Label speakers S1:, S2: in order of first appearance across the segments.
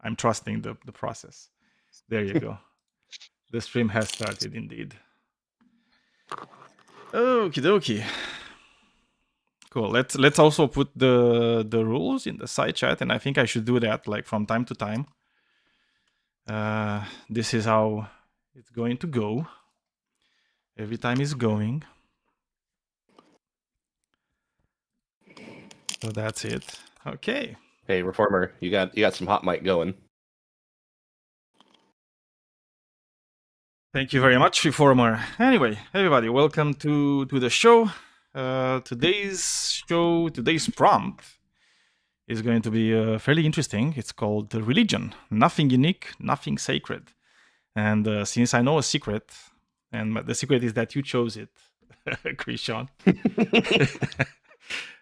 S1: I'm trusting the process. There you go. The stream has started indeed. Okie dokie. Cool. Let's also put the rules in the side chat, and I think I should do that like from time to time. This is how it's going to go. Every time it's going. So that's it. Okay.
S2: Hey, Reformer, you got some hot mic going.
S1: Thank you very much, Reformer. Anyway, everybody, welcome to the show. Today's prompt is going to be fairly interesting. It's called Religion. Nothing unique, nothing sacred. And since I know a secret, and the secret is that you chose it, Christian.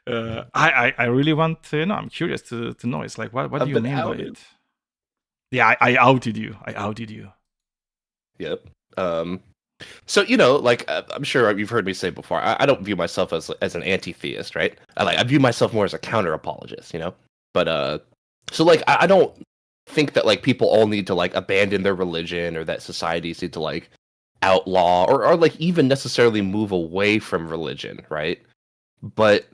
S1: I really want to know. I'm curious to know. It's like, what do you mean by it? Yeah, I outed you.
S2: Yep. So like I'm sure you've heard me say before, I don't view myself as an anti-theist, right? I view myself more as a counter-apologist, But so like I don't think that like people all need to like abandon their religion, or that societies need to like outlaw or like even necessarily move away from religion, right? But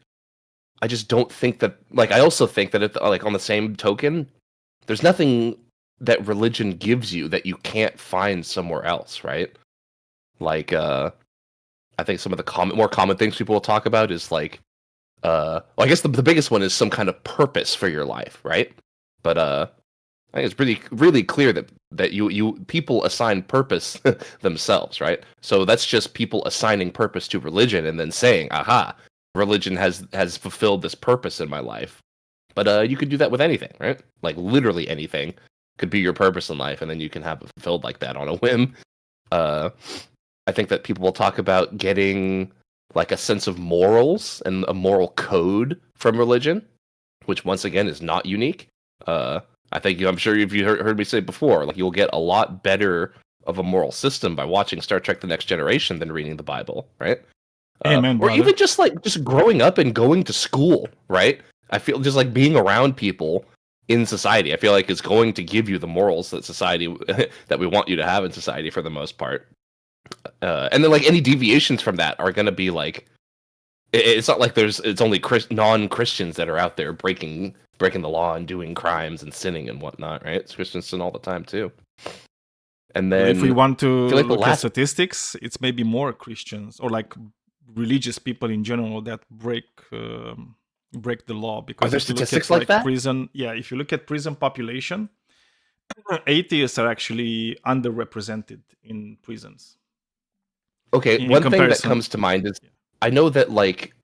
S2: I just don't think that, like, I also think that if, like, on the same token, there's nothing that religion gives you that you can't find somewhere else, right? Like, I think some of the more common things people will talk about is like, well, I guess the biggest one is some kind of purpose for your life, right? But I think it's really clear that you people assign purpose themselves, right? So that's just people assigning purpose to religion and then saying, aha, religion has fulfilled this purpose in my life. But you could do that with anything, right? Like literally anything could be your purpose in life, and then you can have it fulfilled like that on a whim. I think that people will talk about getting like a sense of morals and a moral code from religion, which once again is not unique. I think I'm sure if you heard me say before, like you'll get a lot better of a moral system by watching Star Trek: The Next Generation than reading the Bible, right?
S1: Amen,
S2: or
S1: brother.
S2: even just growing up and going to school, right? I feel just like being around people in society, I feel like is going to give you the morals that society that we want you to have in society for the most part. And then like any deviations from that are going to be like, it's not like it's only non-Christians that are out there breaking the law and doing crimes and sinning and whatnot, right? It's Christians sin all the time too. And then
S1: if we want to look at statistics, it's maybe more Christians or like religious people in general that break the law. Because
S2: are there statistics like that?
S1: Prison, yeah. If you look at prison population, atheists are actually underrepresented in prisons.
S2: Okay, one thing that comes to mind is I know that like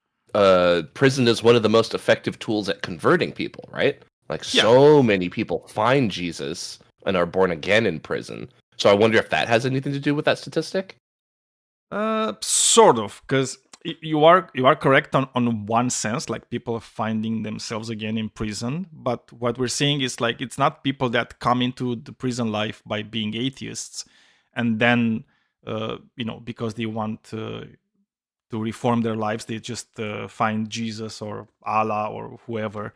S2: prison is one of the most effective tools at converting people, right? Like so many people find Jesus and are born again in prison. So I wonder if that has anything to do with that statistic.
S1: Sort of, because you are correct on one sense, like people are finding themselves again in prison. But what we're seeing is like it's not people that come into the prison life by being atheists, and then because they want to reform their lives, they just find Jesus or Allah or whoever,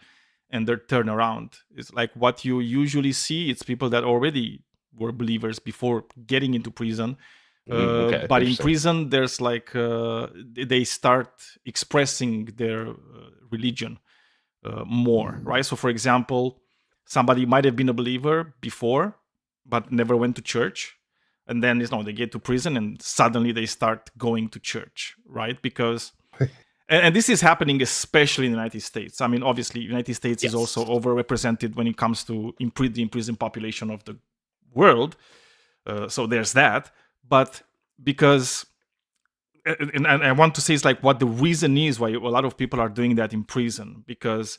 S1: and they turn around. It's like what you usually see. It's people that already were believers before getting into prison. But in prison, there's like they start expressing their religion more, right? So, for example, somebody might have been a believer before, but never went to church, and then they get to prison and suddenly they start going to church, right? Because and this is happening especially in the United States. I mean, obviously, the United States is also overrepresented when it comes to the imprisoned population of the world. So there's that. But because, and I want to say it's like what the reason is why a lot of people are doing that in prison, because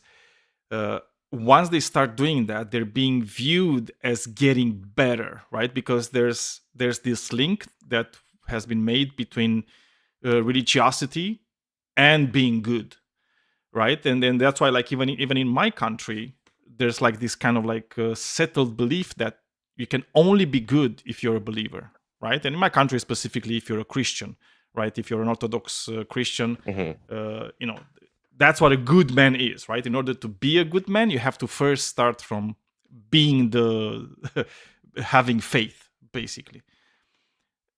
S1: once they start doing that, they're being viewed as getting better, right? Because there's this link that has been made between religiosity and being good, right? And then that's why, like even in my country, there's like this kind of like settled belief that you can only be good if you're a believer, right? And in my country specifically, if you're a Christian, right? If you're an Orthodox Christian, that's what a good man is, right? In order to be a good man, you have to first start from being the having faith, basically.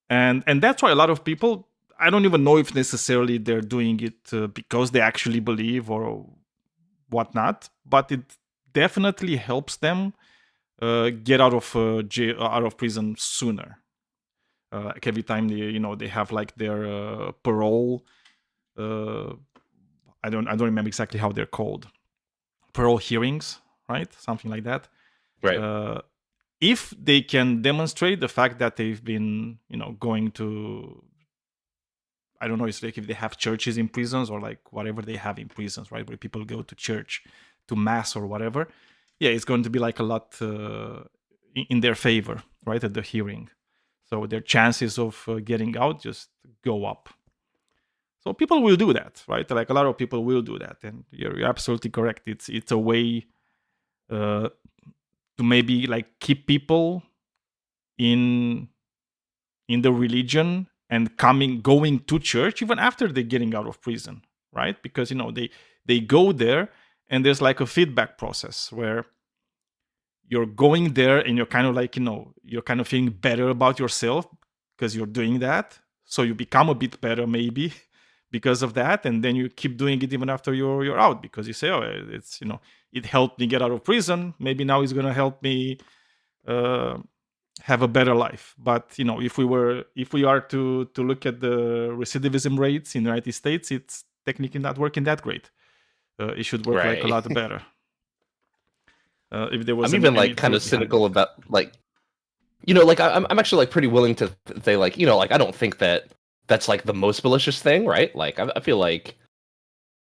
S1: And that's why a lot of people, I don't even know if necessarily they're doing it because they actually believe or whatnot, but it definitely helps them get out of jail, out of prison sooner. Like every time they have like their parole. I don't remember exactly how they're called. Parole hearings, right? Something like that.
S2: Right.
S1: If they can demonstrate the fact that they've been, going to, I don't know, it's like if they have churches in prisons or like whatever they have in prisons, right? Where people go to church, to mass or whatever. Yeah, it's going to be like a lot in their favor, right? At the hearing. So their chances of getting out just go up. So people will do that, right? Like a lot of people will do that. And you're absolutely correct. It's a way to maybe like keep people in the religion and going to church even after they're getting out of prison, right? Because they go there and there's like a feedback process where you're going there and you're kind of like you're kind of feeling better about yourself because you're doing that, so you become a bit better maybe because of that, and then you keep doing it even after you're out because you say, oh, it's it helped me get out of prison, maybe now it's going to help me have a better life. But if we are to look at the recidivism rates in the United States, it's technically not working that great. It should work like a
S2: Right.
S1: lot better. If there was
S2: I'm even
S1: any
S2: like kind of
S1: truth behind
S2: cynical
S1: it.
S2: about like, like I'm actually like pretty willing to say like, like I don't think that that's like the most malicious thing, right? Like I feel like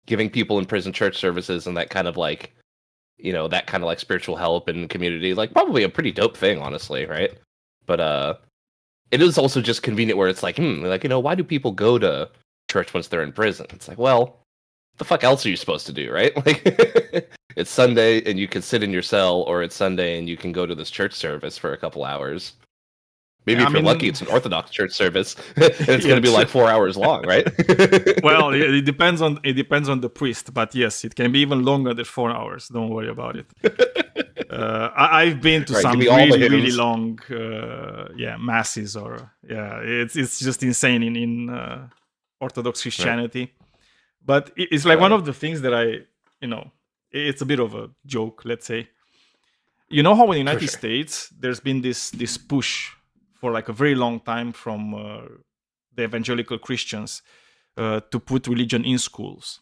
S2: giving people in prison church services and that kind of like, that kind of like spiritual help and community, like probably a pretty dope thing, honestly, right? But it is also just convenient where it's like, like, why do people go to church once they're in prison? It's like, well, the fuck else are you supposed to do, right? Like it's Sunday and you can sit in your cell, or it's Sunday and you can go to this church service for a couple hours. Maybe
S1: Yeah, I
S2: if you're lucky,
S1: mean,
S2: it's an Orthodox church service, and it's going
S1: yeah,
S2: to be
S1: true.
S2: like 4 hours long, right?
S1: Well, it depends on the priest, but yes, it can be even longer than 4 hours. Don't worry about it. I've been to
S2: Right, give
S1: some
S2: me all the
S1: really really
S2: hymns.
S1: long masses, or it's just insane in Orthodox
S2: Right.
S1: Christianity. But it's like one
S2: Uh,
S1: of the things that it's a bit of a joke, let's say. You know how in the
S2: for
S1: United
S2: sure.
S1: States there's been this push for like a very long time from the evangelical Christians to put religion in schools,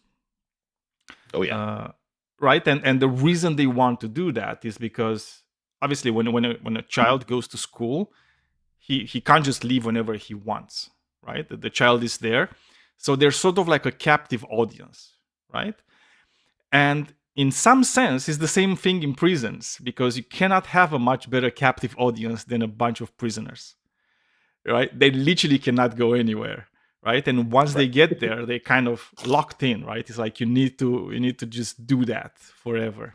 S2: Oh yeah.
S1: right? And the reason they want to do that is because obviously when a child goes to school, he can't just leave whenever he wants, right? The child is there, so they're sort of like a captive audience, right? And in some sense, it's the same thing in prisons because you cannot have a much better captive audience than a bunch of prisoners, right? They literally cannot go anywhere, right? And once they
S2: Right.
S1: get there, they kind of locked in, right? It's like you need to just do that forever.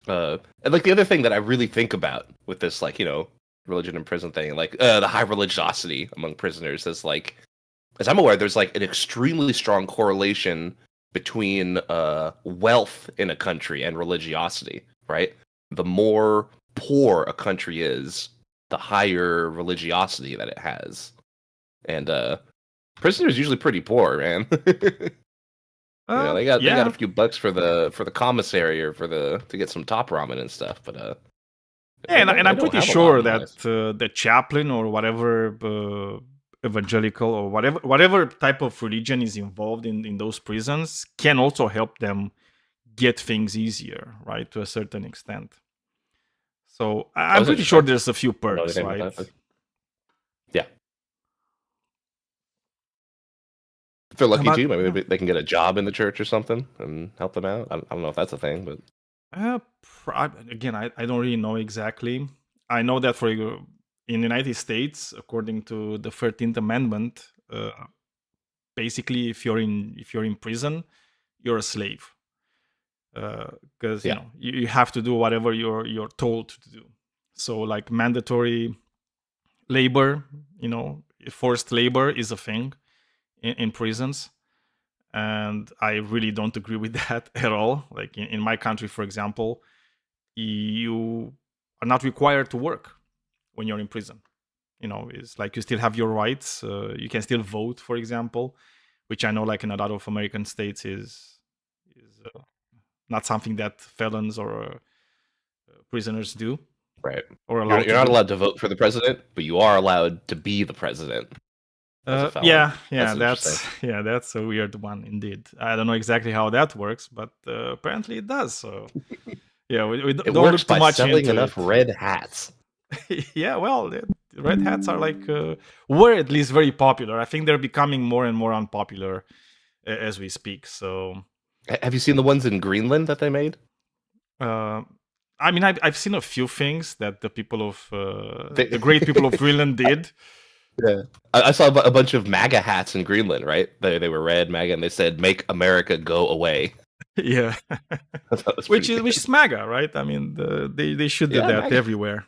S2: And like the other thing that I really think about with this, like, religion and prison thing, like the high religiosity among prisoners is like, as I'm aware, there's like an extremely strong correlation between wealth in a country and religiosity, right? The more poor a country is, the higher religiosity that it has. And prisoners usually pretty poor, man. They got a
S1: Yeah.
S2: few bucks for the commissary or to get some top ramen and stuff, but
S1: Yeah, and
S2: they
S1: I'm
S2: don't
S1: pretty
S2: have a lot
S1: sure
S2: in
S1: that
S2: life.
S1: the chaplain or whatever evangelical or whatever type of religion is involved in those prisons can also help them get things easier, right? To a certain extent. So
S2: That
S1: I'm
S2: was
S1: pretty sure
S2: interesting.
S1: there's a few
S2: I don't know
S1: perks,
S2: anything
S1: right?
S2: about that. But yeah, if they're lucky
S1: But
S2: too, maybe
S1: yeah,
S2: they can get a job in the church or something and help them out. I don't know if that's a thing, but
S1: again, I don't really know exactly. I know that in the United States, according to the 13th Amendment, basically, if you're in prison, you're a slave because
S2: yeah,
S1: you have to do whatever you're told to do. So like mandatory labor, forced labor is a thing in prisons. and I really don't agree with that at all. Like in my country, for example, you are not required to work when you're in prison. It's like you still have your rights. You can still vote, for example, which I know, like in a lot of American states, is not something that felons or prisoners do
S2: Right.
S1: or
S2: You're
S1: allowed
S2: you're
S1: to
S2: not
S1: do.
S2: allowed to vote for the president, but you are allowed to be the president as a felon.
S1: Yeah,
S2: That's interesting.
S1: that's a weird one indeed. I don't know exactly how that works, but apparently it does. So yeah, we
S2: It
S1: don't
S2: works
S1: look too
S2: by
S1: much
S2: selling
S1: into
S2: enough
S1: it.
S2: red hats.
S1: Yeah, well, the red hats are like were at least very popular. I think they're becoming more and more unpopular as we speak. So
S2: Have you seen the ones in Greenland that they made?
S1: uh, I mean, I've seen a few things that the people of
S2: They,
S1: the great people of Greenland did.
S2: yeah. I saw a bunch of MAGA hats in Greenland, right? They were red MAGA, and they said "Make America Go Away."
S1: Yeah,
S2: I thought it was
S1: which
S2: pretty good.
S1: is MAGA, right? I mean, they should do
S2: Yeah,
S1: that
S2: MAGA.
S1: everywhere.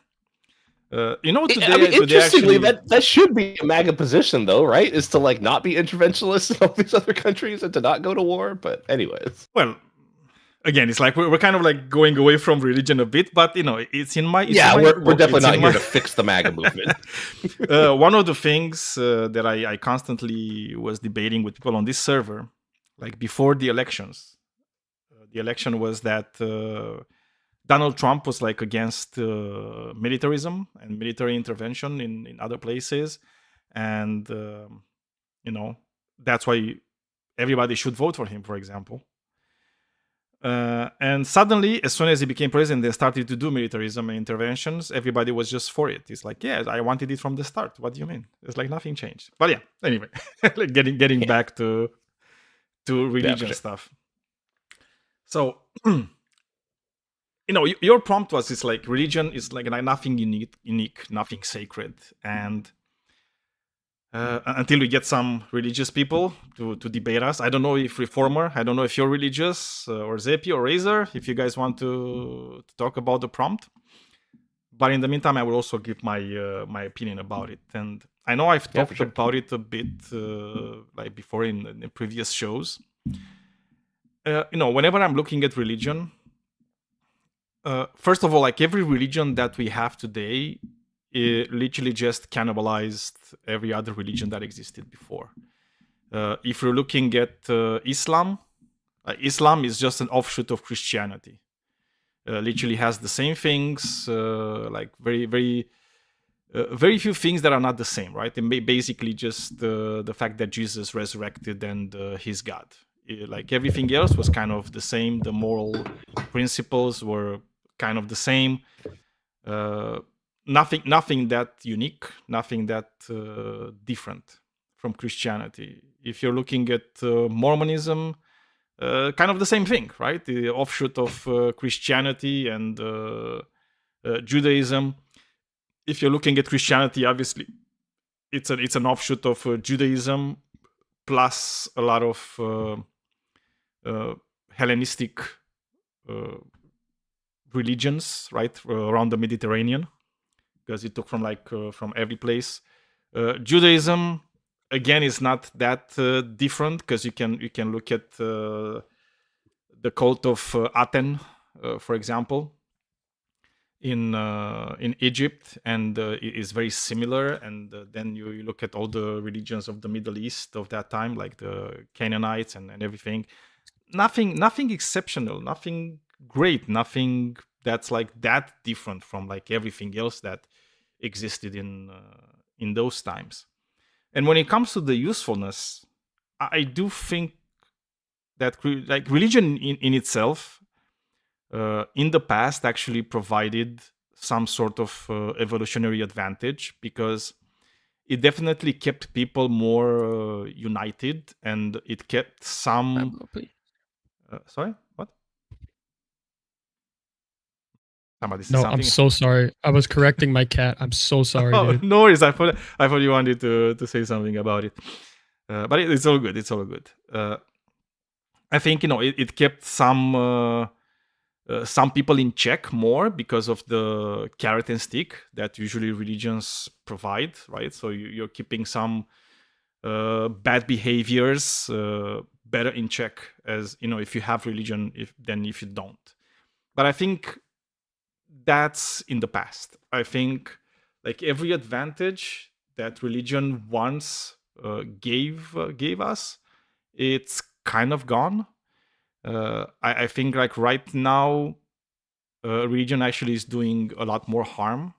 S2: I
S1: Today
S2: mean,
S1: today
S2: interestingly,
S1: actually,
S2: that should be a MAGA position, though, right? Is to like not be interventionist in all these other countries and to not go to war. But anyways,
S1: well, again, it's like we're kind of like going away from religion a bit, but it's in my
S2: yeah, we're
S1: book.
S2: definitely
S1: It's
S2: not
S1: in
S2: here
S1: my
S2: to fix the MAGA movement.
S1: one of the things that I constantly was debating with people on this server, like before the elections. The election was that Donald Trump was like against militarism and military intervention in other places, and that's why everybody should vote for him, for example. And suddenly, as soon as he became president, they started to do militarism and interventions. Everybody was just for it. It's like, yeah, I wanted it from the start. What do you mean? It's like nothing changed. But yeah, anyway, like getting
S2: Yeah.
S1: back to religion
S2: sure.
S1: stuff. So, your prompt was, it's like religion is like nothing unique, nothing sacred, and until we get some religious people to debate us. I don't know if Reformer, I don't know if you're religious, or Zepi or Razor, if you guys want to talk about the prompt. But in the meantime, I will also give my opinion about it. And I know I've
S2: Yeah, for
S1: talked
S2: sure.
S1: about it a bit like before in the previous shows. Whenever I'm looking at religion, first of all, like every religion that we have today, it literally just cannibalized every other religion that existed before. If you're looking at Islam, Islam is just an offshoot of Christianity. Literally has the same things, like very few things that are not the same, right? And basically just the fact that Jesus resurrected and he's God. Like everything else was kind of the same. The moral principles were kind of the same. Nothing that unique, nothing that different from Christianity. If you're looking at Mormonism, kind of the same thing, right? The offshoot of Christianity and Judaism. If you're looking at Christianity, obviously, it's an offshoot of Judaism, plus a lot of Hellenistic religions, right, around the Mediterranean, because it took from every place. Judaism, again, is not that different, because you can look at the cult of Aten, for example, in Egypt, and it is very similar. And then you look at all the religions of the Middle East of that time, like the Canaanites and everything. Nothing exceptional, nothing great, nothing that's like that different from like everything else that existed in those times. And when it comes to the usefulness, I do think that like religion in itself, in the past, actually provided some sort of evolutionary advantage, because it definitely kept people more united, and it kept some. Sorry, what? Somebody said
S3: No, I'm
S1: something.
S3: so sorry. I was correcting my cat. I'm so sorry,
S1: Oh,
S3: dude.
S1: no worries. I thought you wanted to say something about it, but it's all good. It's all good. I think it kept some people in check more, because of the carrot and stick that usually religions provide, right? So you're keeping some bad behaviors better in check, as if you have religion, than if you don't. But I think that's in the past. I think like every advantage that religion once gave us, it's kind of gone. I think like right now, religion actually is doing a lot more harm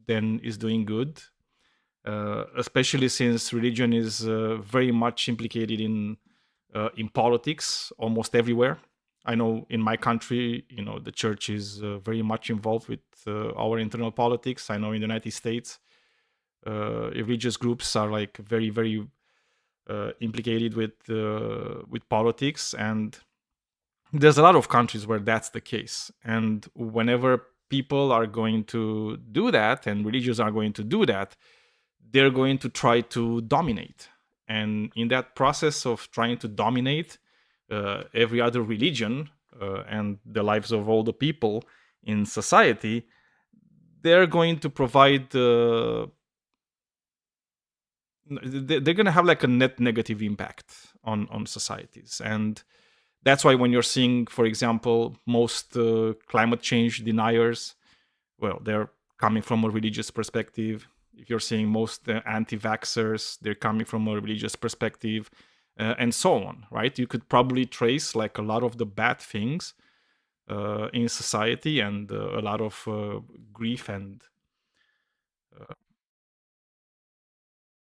S1: than is doing good. Especially since religion is very much implicated in politics almost everywhere. I know in my country, the church is very much involved with our internal politics. I know in the United States, religious groups are like very, very implicated with politics, and there's a lot of countries where that's the case. And whenever people are going to do that, and religions are going to do that, they're going to try to dominate. And in that process of trying to dominate every other religion and the lives of all the people in society, they're going to provide they're going to have like a net negative impact on societies. And that's why when you're seeing, for example, most climate change deniers, well, they're coming from a religious perspective. If you're seeing most anti-vaxxers, they're coming from a religious perspective, and so on, right? You could probably trace like a lot of the bad things in society, and a lot of grief, and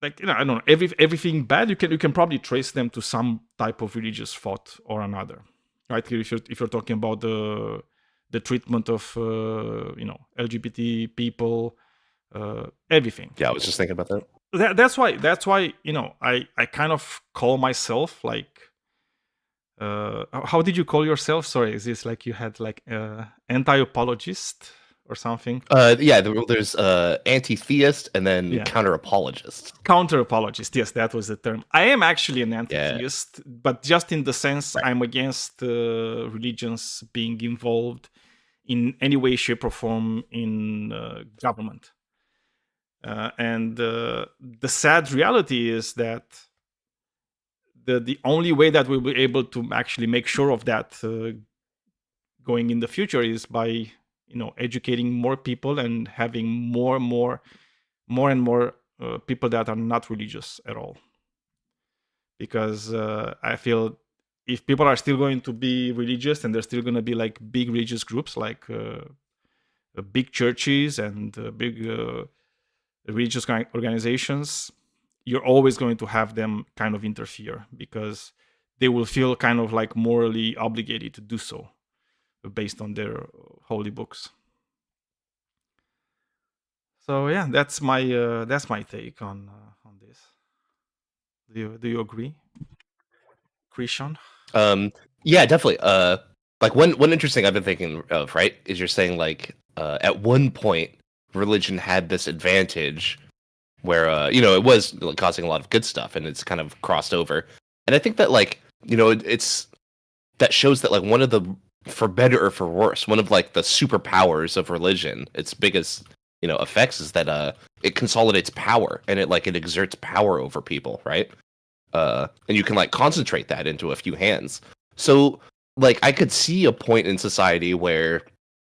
S1: like I don't know, everything bad. You can probably trace them to some type of religious thought or another, right? If you're talking about the treatment of LGBT people, everything.
S2: Yeah, I was just thinking about that.
S1: That's why I kind of call myself like how did you call yourself? Sorry, is this like you had like anti-apologist or something?
S2: Yeah, there's anti-theist and then
S1: Yeah.
S2: counter-apologist.
S1: Counter-apologist, yes, that was the term. I am actually an anti-theist, but just in the sense I'm against religions being involved in any way, shape, or form in government. And the sad reality is that the only way that we'll be able to actually make sure of that going in the future is by educating more people and having more and more people that are not religious at all. Because I feel if people are still going to be religious, and there's still going to be like big religious groups, like big churches and big religious organizations, you're always going to have them kind of interfere, because they will feel kind of like morally obligated to do so based on their holy books. So yeah, that's my take on this. Do you agree, Christian?
S2: Yeah, definitely. Like one interesting I've been thinking of, right, is you're saying like at one point religion had this advantage where it was causing a lot of good stuff, and it's kind of crossed over. And I think that like it's that shows that like one of the, for better or for worse, one of like the superpowers of religion, its biggest effects is that it consolidates power, and it exerts power over people, right? And you can like concentrate that into a few hands. So like I could see a point in society where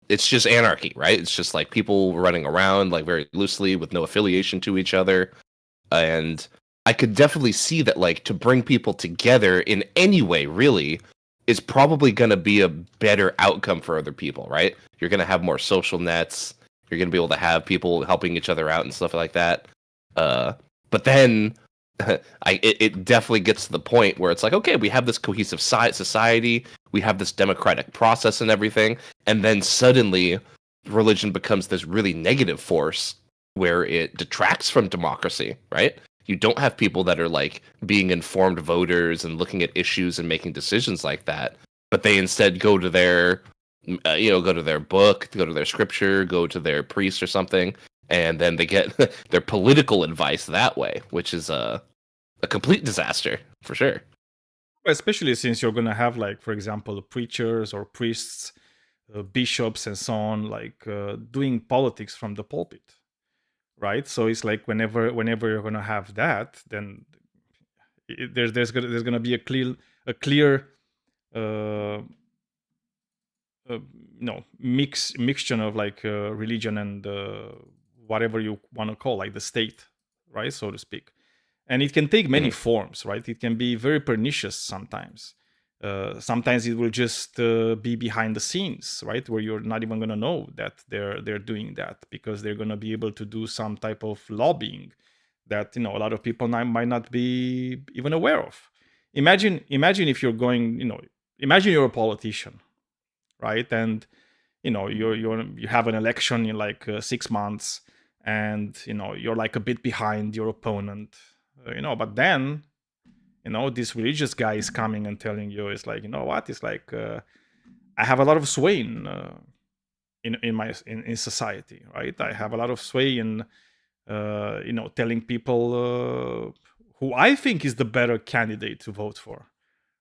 S2: it's just anarchy, right? It's just like people running around like very loosely with no affiliation to each other. And I could definitely see that like to bring people together in any way really is probably going to be a better outcome for other people, right? You're going to have more social nets. You're going to be able to have people helping each other out and stuff like that. But then it definitely gets to the point where it's like, okay, we have this cohesive society, we have this democratic process and everything, and then suddenly religion becomes this really negative force where it detracts from democracy, right? You don't have people that are like being informed voters and looking at issues and making decisions like that, but they instead go to their go to their book, go to their scripture, go to their priest or something, and then they get their political advice that way, which is a complete disaster for sure.
S1: Especially since you're going to have, like, for example, preachers or priests, bishops, and so on, like doing politics from the pulpit, right? So it's like whenever you're going to have that, then there's going to be a a clear uh, mixture of like religion and whatever you want to call like the state, right, so to speak. And it can take many forms, right? It can be very pernicious sometimes. Sometimes it will just be behind the scenes, right, where you're not even going to know that they're doing that, because they're going to be able to do some type of lobbying that a lot of people might not be even aware of. Imagine if you're going, imagine you're a politician, right? And you have an election in like 6 months, and you're like a bit behind your opponent, but then this religious guy is coming and telling you, it's like, what, it's like, I have a lot of sway in society, right? I have a lot of sway in telling people who I think is the better candidate to vote for,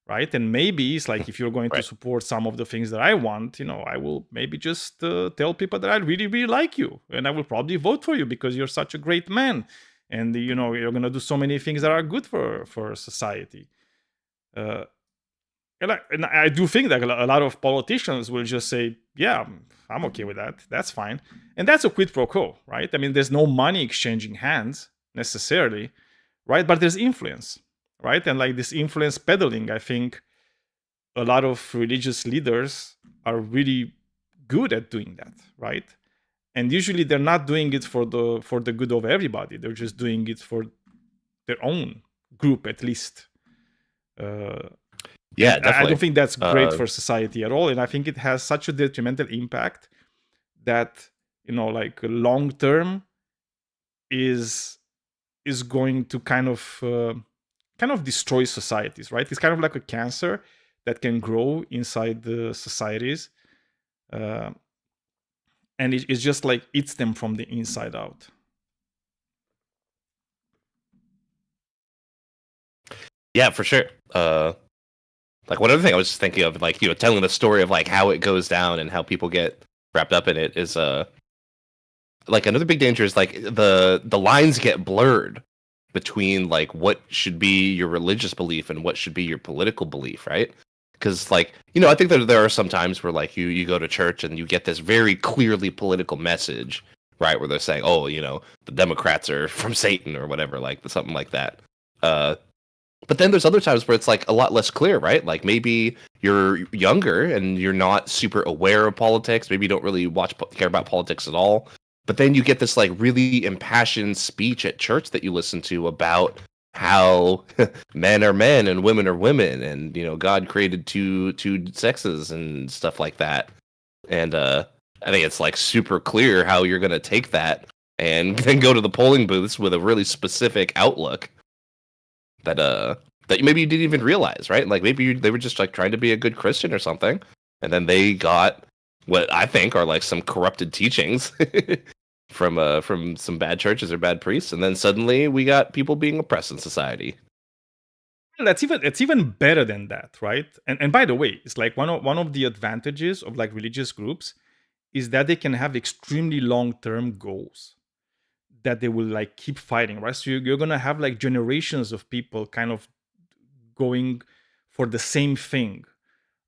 S1: right? And maybe it's like, if you're going to
S2: Right.
S1: support some of the things that I want, I will maybe just tell people that I really, really like you, and I will probably vote for you because you're such a great man, and you're gonna do so many things that are good for society. Uh, and I do think that a lot of politicians will just say, "Yeah, I'm okay with that. That's fine," and that's a quid pro quo, right? I mean, there's no money exchanging hands necessarily, right? But there's influence, right? And like this influence peddling, I think a lot of religious leaders are really good at doing that, right? And usually they're not doing it for the good of everybody. They're just doing it for their own group, at least.
S2: Yeah,
S1: I
S2: definitely.
S1: don't think that's great
S2: Uh,
S1: for society at all, and I think it has such a detrimental impact that like long term is going to kind of destroy societies, right? It's kind of like a cancer that can grow inside the societies, uh, and it's just like eats them from the inside out.
S2: yeah, for sure. Like one other thing I was just thinking of, like telling the story of like how it goes down and how people get wrapped up in it is like another big danger is like the lines get blurred between like what should be your religious belief and what should be your political belief, right? Because like I think that there are some times where like you go to church and you get this very clearly political message, right, where they're saying, oh, the Democrats are from Satan or whatever, like something like that. But then there's other times where it's like a lot less clear, right? Like maybe you're younger and you're not super aware of politics. Maybe you don't really care about politics at all. But then you get this like really impassioned speech at church that you listen to about how men are men and women are women, and God created two sexes and stuff like that. And I think it's like super clear how you're gonna take that and then go to the polling booths with a really specific outlook that maybe you didn't even realize, right? Like maybe they were just like trying to be a good Christian or something, and then they got what I think are like some corrupted teachings from some bad churches or bad priests, and then suddenly we got people being oppressed in society.
S1: It's even better than that, right? And by the way, it's like one of the advantages of like religious groups is that they can have extremely long-term goals that they will like keep fighting, right? So you're gonna have like generations of people kind of going for the same thing,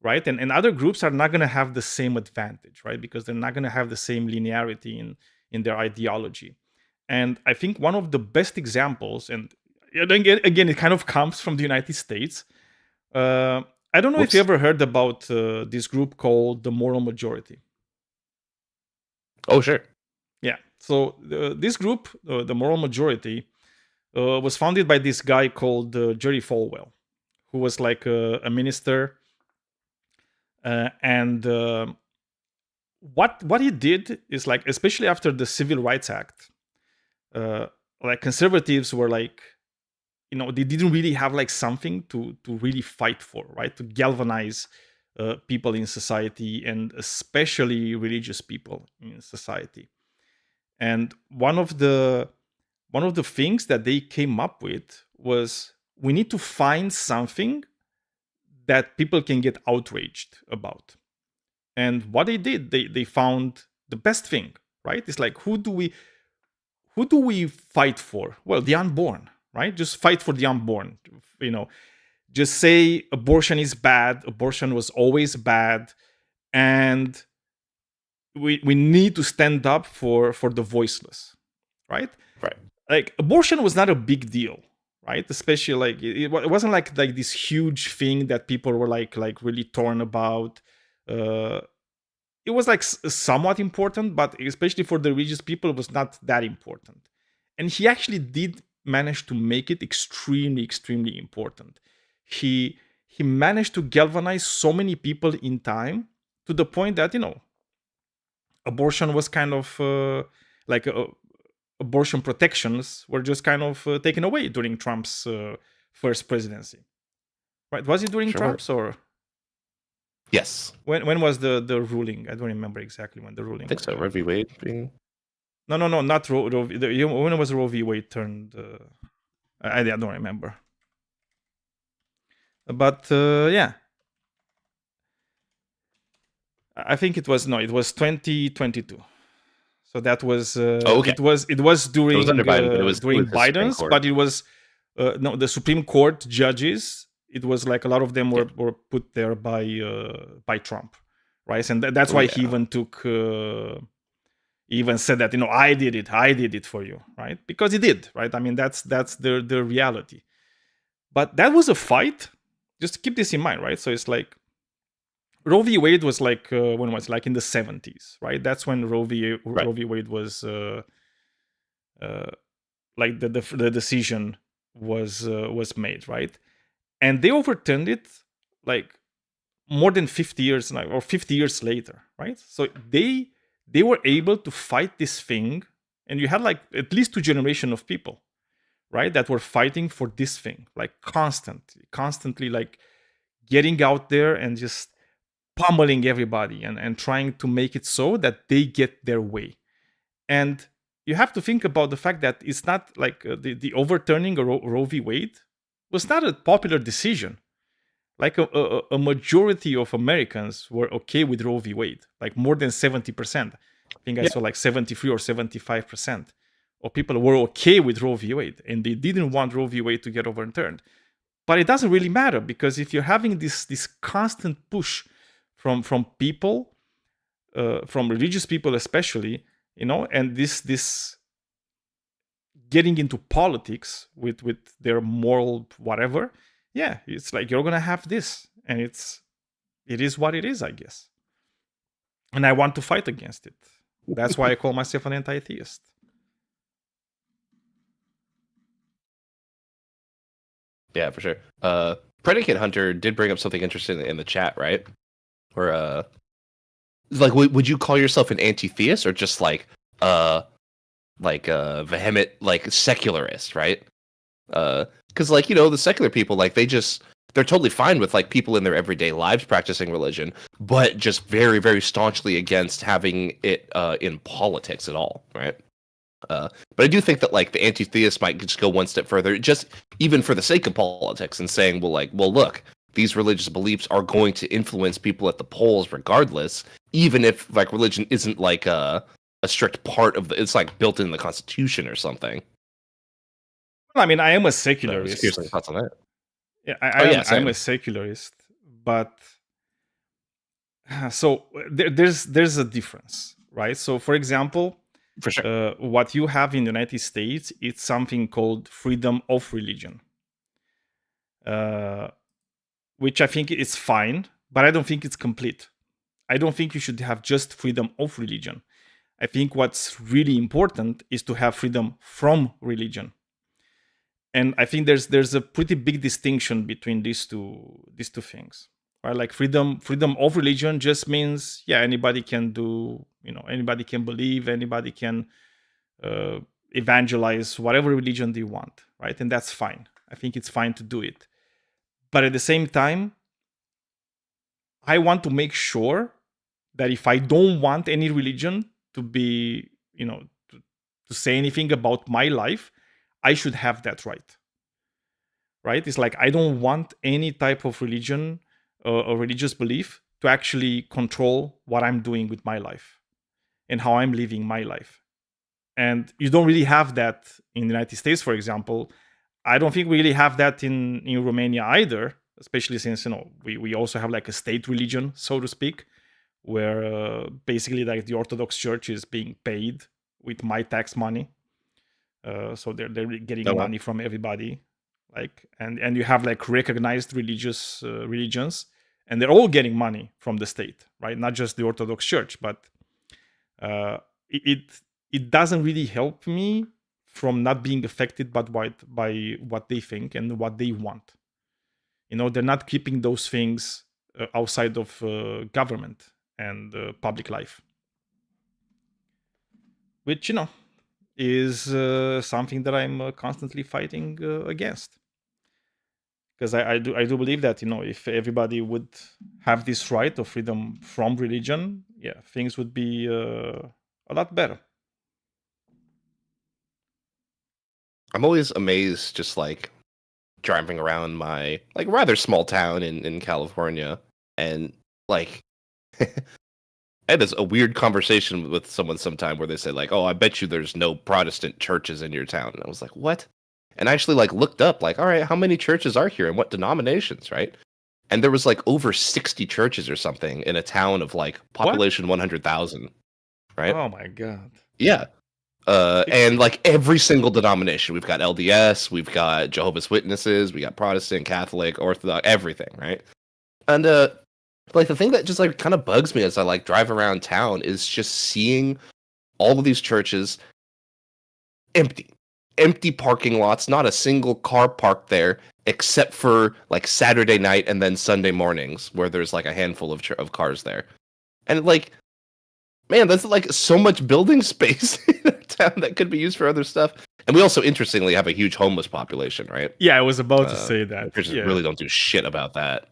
S1: right? And other groups are not gonna have the same advantage, right? Because they're not gonna have the same linearity in their ideology. And I think one of the best examples, and again, it kind of comes from the United States. I don't know if you
S2: Whoops.
S1: ever heard about this group called the Moral Majority.
S2: Oh, sure.
S1: Yeah. So this group, the Moral Majority, was founded by this guy called Jerry Falwell, who was like a minister. And what he did is like, especially after the Civil Rights Act, like conservatives were like, they didn't really have like something to really fight for, right? To galvanize people in society, and especially religious people in society. And one of the things that they came up with was, we need to find something that people can get outraged about. And what they did, they found the best thing, right? It's like, who do we fight for? Well, the unborn, right? Just fight for the unborn. just say abortion is bad, abortion was always bad, and we need to stand up for the voiceless, right?
S2: Right.
S1: Like abortion was not a big deal, right? Especially like it wasn't like this huge thing that people were like really torn about. It was like somewhat important, but especially for the religious people, it was not that important. And he actually did manage to make it extremely, extremely important. He managed to galvanize so many people in time to the point that abortion was kind of like abortion protections were just kind of taken away during Trump's first presidency. Right? Was it during
S2: Sure.
S1: Trump's or?
S2: Yes.
S1: When was the ruling? I don't remember exactly when the ruling.
S2: I think
S1: was.
S2: so. Roe v. Wade being.
S1: No, not Roe. When was Roe v. Wade turned? I don't remember. But yeah, I think it was 2022. So that was
S2: okay.
S1: It was during
S2: under Biden, but it was
S1: during
S2: the Supreme
S1: Biden's,
S2: Court.
S1: but it was no, the Supreme Court judges. It was like a lot of them were put there by Trump, right? And that's why he even took. He even said that I did it for you, right? Because he did, right? I mean that's the reality. But that was a fight. Just keep this in mind, right? So it's like Roe v. Wade was like when was it? Like in the 70s, right? That's when Roe v. Wade was like the decision was made, right? And they overturned it like more than 50 years now, or 50 years later, right? So they were able to fight this thing, and you had like at least 2 generations of people, right, that were fighting for this thing, like constantly like getting out there and just pummeling everybody and trying to make it so that they get their way. And you have to think about the fact that it's not like the overturning of Roe v. Wade was not a popular decision. Like a majority of Americans were okay with Roe v. Wade, like more than 70%. I think I saw like 73 or 75% of people were okay with Roe v. Wade, and they didn't want Roe v. Wade to get overturned. But it doesn't really matter, because if you're having this constant push from people, from religious people especially, and this getting into politics with their moral whatever, yeah, it's like you're gonna have this, and it is what it is, I guess. And I want to fight against it. That's why I call myself an anti-theist.
S2: Yeah, for sure. Predicate Hunter did bring up something interesting in the chat, right? Or like, would you call yourself an anti-theist or just like a vehement like secularist, right? Because like the secular people, like they're totally fine with like people in their everyday lives practicing religion, but just very, very staunchly against having it in politics at all, right? But I do think that like the anti-theist might just go one step further, just even for the sake of politics, and saying, well, look, these religious beliefs are going to influence people at the polls regardless, even if like religion isn't like a strict part of it's like built in the Constitution or something.
S1: I mean, I am a secularist.
S2: Seriously, thoughts on that?
S1: Yeah, I'm a secularist, but so there's a difference, right? So, for example,
S2: for sure,
S1: what you have in the United States, it's something called freedom of religion, which I think is fine, but I don't think it's complete. I don't think you should have just freedom of religion. I think what's really important is to have freedom from religion. And I think there's a pretty big distinction between these two things, right? Like freedom of religion just means, yeah, anybody can do, anybody can believe, anybody can evangelize whatever religion they want, right? And that's fine. I think it's fine to do it. But at the same time, I want to make sure that if I don't want any religion to be, to say anything about my life, I should have that right. Right? It's like I don't want any type of religion or religious belief to actually control what I'm doing with my life and how I'm living my life. And you don't really have that in the United States, for example. I don't think we really have that in Romania either, especially since we also have like a state religion, so to speak, where basically like the Orthodox Church is being paid with my tax money. So they're getting money from everybody, like and you have like recognized religious religions, and they're all getting money from the state, right? Not just the Orthodox Church, but it doesn't really help me from not being affected by what they think and what they want. They're not keeping those things outside of government and public life, which is something that I'm constantly fighting against. Because I do believe that if everybody would have this right of freedom from religion, yeah, things would be a lot better.
S2: I'm always amazed, just like driving around my like rather small town in California, and like I had a weird conversation with someone sometime where they said like, "Oh, I bet you there's no Protestant churches in your town," and I was like, "What?" And I actually like looked up like, all right, how many churches are here and what denominations, right? And there was like over 60 churches or something in a town of like population 100,000, right?
S1: Oh my god.
S2: Yeah. And like every single denomination, we've got LDS, we've got Jehovah's Witnesses, we got Protestant, Catholic, Orthodox, everything, right? And like the thing that just like kind of bugs me as I like drive around town is just seeing all of these churches empty parking lots, not a single car parked there except for like Saturday night and then Sunday mornings where there's like a handful of cars there. And like, man, that's like so much building space in a town that could be used for other stuff. And we also interestingly have a huge homeless population, right?
S1: Yeah, I was about to say that.
S2: Churches really don't do shit about that.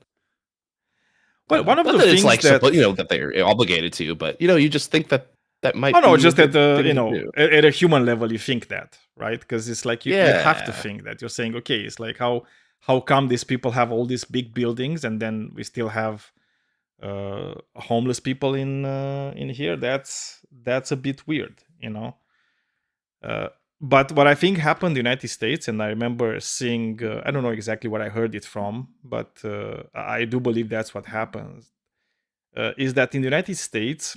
S1: Well, one of the
S2: that
S1: things
S2: it's like
S1: that
S2: that they're obligated to, but you just think that might.
S1: Oh no,
S2: be
S1: just
S2: a
S1: at
S2: good thing
S1: the
S2: to do.
S1: at a human level, you think that, right? Because it's like you have to
S2: Yeah.
S1: think that. You're saying, okay, it's like how come these people have all these big buildings and then we still have homeless people in here? That's a bit weird, But what I think happened in the United States, and I remember seeing, I don't know exactly where I heard it from, but I do believe that's what happens, is that in the United States,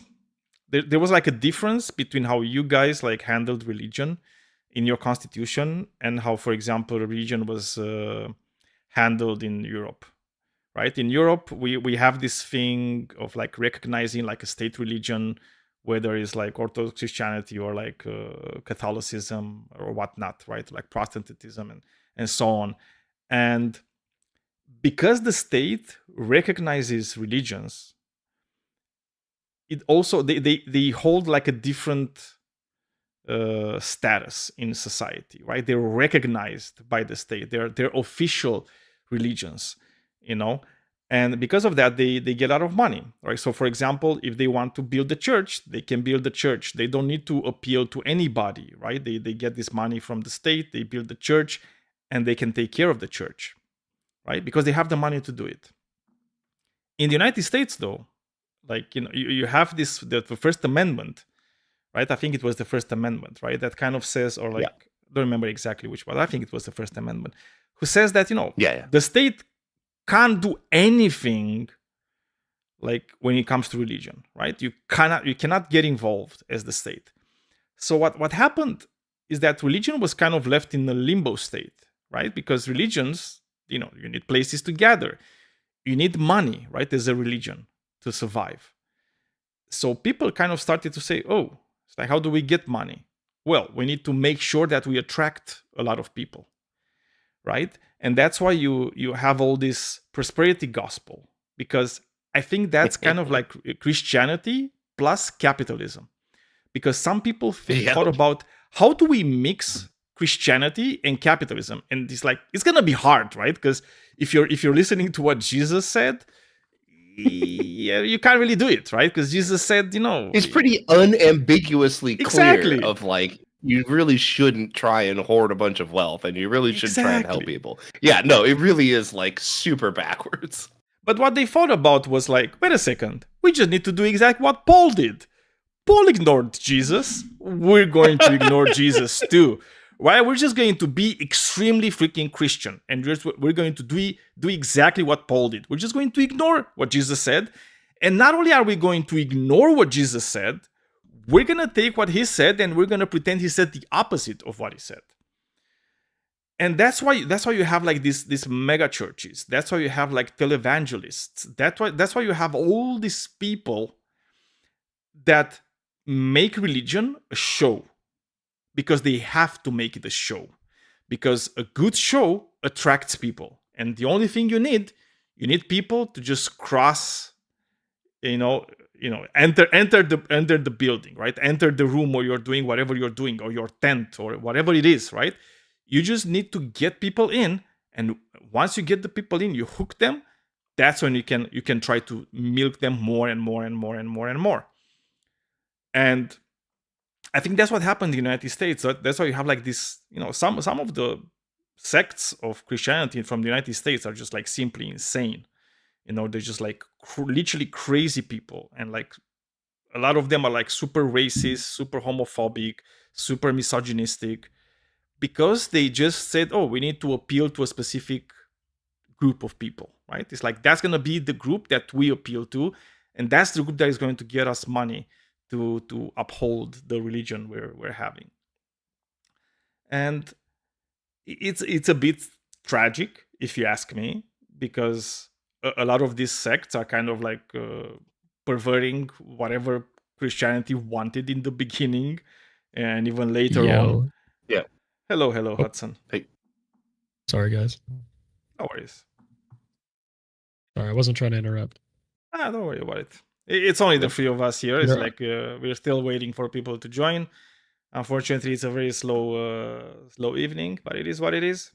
S1: there was like a difference between how you guys like handled religion in your constitution and how, for example, religion was handled in Europe, right? In Europe, we have this thing of like recognizing like a state religion, whether it's like Orthodox Christianity or like Catholicism or whatnot, right? Like Protestantism and so on. And because the state recognizes religions, it also they hold like a different status in society, right? They're recognized by the state. They're official religions, and because of that, they get a lot of money, right? So, for example, if they want to build a church, they can build a church. They don't need to appeal to anybody, right? They get this money from the state. They build the church, and they can take care of the church, right? Because they have the money to do it. In the United States, though, like you have this the First Amendment, right? I think it was the First Amendment, right? That kind of says, or like I don't remember exactly which one. I think it was the First Amendment, who says that the state can't do anything like when it comes to religion, right? You cannot get involved as the state. So what happened is that religion was kind of left in a limbo state, right? Because religions, you need places to gather, you need money, right? As a religion to survive. So people kind of started to say, oh, it's like, how do we get money? Well, we need to make sure that we attract a lot of people, right? And that's why you have all this prosperity gospel, because I think that's kind of like Christianity plus capitalism. Because some people thought about how do we mix Christianity and capitalism, and it's like it's gonna be hard, right? Because if you're listening to what Jesus said, yeah, you can't really do it, right? Because Jesus said,
S2: It's pretty unambiguously clear
S1: Exactly.
S2: of like, you really shouldn't try and hoard a bunch of wealth, and you really should try and help
S1: Exactly.
S2: people. Yeah, no, it really is like super backwards.
S1: But what they thought about was like, wait a second, we just need to do exactly what Paul did. Paul ignored Jesus. We're going to ignore Jesus too. right? We're just going to be extremely freaking Christian, and we're going to do exactly what Paul did. We're just going to ignore what Jesus said. And not only are we going to ignore what Jesus said, we're going to take what he said and we're going to pretend he said the opposite of what he said. And that's why you have like these mega churches. That's why you have like televangelists. That's why you have all these people that make religion a show, because they have to make it a show, because a good show attracts people. And the only thing you need people to just cross, enter the building, right? Enter the room where you're doing whatever you're doing, or your tent, or whatever it is, right? You just need to get people in, and once you get the people in, you hook them. That's when you can try to milk them more and more and more and more and more. And I think that's what happened in the United States. That's why you have like this, some of the sects of Christianity from the United States are just like simply insane. They're just like literally crazy people. And like a lot of them are like super racist, super homophobic, super misogynistic, because they just said, oh, we need to appeal to a specific group of people, right? It's like, that's going to be the group that we appeal to. And that's the group that is going to get us money to uphold the religion we're having. And it's a bit tragic, if you ask me, because a lot of these sects are kind of like perverting whatever Christianity wanted in the beginning, and even later on.
S2: Yeah.
S1: Hello, Hudson.
S2: Hey.
S3: Sorry, guys.
S1: No worries.
S3: Sorry, I wasn't trying to interrupt.
S1: Don't worry about it. It's only the three of us here. It's like we're still waiting for people to join. Unfortunately, it's a very slow evening, but it is what it is.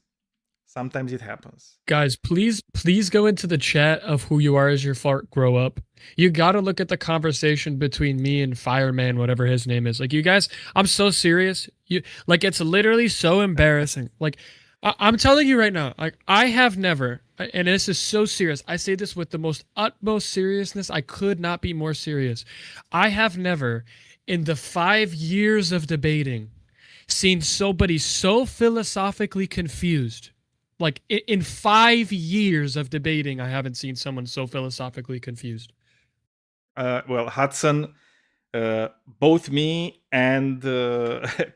S1: Sometimes it happens.
S3: Guys, please go into the chat of who you are as your fart grow up. You got to look at the conversation between me and Fireman, whatever his name is. Like, you guys, I'm so serious. It's literally so embarrassing. Like, I'm telling you right now, like, I have never, and this is so serious, I say this with the most utmost seriousness, I could not be more serious. I have never, in the 5 years of debating, seen somebody so philosophically confused. Like, in 5 years of debating, I haven't seen someone so philosophically confused.
S1: Well, Hudson, both me and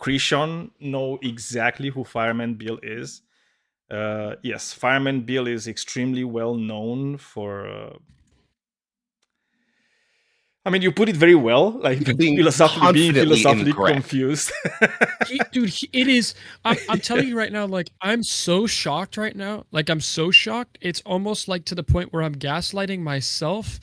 S1: Christian know exactly who Fireman Bill is. Yes, Fireman Bill is extremely well known for... you put it very well, like being philosophically confused.
S3: It is. I'm telling you right now, like, I'm so shocked right now. Like, I'm so shocked. It's almost like to the point where I'm gaslighting myself,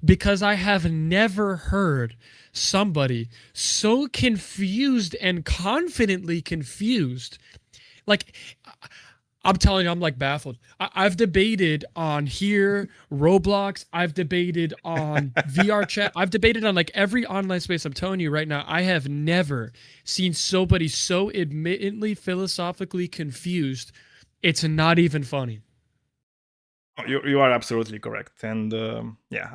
S3: because I have never heard somebody so confused and confidently confused. Like, I'm telling you, I'm like baffled. I've debated on here, Roblox. I've debated on VR chat. I've debated on like every online space. I'm telling you right now, I have never seen somebody so admittedly philosophically confused. It's not even funny.
S1: You are absolutely correct. And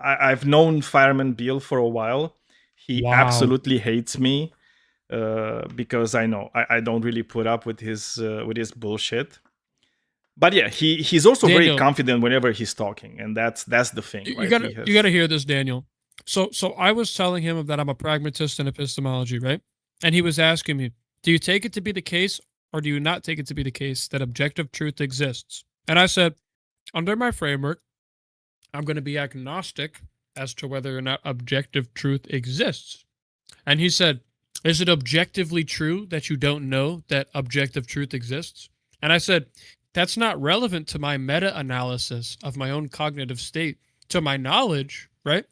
S1: I've known Fireman Bill for a while. He absolutely hates me because I know I don't really put up with his bullshit. But yeah, he's also Daniel, very confident whenever he's talking, and that's the thing.
S3: You gotta hear this, Daniel. So I was telling him that I'm a pragmatist in epistemology, right? And he was asking me, do you take it to be the case, or do you not take it to be the case that objective truth exists? And I said, under my framework, I'm going to be agnostic as to whether or not objective truth exists. And he said, is it objectively true that you don't know that objective truth exists? And I said, that's not relevant to my meta-analysis of my own cognitive state, to my knowledge, right?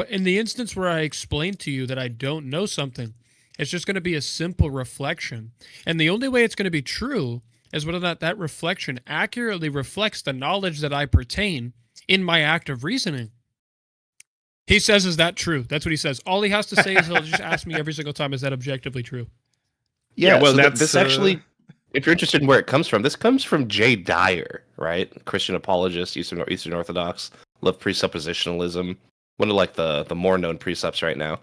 S3: In the instance where I explain to you that I don't know something, it's just going to be a simple reflection. And the only way it's going to be true is whether or not that reflection accurately reflects the knowledge that I pertain in my act of reasoning. He says, is that true? That's what he says. All he has to say is he'll just ask me every single time, is that objectively true?
S2: Yeah, well, so this actually... If you're interested in where it comes from, this comes from Jay Dyer, right? Christian apologist, Eastern Orthodox, love presuppositionalism, one of like the more known precepts right now.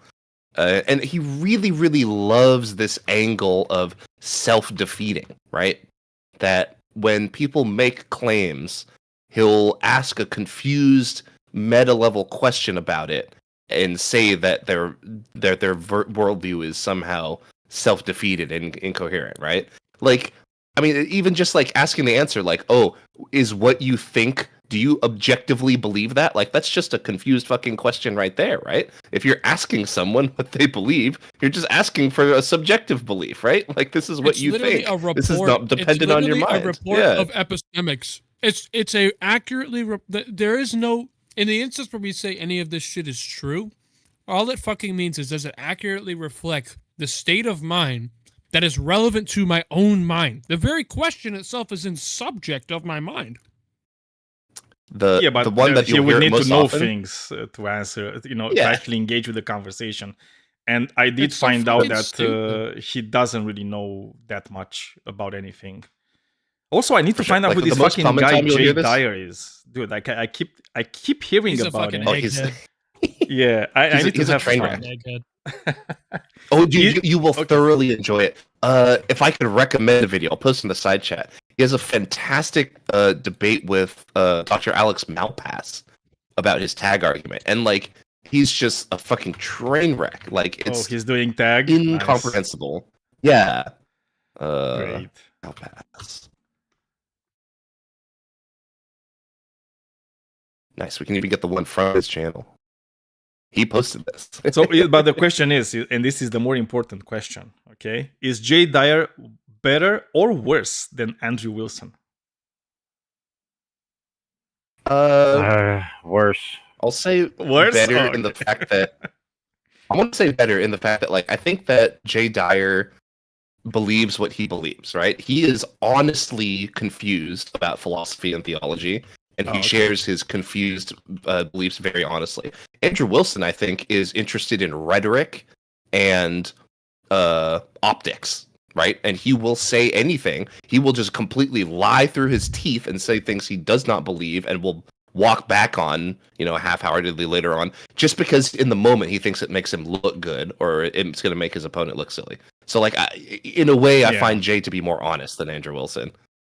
S2: And he really, really loves this angle of self-defeating, right? That when people make claims, he'll ask a confused meta-level question about it and say that their worldview is somehow self-defeated and incoherent, right? Like, I mean, even just like asking the answer, like, "Oh, is what you think? Do you objectively believe that?" Like, that's just a confused fucking question right there, right? If you're asking someone what they believe, you're just asking for a subjective belief, right? Like, this is what
S3: It's
S2: you
S3: literally
S2: think.
S3: a report.
S2: This is not dependent on your
S3: literally
S2: mind.
S3: a report
S2: Yeah.
S3: of epistemics. It's a accurately there is no, in the instance where we say any of this shit is true, all it fucking means is, does it accurately reflect the state of mind that is relevant to my own mind? The very question itself is in subject of my mind.
S1: Yeah, but
S2: the one that
S1: he
S2: you'll
S1: would
S2: hear
S1: need
S2: most
S1: to know
S2: often,
S1: things to answer, to
S2: Yeah.
S1: actually engage with the conversation. And I did
S3: It's so
S1: find out
S3: fucking
S1: that
S3: stupid.
S1: he doesn't really know that much about anything. Also, I need
S2: For
S1: to
S2: sure.
S1: find out
S2: Like,
S1: who
S2: the
S1: this
S2: most
S1: fucking
S2: common
S1: guy
S2: time you'll
S1: Jay
S2: hear this-
S1: Dyer is. Dude, like I keep hearing
S3: He's a
S1: about
S3: fucking
S1: him.
S2: Oh, he's
S3: egghead.
S1: Yeah, I
S2: he's a-
S1: need to
S2: he's a
S1: have
S2: train
S1: fun.
S2: wreck.
S3: Egghead.
S2: Oh, dude,
S1: He-
S2: you will
S1: okay.
S2: thoroughly enjoy it. If I could recommend a video, I'll post in the side chat. He has a fantastic debate with Dr. Alex Malpass about his tag argument, and like, he's just a fucking train wreck. Like,
S1: Oh,
S2: it's
S1: he's doing tag. Nice.
S2: incomprehensible. Yeah.
S1: Great.
S2: Malpass. Nice. We can even get the one from his channel. He posted this.
S1: So, but the question is, and this is the more important question, okay? Is Jay Dyer better or worse than Andrew Wilson?
S4: Worse.
S2: I'll say
S1: Worse?
S2: better
S1: Oh,
S2: in the
S1: okay.
S2: fact that I want to say better in the fact that, like, I think that Jay Dyer believes what he believes, right? He is honestly confused about philosophy and theology, and he
S1: Okay.
S2: shares his confused beliefs very honestly. Andrew Wilson, I think, is interested in rhetoric and optics, right? And he will say anything. He will just completely lie through his teeth and say things he does not believe, and will walk back on, half-heartedly later on, just because in the moment he thinks it makes him look good, or it's going to make his opponent look silly. So, like, in a way, I
S1: Yeah.
S2: find Jay to be more honest than Andrew Wilson.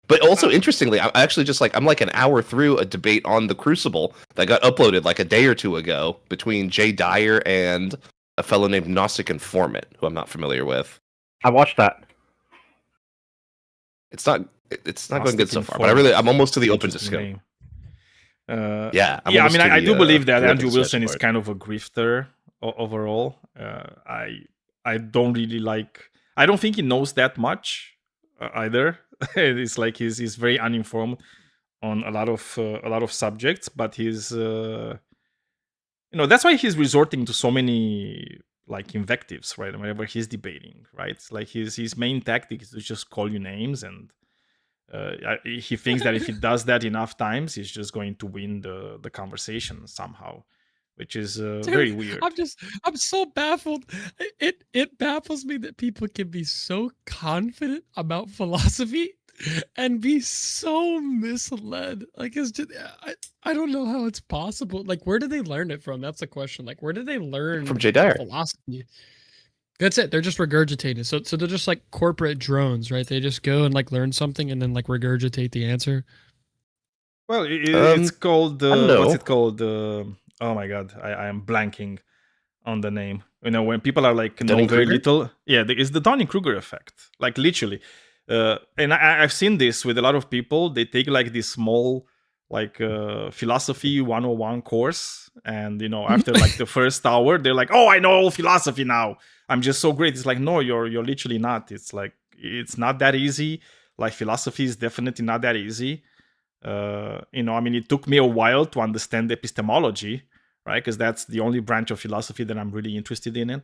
S2: But also, interestingly, I'm actually just like, I'm like an hour through a debate on the Crucible that got uploaded like a day or two ago between Jay Dyer and a fellow named Gnostic Informant, who I'm not familiar with.
S4: I watched that.
S2: It's not going good
S1: Gnostic
S2: so far,
S1: Informant.
S2: but I'm almost to the open
S1: Interesting
S2: disco.
S1: name.
S2: Yeah, I'm
S1: yeah. I
S2: almost
S1: mean,
S2: to
S1: I
S2: the,
S1: do believe that
S2: the
S1: Andrew
S2: open
S1: Wilson
S2: disco
S1: is
S2: part.
S1: kind of a grifter overall. I don't really like. I don't think he knows that much either. It's like he's very uninformed on a lot of subjects, but he's that's why he's resorting to so many like invectives, right? Whenever he's debating, right? Like his main tactic is to just call you names, and he thinks that if he does that enough times, he's just going to win the conversation somehow, which is very weird.
S3: I'm so baffled. It baffles me that people can be so confident about philosophy and be so misled. Like, it's just, I don't know how it's possible. Like, where did they learn it from? That's the question. Like, where did they learn
S2: From Jay Dyer.
S3: philosophy? That's it. They're just regurgitating. So they're just like corporate drones, right? They just go and like learn something and then like regurgitate the answer.
S1: Well, it's called
S2: I don't know.
S1: what's it called? Oh my god, I am blanking on the name. When people are like know very
S2: Dunning-Kruger?
S1: little, yeah, it's the Dunning-Kruger effect, like literally. And I've seen this with a lot of people. They take like this small like philosophy 101 course, and after like the first hour, they're like, "Oh, I know all philosophy now. I'm just so great." It's like, no, you're literally not. It's like it's not that easy. Like philosophy is definitely not that easy. I mean, it took me a while to understand epistemology, right? Because that's the only branch of philosophy that I'm really interested in.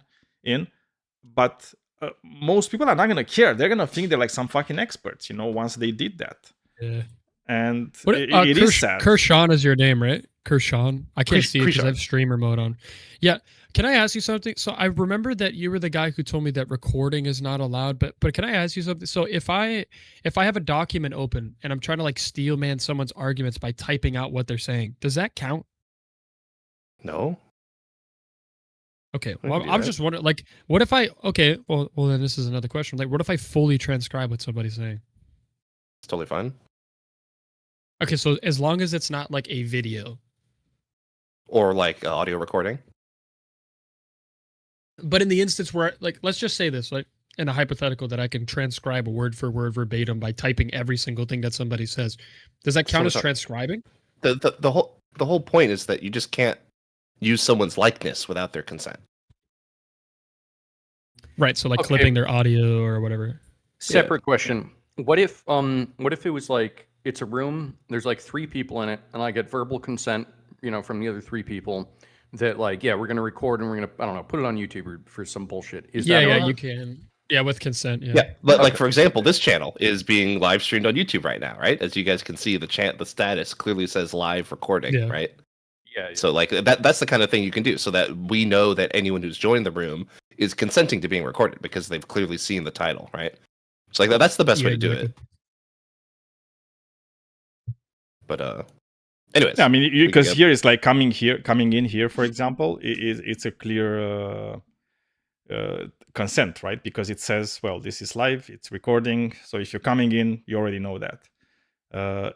S1: But most people are not gonna care. They're gonna think they're like some fucking experts, once they did that.
S3: Yeah.
S1: And
S3: What,
S1: it is sad.
S3: Kershawn is your name, right? Kershawn. I can't see it because I
S2: Kershawn.
S3: have streamer mode on. Yeah. Can I ask you something? So I remember that you were the guy who told me that recording is not allowed, but can I ask you something? So if I have a document open and I'm trying to like steel man someone's arguments by typing out what they're saying, does that count?
S2: No.
S3: Okay,
S2: I
S3: well,
S2: can do
S3: I'm
S2: that.
S3: just wondering, like, what if I? Okay, well, then this is another question. Like, what if I fully transcribe what somebody's saying?
S2: It's totally fine.
S3: Okay, so as long as it's not like a video,
S2: Or like audio recording.
S3: but in the instance where, like, let's just say this, like, in a hypothetical that I can transcribe a word for word verbatim by typing every single thing that somebody says, does that count as transcribing?
S2: The whole point is that you just can't use someone's likeness without their consent.
S3: Right. So like
S4: Okay.
S3: clipping their audio or whatever.
S4: Separate question. What if it was like it's a room, there's like 3 people in it, and I get verbal consent, from the other 3 people that like, yeah, we're gonna record and we're gonna, I don't know, put it on YouTube or for some bullshit. Is that
S3: Yeah,
S4: allowed?
S3: you can. Yeah, with consent. Yeah.
S2: Yeah, but like
S4: Okay.
S2: for example, this channel is being live streamed on YouTube right now, right? As you guys can see, the status clearly says live recording,
S3: Yeah.
S2: right?
S4: Yeah.
S2: So like that's the kind of thing you can do, so that we know that anyone who's joined the room is consenting to being recorded because they've clearly seen the title, right? So like that's the best way
S3: Yeah,
S2: to do
S3: exactly.
S2: it. But anyways,
S1: Yeah, I mean,
S2: we
S1: because
S2: can
S1: here is like coming in here, for example, it's a clear consent, right? Because it says, well, this is live, it's recording. So if you're coming in, you already know that.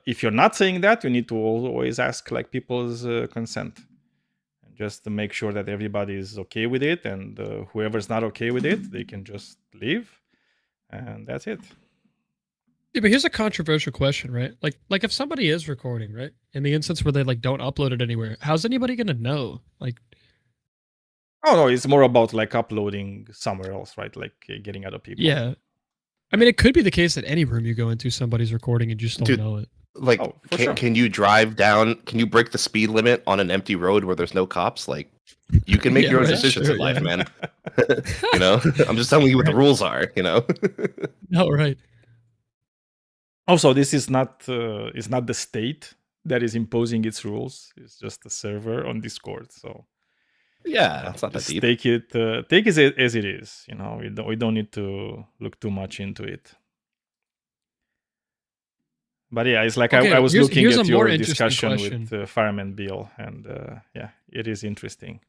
S1: If you're not saying that, you need to always ask like people's consent, just to make sure that everybody is okay with it, and whoever's not okay with it, they can just leave, and that's it.
S3: Yeah, but here's a controversial question, right? Like if somebody is recording, right? In the instance where they like don't upload it anywhere, how's anybody gonna know? Like,
S1: Oh no, it's more about like uploading somewhere else, right? Like getting other people.
S3: yeah. I mean, it could be the case that any room you go into, somebody's recording and you just don't
S2: Dude,
S3: know it.
S2: like
S1: Oh, for sure.
S2: can you drive down? Can you break the speed limit on an empty road where there's no cops? Like you can make
S3: Yeah,
S2: your own
S3: right,
S2: decisions
S3: sure,
S2: in life,
S3: yeah.
S2: man. You know, I'm just telling you what the rules are. You know.
S3: No, right.
S1: Also, this is not the state that is imposing its rules. It's just a server on Discord. So
S2: Yeah, it's not that
S1: just
S2: deep.
S1: take it as it is. You know, we don't need to look too much into it. But yeah, it's like
S3: Okay,
S1: I was
S3: here's-
S1: looking
S3: here's
S1: at
S3: a more
S1: your
S3: interesting
S1: discussion
S3: question.
S1: with Fireman Bill, and yeah, it is interesting.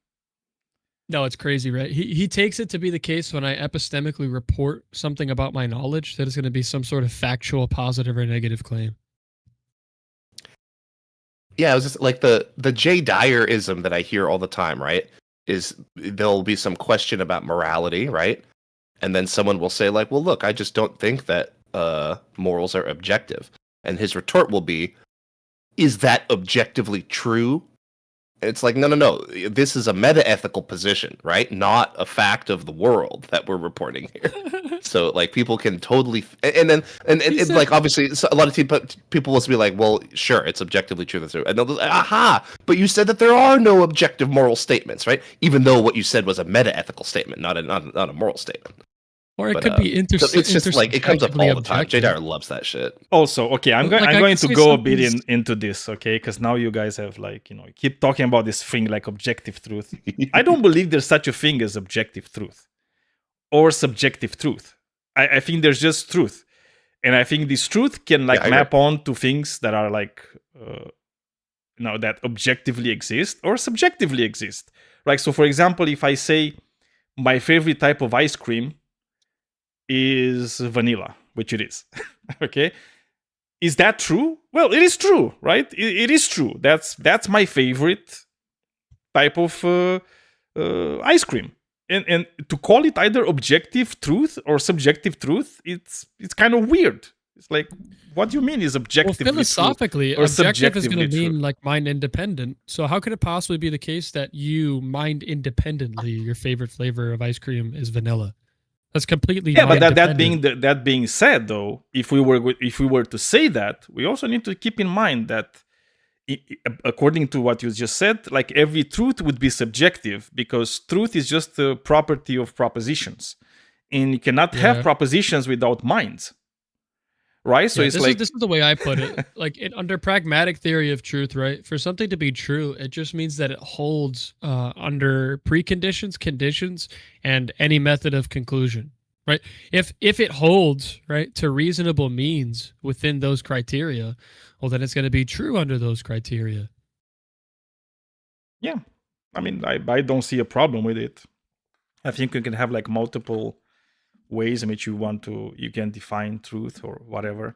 S3: No, it's crazy, right? He takes it to be the case when I epistemically report something about my knowledge that is going to be some sort of factual positive or negative claim.
S2: Yeah, it was just like the Jay Dyer-ism that I hear all the time, right? Is there'll be some question about morality, right? And then someone will say, like, well, look, I just don't think that morals are objective. And his retort will be, is that objectively true? And it's like, no. This is a meta-ethical position, right? Not a fact of the world that we're reporting here. So like people can totally and
S3: said-
S2: like obviously a lot of people will be like, well, sure, it's objectively true, that's true. And they'll be like, aha, but you said that there are no objective moral statements, right? Even though what you said was a meta-ethical statement, not a moral statement.
S3: Or it
S2: But,
S3: could be
S2: So it's just like it comes up all the time. Jay
S3: intersubjective.
S2: Dyer loves that shit.
S1: Also, okay, I'm
S3: Like, I
S1: going
S3: could
S1: to
S3: say
S1: go a bit
S3: something's-
S1: into this, okay? Because now you guys have like, keep talking about this thing like objective truth. I don't believe there's such a thing as objective truth or subjective truth. I think there's just truth, and I think this truth can like
S2: I
S1: map on to things that are like, that objectively exist or subjectively exist. Like, so for example, if I say my favorite type of ice cream is vanilla, which it is, okay? Is that true? Well, it is true, right? It is true. That's my favorite type of ice cream. And to call it either objective truth or subjective truth, it's kind of weird. It's like, what do you mean is
S3: Well,
S1: objectively true?
S3: philosophically,
S1: or
S3: objective is going
S1: subjectively
S3: to mean
S1: true.
S3: like mind independent. So how could it possibly be the case that you mind independently your favorite flavor of ice cream is vanilla? That's completely
S1: Yeah, but
S3: mind-dependent.
S1: that being said, though, if we were to say that, we also need to keep in mind that, according to what you just said, like every truth would be subjective because truth is just a property of propositions, and you cannot have
S3: Yeah.
S1: propositions without minds, right? So
S3: Yeah,
S1: it's
S3: this
S1: like
S3: is this is the way I put it. Like under pragmatic theory of truth, right? For something to be true, it just means that it holds under preconditions, conditions, and any method of conclusion, right? If it holds right to reasonable means within those criteria, well, then it's going to be true under those criteria.
S1: I mean, I don't see a problem with it. I think you can have like multiple ways in which you can define truth or whatever.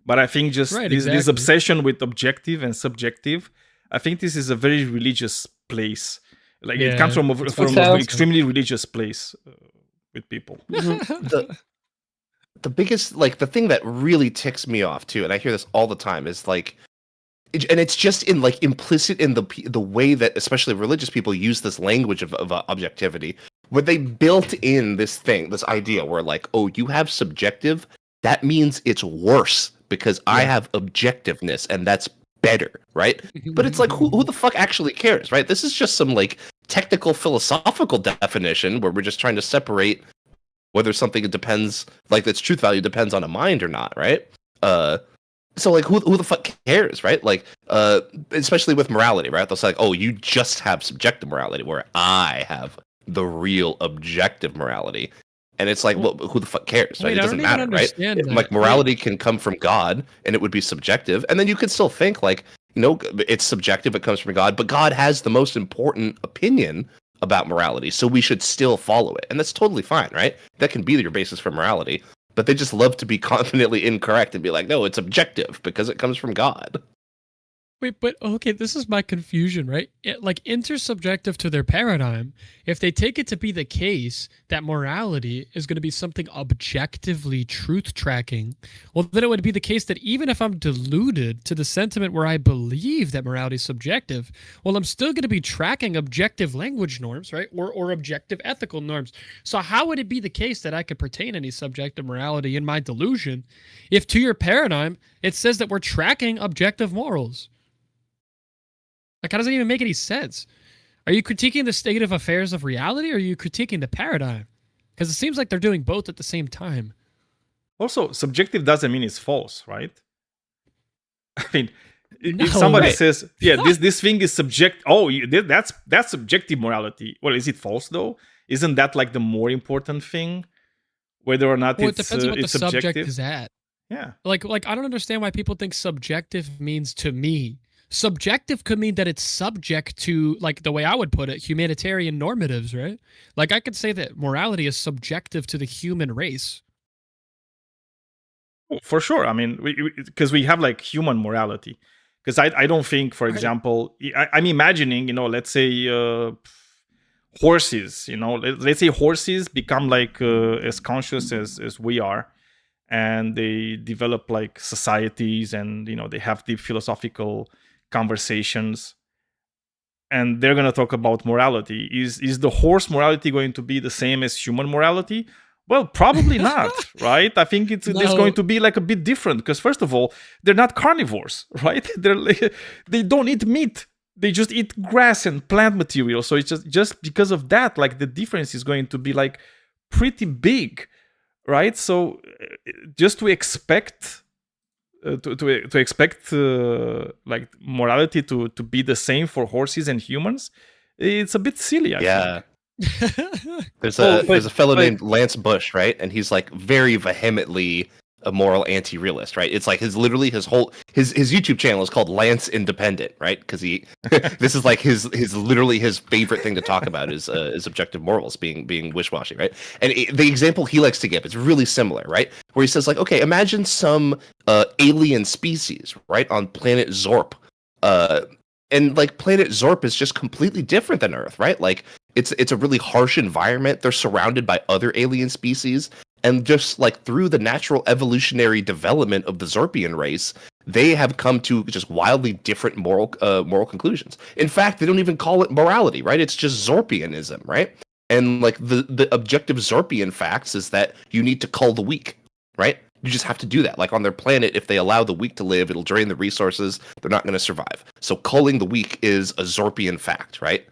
S1: But I think just
S3: Right,
S1: this
S3: exactly.
S1: obsession with objective and subjective, I think this is a very religious place. Like it comes
S3: Yeah,
S1: from
S3: it's
S1: from
S5: so-
S1: an extremely religious place with people.
S2: The biggest, like, the thing that really ticks me off too, and I hear this all the time, is like, and it's just in like implicit in the way that especially religious people use this language of objectivity, where they built in this idea where like, oh, you have subjective, that means it's worse because I have objectiveness and that's better, right? But it's like, who the fuck actually cares, right? This is just some like technical philosophical definition where we're just trying to separate whether something depends, like its truth value depends on a mind or not, right? So like, who the fuck cares, right? Like, especially with morality, right? They'll say like, oh, you just have subjective morality, where I have the real objective morality. And it's like, well, who the fuck cares, right?
S3: Wait,
S2: It
S3: I
S2: doesn't
S3: don't even
S2: matter, right?
S3: understand that.
S2: Like, morality can come from God, and it would be subjective, and then you could still think like, you know, it's subjective, it comes from God, but God has the most important opinion about morality, so we should still follow it, and that's totally fine, right? That can be your basis for morality, but they just love to be confidently incorrect and be like, no, it's objective because it comes from God.
S3: Wait, but okay, this is my confusion, right? Like intersubjective to their paradigm, if they take it to be the case that morality is going to be something objectively truth tracking, well, then it would be the case that even if I'm deluded to the sentiment where I believe that morality is subjective, well, I'm still going to be tracking objective language norms, right? Or objective ethical norms. So how would it be the case that I could pertain any subjective morality in my delusion if to your paradigm, it says that we're tracking objective morals? Like, how does it even make any sense? Are you critiquing the state of affairs of reality, or are you critiquing the paradigm? Because it seems like they're doing both at the same time.
S1: Also, subjective doesn't mean it's false, right? I mean,
S3: No,
S1: if somebody
S3: right.
S1: says, "Yeah, this thing is subject," that's subjective morality. Well, is it false though? Isn't that like the more important thing, whether or not
S3: Well, it
S1: it's
S3: depends on what the
S1: it's
S3: subject
S1: subjective?
S3: is at.
S1: Yeah.
S3: Like I don't understand why people think subjective means to me. Subjective could mean that it's subject to, like the way I would put it, humanitarian normatives, right? Like I could say that morality is subjective to the human race.
S1: Oh, for sure. I mean, because we have like human morality. Because I don't think, for
S3: Right.
S1: example, I'm imagining, let's say horses, let's say horses become like as conscious as we are, and they develop like societies, and they have deep philosophical conversations, and they're going to talk about morality. Is the horse morality going to be the same as human morality? Well, probably not, right? I think it's
S3: No.
S1: going to be like a bit different, because first of all, they're not carnivores, right? They don't eat meat. They just eat grass and plant material. So it's just because of that, like the difference is going to be like pretty big, right? So just to expect to expect like morality to be the same for horses and humans, it's a bit silly. I think.
S2: There's
S5: Well,
S2: a fellow
S5: but-
S2: named Lance Bush, right? And he's like very vehemently a moral anti-realist, right? It's like his YouTube channel is called Lance Independent, right? Because this is like his favorite thing to talk about is objective morals being wish-washy, right? And the example he likes to give is really similar, right? Where he says like, okay, imagine some alien species, right, on planet Zorp, and like planet Zorp is just completely different than Earth, right? Like it's a really harsh environment. They're surrounded by other alien species. And just like through the natural evolutionary development of the Zorpian race, they have come to just wildly different moral conclusions. In fact, they don't even call it morality, right? It's just Zorpianism, right? And like the objective Zorpian facts is that you need to cull the weak, right? You just have to do that. Like on their planet, if they allow the weak to live, it'll drain the resources. They're not going to survive. So culling the weak is a Zorpian fact, right?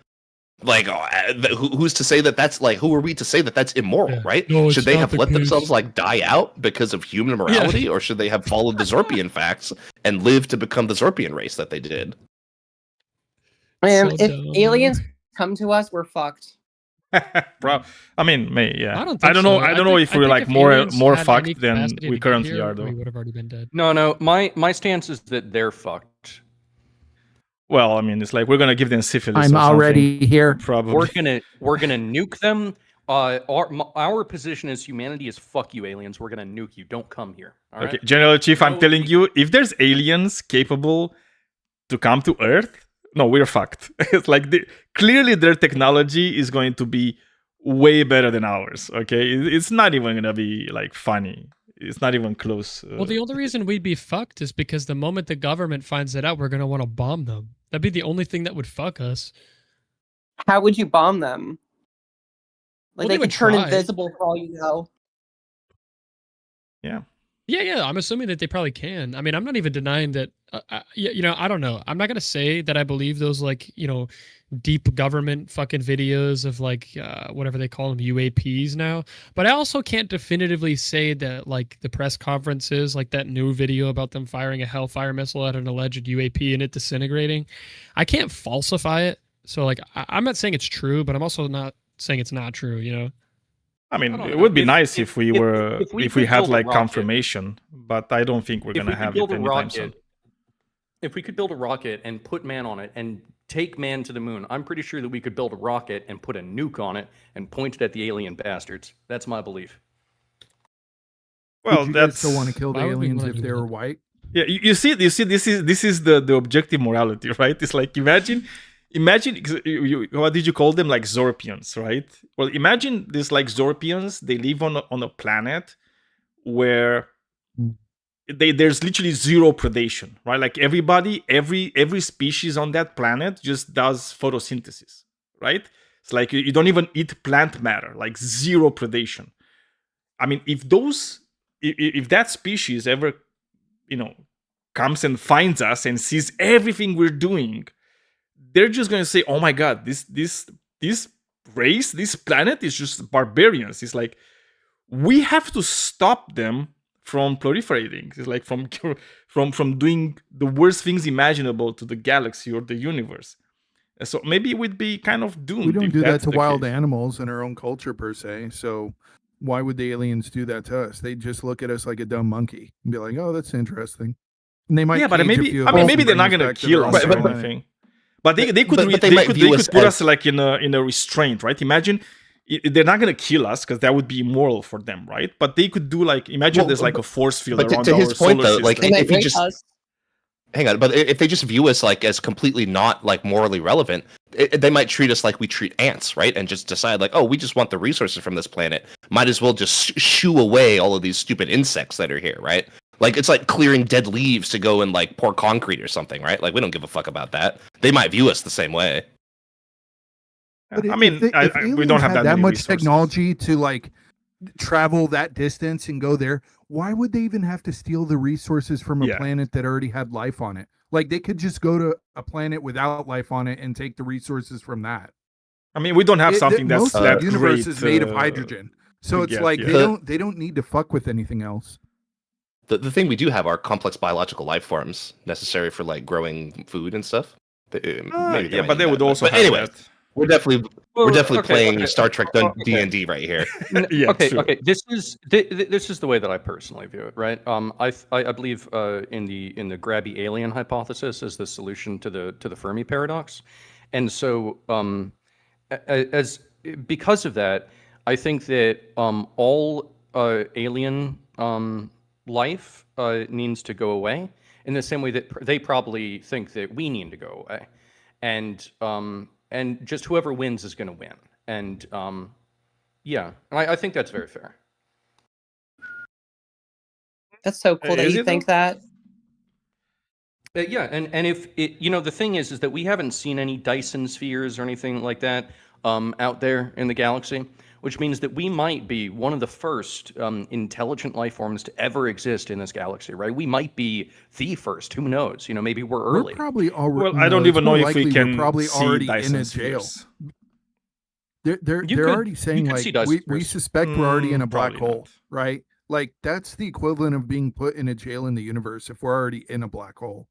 S2: Like, who's to say that that's like, who are we to say that that's immoral,
S3: Yeah.
S2: right?
S3: No,
S2: Should
S3: it's
S2: they
S3: not
S2: have
S3: the
S2: let
S3: case.
S2: themselves like die out because of human morality, or should they have followed the Zorpian facts and live to become the Zorpian race that they did?
S5: Man,
S3: So
S5: if
S3: dumb.
S5: aliens come to us, we're fucked.
S1: I mean, yeah.
S3: I don't
S1: I
S3: think
S1: don't know.
S3: so.
S1: I don't know
S3: think-
S1: if we're
S3: think
S1: like
S3: if
S1: more
S3: aliens had any
S1: fucked than
S3: capacity
S1: we
S3: to get
S1: currently
S3: here,
S1: are, though.
S3: we would have already been dead.
S4: No. My stance is that they're fucked.
S1: Well, I mean, it's like we're gonna give them syphilis.
S6: I'm
S1: or something,
S6: already here.
S1: probably.
S4: We're gonna nuke them. Our position as humanity is fuck you aliens. We're gonna nuke you. Don't come here. All right.
S1: Okay, General Chief, I'm
S4: No,
S1: telling
S4: we-
S1: you, if there's aliens capable to come to Earth, no, we're fucked. It's like clearly their technology is going to be way better than ours. Okay, it's not even gonna be like funny. It's not even close.
S3: Well, the only reason we'd be fucked is because the moment the government finds it out, we're gonna want to bomb them. That'd be the only thing that would fuck us.
S5: How would you bomb them? Like
S3: Well, they
S5: they could
S3: would
S5: turn
S3: try.
S5: invisible for all you know.
S3: Yeah. I'm assuming that they probably can. I mean, I'm not even denying that. I don't know. I'm not gonna say that I believe those deep government fucking videos of whatever they call them UAPs now. But I also can't definitively say that like the press conferences, like that new video about them firing a Hellfire missile at an alleged UAP and it disintegrating. I can't falsify it. So like I'm not saying it's true, but I'm also not saying it's not true. You know.
S1: I mean,
S4: I don't
S1: it
S4: know.
S1: would be
S4: If-
S1: nice
S4: if-
S1: if we
S4: if-
S1: were
S4: if we
S1: if we
S4: could
S1: had
S4: build a
S1: like
S4: rocket-
S1: confirmation, but I don't think we're
S4: If
S1: gonna
S4: we could
S1: have
S4: build
S1: it
S4: a
S1: anytime soon.
S4: rocket, if we could build a rocket and put man on it and take man to the moon, I'm pretty sure that we could build a rocket and put a nuke on it and point it at the alien bastards. That's my belief.
S1: Well,
S6: Would you guys
S1: that's
S6: still want to kill the
S3: Why would we
S6: aliens
S3: wanna
S6: if
S3: do
S6: they
S3: that?
S6: were white?
S1: yeah. You see, this is the objective morality, right? It's like imagine, 'cause what did you call them? Like Zorpians, right? Well, imagine this like Zorpians. They live on a planet where there's literally zero predation, right? Like every species on that planet just does photosynthesis, right? It's like you don't even eat plant matter, like zero predation. I mean, if that species ever, comes and finds us and sees everything we're doing, they're just gonna say, "Oh my god, this race, this planet is just barbarians." It's like we have to stop them from proliferating. It's like from doing the worst things imaginable to the galaxy or the universe. And so maybe we'd be kind of doomed.
S6: We don't
S1: if
S6: do that
S1: that's
S6: to
S1: the
S6: wild
S1: case.
S6: animals in our own culture per se. So why would the aliens do that to us? They just look at us like a dumb monkey and be like, "Oh, that's interesting." And they might.
S1: Yeah, but
S6: cage a
S1: maybe
S6: few of
S1: I mean
S6: us
S1: maybe
S6: and
S1: they're
S6: bring
S1: not
S6: us
S1: gonna
S6: back to
S1: kill
S6: their
S1: us
S6: own
S1: or
S6: planet.
S1: anything. But they could
S2: but they might view us
S1: put
S2: as-
S1: us like in a restraint, right? Imagine they're not gonna kill us because that would be immoral for them, right? But they could do like imagine
S2: Well,
S1: there's like a force field
S2: but to-
S1: around
S2: to
S1: our
S2: his point,
S1: solar
S2: though, like,
S1: system.
S5: They
S2: if you
S5: might
S2: just-
S5: rape us.
S2: Hang on, but if they just view us like as completely not like morally relevant, they might treat us like we treat ants, right? And just decide like, oh, we just want the resources from this planet. Might as well just shoo away all of these stupid insects that are here, right? Like it's like clearing dead leaves to go and like pour concrete or something, right? Like we don't give a fuck about that. They might view us the same way.
S6: But
S1: I mean,
S6: if
S1: we
S6: aliens
S1: don't have
S6: had
S1: that,
S6: that
S1: many
S6: much
S1: resources.
S6: technology to like travel that distance and go there. Why would they even have to steal the resources from a
S1: Yeah.
S6: planet that already had life on it? Like they could just go to a planet without life on it and take the resources from that.
S1: I mean, we don't have something that's
S6: most of
S1: that
S6: the universe
S1: great,
S6: is made of hydrogen, so
S1: to
S6: it's
S1: get,
S6: like
S1: yeah.
S6: they don't need to fuck with anything else.
S2: The thing we do have are complex biological life forms necessary for like growing food and stuff. Maybe they
S1: Yeah,
S2: might
S1: but
S2: need
S1: they
S2: that,
S1: would also
S2: but
S1: have
S2: anyway,
S1: that.
S2: we're definitely playing Star Trek
S4: okay.
S2: D&D right here.
S1: Yeah,
S4: okay,
S1: true.
S4: okay. This is the way that I personally view it, right? I believe in the grabby alien hypothesis as the solution to the Fermi paradox, and so because of that, I think that all alien life needs to go away in the same way that they probably think that we need to go away, and just whoever wins is going to win, and yeah, I think that's very fair.
S5: That's so cool that
S1: Is
S5: you
S1: it
S5: think
S1: though?
S5: that.
S4: Yeah, and if it, the thing is that we haven't seen any Dyson spheres or anything like that out there in the galaxy, which means that we might be one of the first intelligent life forms to ever exist in this galaxy, right? We might be the first. Who knows? Maybe we're early.
S6: We're probably already.
S1: Well, I don't even know if we
S6: We're
S1: can
S6: probably
S1: see
S6: already
S1: Dyson
S6: in a jail.
S1: spheres.
S6: They're
S4: You
S6: they're
S4: could-
S6: already saying
S4: could
S6: like
S4: see Dyson
S6: we
S4: spheres.
S6: suspect we're already in a black
S1: Probably
S6: hole,
S1: not.
S6: right? Like that's the equivalent of being put in a jail in the universe if we're already in a black hole.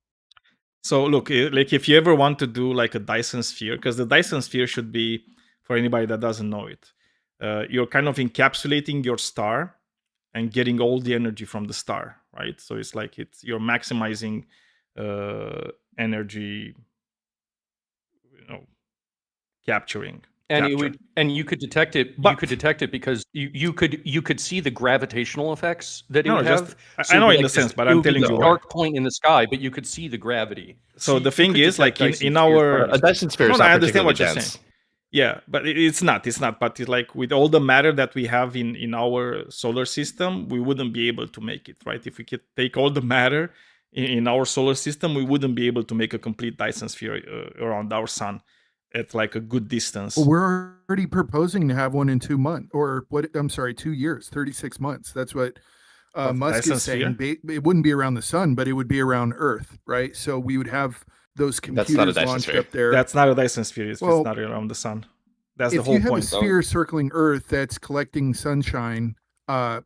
S1: So look, like if you ever want to do like a Dyson sphere, because the Dyson sphere should be, for anybody that doesn't know it, you're kind of encapsulating your star and getting all the energy from the star, right? So it's like you're maximizing energy, capturing.
S4: And
S1: captured.
S4: you could detect it.
S1: But-
S4: you could detect it because you could see the gravitational effects that it
S1: No,
S4: would
S1: just-
S4: have.
S1: I
S4: So
S1: know
S4: it'd
S1: in
S4: be
S1: the sense,
S4: this-
S1: but
S4: it
S1: I'm
S4: would be
S1: telling
S4: this
S1: you why.
S4: dark point in the sky, but you could see the gravity.
S1: So the
S4: you
S1: thing
S4: could
S1: is, like
S4: detect
S1: in
S4: Dyson spheres
S1: our
S2: A Dyson sphere is
S1: No,
S2: not
S1: I understand
S2: particularly
S1: what you're
S2: dense.
S1: saying. Yeah, but it's not. It's not. But it's like with all the matter that we have in our solar system, we wouldn't be able to make it, right? If we could take all the matter in our solar system, we wouldn't be able to make a complete Dyson sphere around our sun at like a good distance.
S6: Well, we're already proposing to have one in 2 months, or what? I'm sorry, 2 years, 36 months. That's what
S1: What,
S6: Musk
S1: Dyson
S6: is saying. It wouldn't be around the sun, but it would be around Earth, right? So we would have those
S2: That's not a
S6: computers
S2: Dyson
S6: launched
S2: sphere.
S6: up there.
S1: That's not a Dyson sphere. It's
S6: Well,
S1: not around the sun. That's the
S6: If
S1: whole
S6: you have
S1: point.
S6: a sphere circling Earth that's collecting sunshine,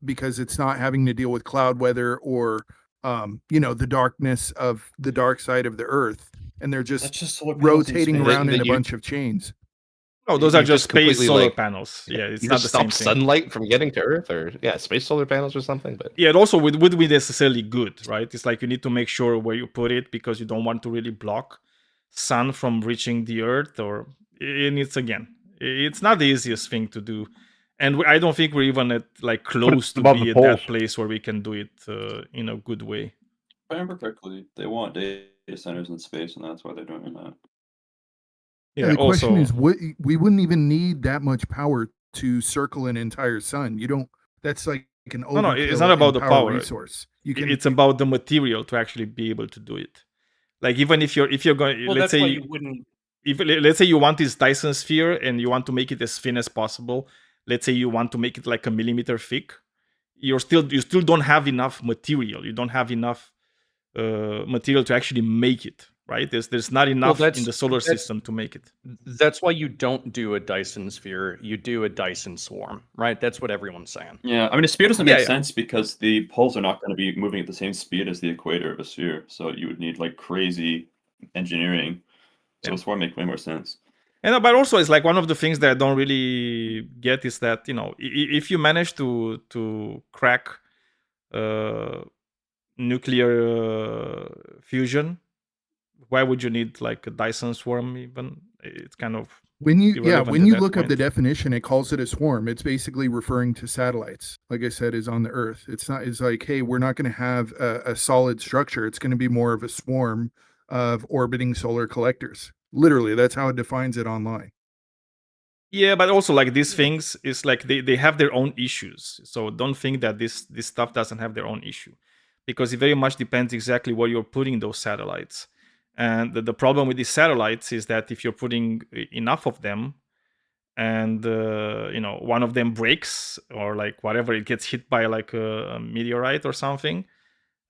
S6: because it's not having to deal with cloud weather or, the darkness of the dark side of the Earth, and they're
S7: That's
S6: just
S7: just solar panels in
S6: rotating
S7: space.
S6: around
S2: Then
S6: in a
S2: you-
S6: bunch of chains.
S1: No, those
S2: You
S1: are just
S2: just
S1: space
S2: completely,
S1: solar
S2: like-
S1: panels. Yeah, it's
S2: You
S1: not
S2: just
S1: the
S2: stop
S1: same thing.
S2: sunlight from getting to Earth, or space solar panels or something. But
S1: Yeah, it also would be necessarily good, right? It's like you need to make sure where you put it because you don't want to really block sun from reaching the Earth. And it's not the easiest thing to do, and I don't think we're even at like close to
S8: above
S1: be
S8: the
S1: at that
S8: poles.
S1: place where we can do it in a good way.
S7: If I remember correctly, they want data centers in space, and that's why they're doing that.
S1: Yeah.
S6: the question
S1: Also,
S6: is, we wouldn't even need that much power to circle an entire sun. You don't. That's like an overkill
S1: no, it's not about
S6: in
S1: the power.
S6: resource. You can.
S1: it's about the material to actually be able to do it. Like even if you're going,
S4: Well,
S1: let's
S4: that's why
S1: say
S4: you wouldn't.
S1: let's say you want this Dyson sphere and you want to make it as thin as possible. Let's say you want to make it like a millimeter thick. You still don't have enough material. You don't have enough material to actually make it, right? There's not enough in the solar system to make it.
S4: That's why you don't do a Dyson sphere. You do a Dyson swarm, right? That's what everyone's saying.
S7: Yeah, I mean, a sphere doesn't make
S1: Yeah.
S7: sense because the poles are not going to be moving at the same speed as the equator of a sphere. So you would need like crazy engineering. So a swarm make way more sense.
S1: And but also it's like one of the things that I don't really get is that if you manage to crack nuclear fusion, why would you need like a Dyson swarm even? It's kind of
S6: When you
S1: irrelevant
S6: when
S1: at
S6: you
S1: that
S6: look up the
S1: point.
S6: definition, it calls it a swarm. It's basically referring to satellites. Like I said, is on the Earth. It's not. It's like, hey, we're not going to have a solid structure. It's going to be more of a swarm of orbiting solar collectors. Literally, that's how it defines it online.
S1: Yeah, but also like these things is like they have their own issues. So don't think that this stuff doesn't have their own issue, because it very much depends exactly where you're putting those satellites. And the problem with these satellites is that if you're putting enough of them, and one of them breaks or like whatever, it gets hit by like a meteorite or something,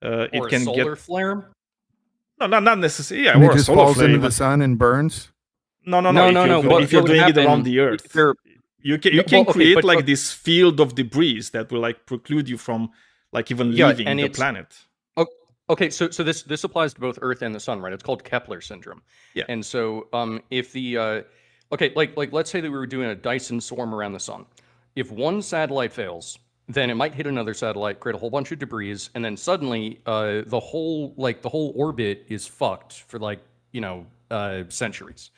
S1: it
S4: Or a
S1: can
S4: solar flare.
S1: no, not necessarily. Yeah,
S6: And
S1: or
S6: it
S1: a
S6: just
S1: solar
S6: falls
S1: flare
S6: into
S1: even.
S6: the sun and burns.
S1: No.
S4: No.
S1: If you're
S4: What would
S1: doing it around
S4: happen
S1: the Earth,
S4: if there-
S1: you can
S4: No, well, okay,
S1: create
S4: but-
S1: like this field of debris that will like preclude you from like even
S4: Yeah,
S1: leaving
S4: and
S1: the
S4: it's-
S1: planet.
S4: Okay, so this applies to both Earth and the Sun, right? It's called Kepler syndrome.
S1: Yeah.
S4: And so if the like let's say that we were doing a Dyson swarm around the Sun. If one satellite fails, then it might hit another satellite, create a whole bunch of debris, and then suddenly the whole orbit is fucked for centuries.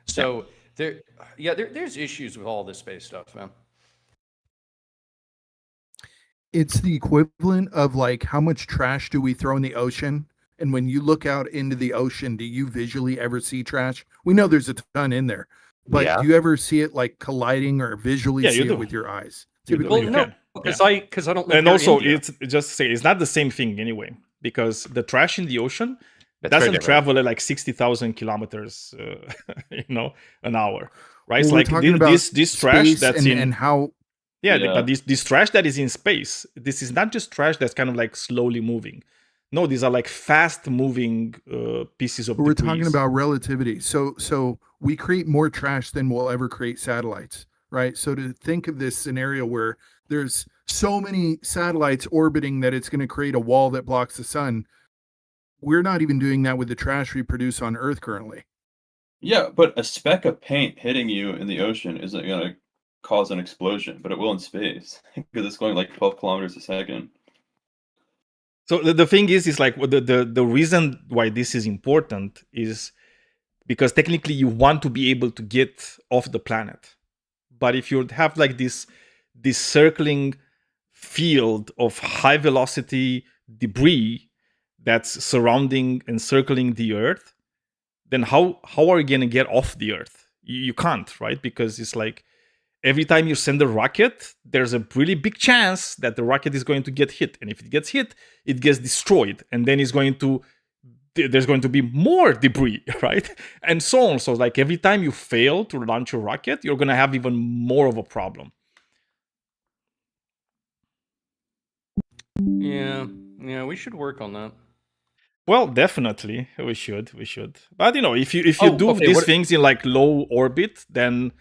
S4: So there's issues with all this space stuff, man.
S6: It's the equivalent of like how much trash do we throw in the ocean? And when you look out into the ocean, do you visually ever see trash? We know there's a ton in there, but
S2: Yeah.
S6: do you ever see it like colliding or visually
S1: Yeah, you
S6: see
S1: do.
S6: it with your eyes?
S1: You do.
S6: Typically,
S1: You
S6: no.
S1: can.
S4: Because I don't. live
S1: And
S4: near
S1: also,
S4: India.
S1: it's just to say it's not the same thing anyway, because the trash in the ocean
S2: It's very
S1: doesn't
S2: different.
S1: travel at like 60,000 kilometers, an hour, right?
S6: Well,
S1: It's
S6: we're
S1: like
S6: talking about
S1: this trash
S6: space
S1: that's
S6: and how
S1: Yeah,
S7: Yeah.
S1: but this trash that is in space, this is not just trash that's kind of like slowly moving. No, these are like fast moving pieces of
S6: we're
S1: debris.
S6: talking about relativity. So we create more trash than we'll ever create satellites, right? So to think of this scenario where there's so many satellites orbiting that it's going to create a wall that blocks the sun, we're not even doing that with the trash we produce on Earth currently.
S7: Yeah, but a speck of paint hitting you in the ocean isn't going to cause an explosion, but it will in space because it's going like 12 kilometers a second.
S1: So the thing is like the reason why this is important is because technically you want to be able to get off the planet. But if you have like this circling field of high velocity debris that's surrounding and circling the Earth, then how are you gonna get off the Earth? You can't, right? Because it's like every time you send a rocket, there's a really big chance that the rocket is going to get hit, and if it gets hit, it gets destroyed, and then there's going to be more debris, right? And so on. So like every time you fail to launch a rocket, you're gonna have even more of a problem.
S4: Yeah, we should work on that.
S1: Well, definitely we should. But if you
S4: Oh,
S1: do
S4: okay,
S1: these
S4: what-
S1: things in like low orbit, then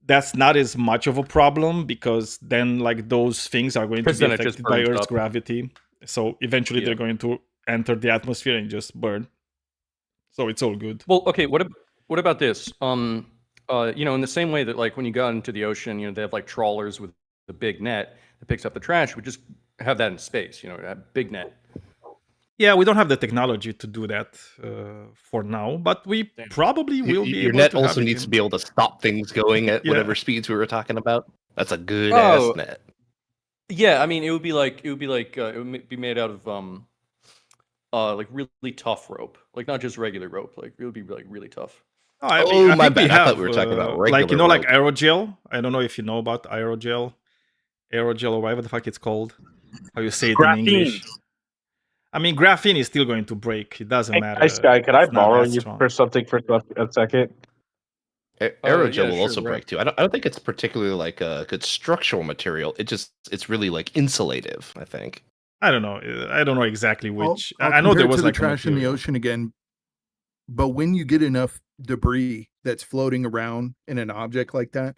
S1: that's not as much of a problem, because then like those things are going to
S4: Because
S1: be
S4: then it just
S1: affected by
S4: burns
S1: Earth's
S4: up.
S1: gravity. So eventually
S4: Yeah.
S1: they're going to enter the atmosphere and just burn. So it's all good.
S4: Well, okay. What about this? In the same way that like when you got into the ocean, they have like trawlers with the big net that picks up the trash. We just have that in space. A big net.
S1: Yeah, we don't have the technology to do that for now, but we
S4: Damn.
S1: probably will be
S2: Your
S1: able
S2: net
S1: to have
S2: also
S1: it
S2: needs
S1: in-
S2: to be able to stop things going at
S1: Yeah.
S2: whatever speeds we were talking about. That's a good
S4: Oh.
S2: ass net.
S4: Yeah, I mean, it would be made out of like really tough rope, like not just regular rope. Like it would be like really tough.
S1: Oh,
S2: Oh, my
S1: think
S2: bad. I thought we were talking about
S1: like
S2: regular
S1: like
S2: rope.
S1: aerogel. I don't know if you know about aerogel or whatever the fuck it's called. How you say it in
S8: Graphene.
S1: English? I mean, graphene is still going to break. It doesn't matter.
S8: Hey, Sky, could I
S1: It's not
S8: borrow
S1: that
S8: you
S1: strong.
S8: for something for a second?
S2: Aerogel
S4: yeah,
S2: will
S4: sure,
S2: also
S4: right.
S2: break too. I don't think it's particularly like a good structural material. It's really like insulative, I think.
S1: I don't know. I don't know exactly which.
S6: I'll
S1: I know there
S6: compare it
S1: was
S6: to
S1: like
S6: the
S1: a
S6: trash in the
S1: material.
S6: ocean again. But when you get enough debris that's floating around in an object like that,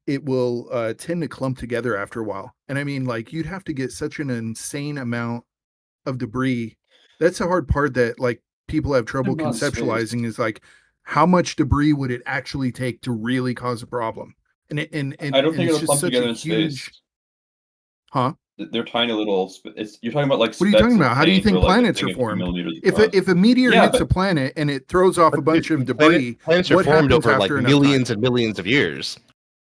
S6: it will tend to clump together after a while. And I mean, like you'd have to get such an insane amount of debris. That's the hard part that like people have trouble
S7: Not
S6: conceptualizing is like how much debris would it actually take to really cause a problem? And
S7: I don't think
S6: it's
S7: it'll
S6: just
S7: clump
S6: such
S7: together
S6: a
S7: in
S6: huge,
S7: space.
S6: huh?
S7: They're tiny little. You're talking about like.
S6: What are you
S7: specks
S6: talking
S7: of
S6: about? How do you
S7: paint
S6: think
S7: or, like, a
S6: planets
S7: thing
S6: are
S7: a few
S6: formed?
S7: millimeters
S6: If
S7: across.
S6: a meteor
S7: Yeah,
S6: hits a
S7: but-
S6: planet and it throws off a bunch of debris,
S2: Planets are
S6: what
S2: formed
S6: happens
S2: over like
S6: after enough time?
S2: millions and millions of years.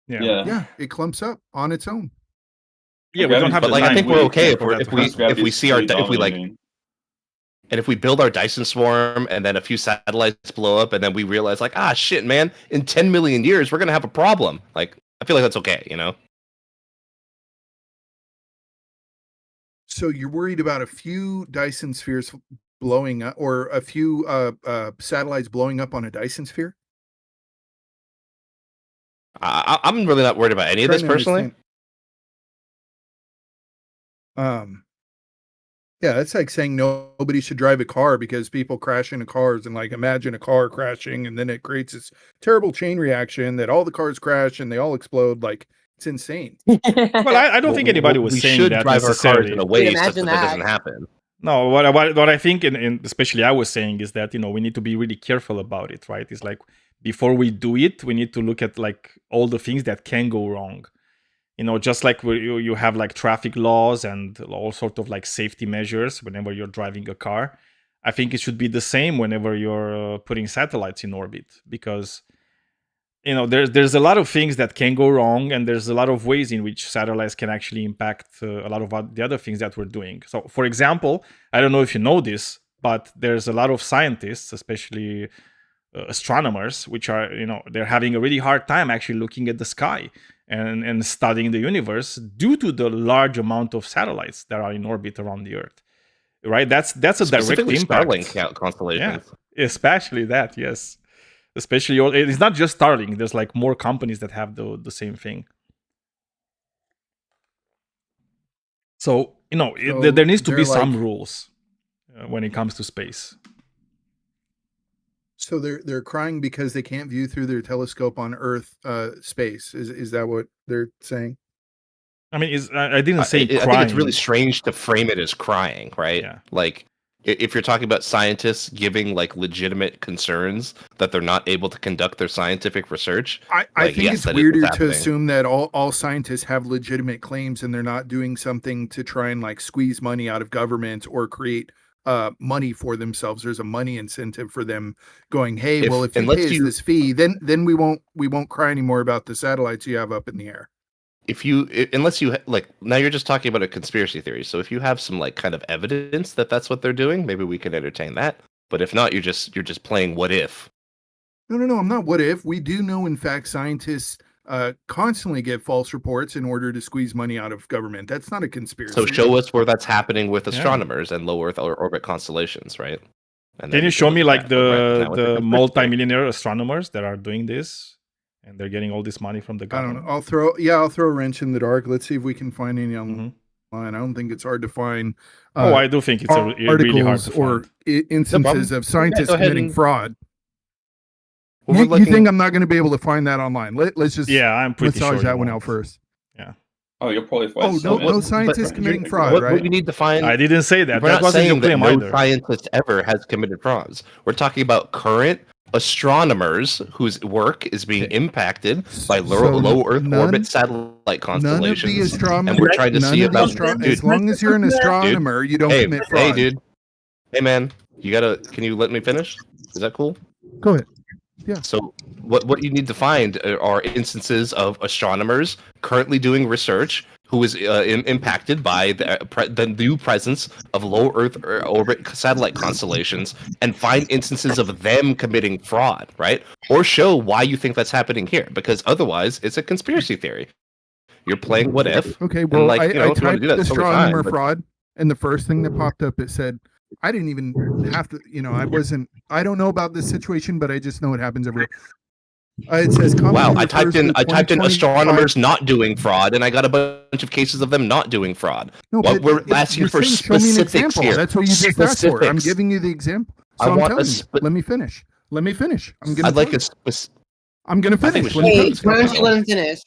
S1: Yeah.
S6: yeah, it clumps up on its own.
S1: Yeah, we don't have
S2: But
S1: the
S2: like I
S1: time
S2: think we're
S1: for
S2: okay if
S1: that
S2: we're
S1: to
S2: if we
S1: happen.
S2: if we see our if we like
S7: dominating.
S2: and if we build our Dyson swarm and then a few satellites blow up and then we realize like shit man, in 10 million years we're gonna have a problem. Like I feel like that's okay,
S6: So you're worried about a few Dyson spheres blowing up, or a few satellites blowing up on a Dyson sphere?
S2: I'm really not worried about any of this
S6: Trying to
S2: personally.
S6: understand. Yeah, that's like saying nobody should drive a car because people crash into cars, and like imagine a car crashing and then it creates this terrible chain reaction that all the cars crash and they all explode. Like it's insane.
S1: Well, I don't think anybody was
S2: we
S1: saying
S2: should
S1: that
S2: drive our cars
S1: necessarily.
S2: in a way such
S5: imagine
S2: that that
S5: that.
S2: doesn't happen.
S1: No, what I think, and especially I was saying, is that we need to be really careful about it, right? It's like before we do it, we need to look at like all the things that can go wrong. Just like you have like traffic laws and all sort of like safety measures whenever you're driving a car. I think it should be the same whenever you're putting satellites in orbit, because there's a lot of things that can go wrong, and there's a lot of ways in which satellites can actually impact a lot of the other things that we're doing. So, for example, I don't know if you know this, but there's a lot of scientists, especially astronomers, which are they're having a really hard time actually looking at the sky and studying the universe due to the large amount of satellites that are in orbit around the Earth. Right? That's a direct
S2: Specifically
S1: impact.
S2: Starlink constellations.
S1: Yeah, especially that. Yes. Especially, it's not just Starlink. There's like more companies that have the same thing. So
S6: So
S1: there needs to be
S6: they're
S1: some
S6: like-
S1: rules when it comes to space.
S6: So they're crying because they can't view through their telescope on Earth space. Is that what they're saying?
S1: I mean, I didn't say
S2: I think
S1: crying.
S2: it's really strange to frame it as crying, right?
S1: Yeah.
S2: Like if you're talking about scientists giving like legitimate concerns that they're not able to conduct their scientific research.
S6: I
S2: Like,
S6: think
S2: yes,
S6: it's
S2: that is what's
S6: weirder to
S2: happening.
S6: assume that all scientists have legitimate claims and they're not doing something to try and like squeeze money out of government or create money for themselves. There's a money incentive for them going, hey,
S2: If-
S6: well, if you
S2: unless
S6: pay us
S2: you-
S6: this fee, then we won't cry anymore about the satellites you have up in the air.
S2: Unless you like, now you're just talking about a conspiracy theory. So if you have some like kind of evidence that that's what they're doing, maybe we can entertain that. But if not, you're just playing what if.
S6: No, I'm not. What if? We do know, in fact, scientists constantly get false reports in order to squeeze money out of government. That's not a conspiracy.
S2: So show us where that's happening with
S1: Yeah.
S2: astronomers and low Earth orbit constellations, right? And then
S1: Can you
S2: we
S1: show me
S2: look
S1: like
S2: at it, right? Now with
S1: the
S2: conspiracy theory.
S1: multi-millionaire astronomers that are doing this, and they're getting all this money from the
S6: I don't
S1: government?
S6: know. I'll throw a wrench in the dark. Let's see if we can find any online.
S1: Mhm.
S6: I don't think it's hard to find.
S1: Oh, I do think it's really hard
S6: articles
S1: to
S6: or
S1: find.
S6: instances of scientists
S2: go ahead
S6: committing
S2: and-
S6: fraud.
S2: Well,
S6: You
S2: we're
S6: think
S2: looking-
S6: I'm not going to be able to find that online? Let's just
S1: Yeah, I'm pretty
S6: massage
S1: sure
S6: that
S1: you
S6: one
S1: won't.
S6: out first.
S7: Oh, you'll probably find
S6: Oh, no,
S7: some.
S6: no scientists
S2: but-
S6: committing fraud,
S2: what,
S6: right?
S2: what you need to find.
S1: I didn't say that.
S2: We're
S1: That
S2: not
S1: wasn't your
S2: saying that
S1: claim
S2: no
S1: either.
S2: scientist ever has committed frauds. We're talking about current astronomers whose work is being impacted by low Earth orbit satellite
S6: None of the
S2: constellations.
S6: astronomers.
S2: And we're trying to see about
S6: as long as you're an astronomer, you don't
S2: hey,
S6: commit fraud.
S2: hey, dude. Hey, man. Can you let me finish? Is that cool?
S6: Go ahead.
S2: So what you need to find are instances of astronomers currently doing research who is impacted by the new presence of low Earth orbit satellite constellations, and find instances of them committing fraud, right? Or show why you think that's happening here, because otherwise it's a conspiracy theory. You're playing what if.
S6: Okay, well,
S2: like,
S6: I
S2: you know, if you wanna
S6: typed
S2: do that, it's totally
S6: astronomer
S2: fine, but-
S6: fraud, and the first thing that popped up, it said, I didn't even have to, I don't know about this situation, but I just know it happens everywhere. It says,
S2: Wow,
S6: commonly
S2: I typed
S6: refers
S2: in
S6: to the 2025
S2: astronomers not doing fraud, and I got a bunch of cases of them not doing fraud.
S6: No,
S2: Well,
S6: but
S2: we're
S6: if
S2: asking
S6: you're
S2: for
S6: saying, show me an
S2: specifics
S6: example.
S2: here.
S6: That's what you just asked for. I'm
S2: Specifics.
S6: giving you the example.
S2: I
S6: So I'm
S2: want
S6: telling
S2: a
S6: you.
S2: spe-
S6: Let me finish. I'm gonna.
S2: I'd like
S6: tell
S2: a
S6: you.
S2: spec-
S6: I'm gonna
S2: I think
S6: finish.
S2: we
S6: Let me
S2: should-
S5: Hey,
S6: finish.
S5: why don't you let him finish?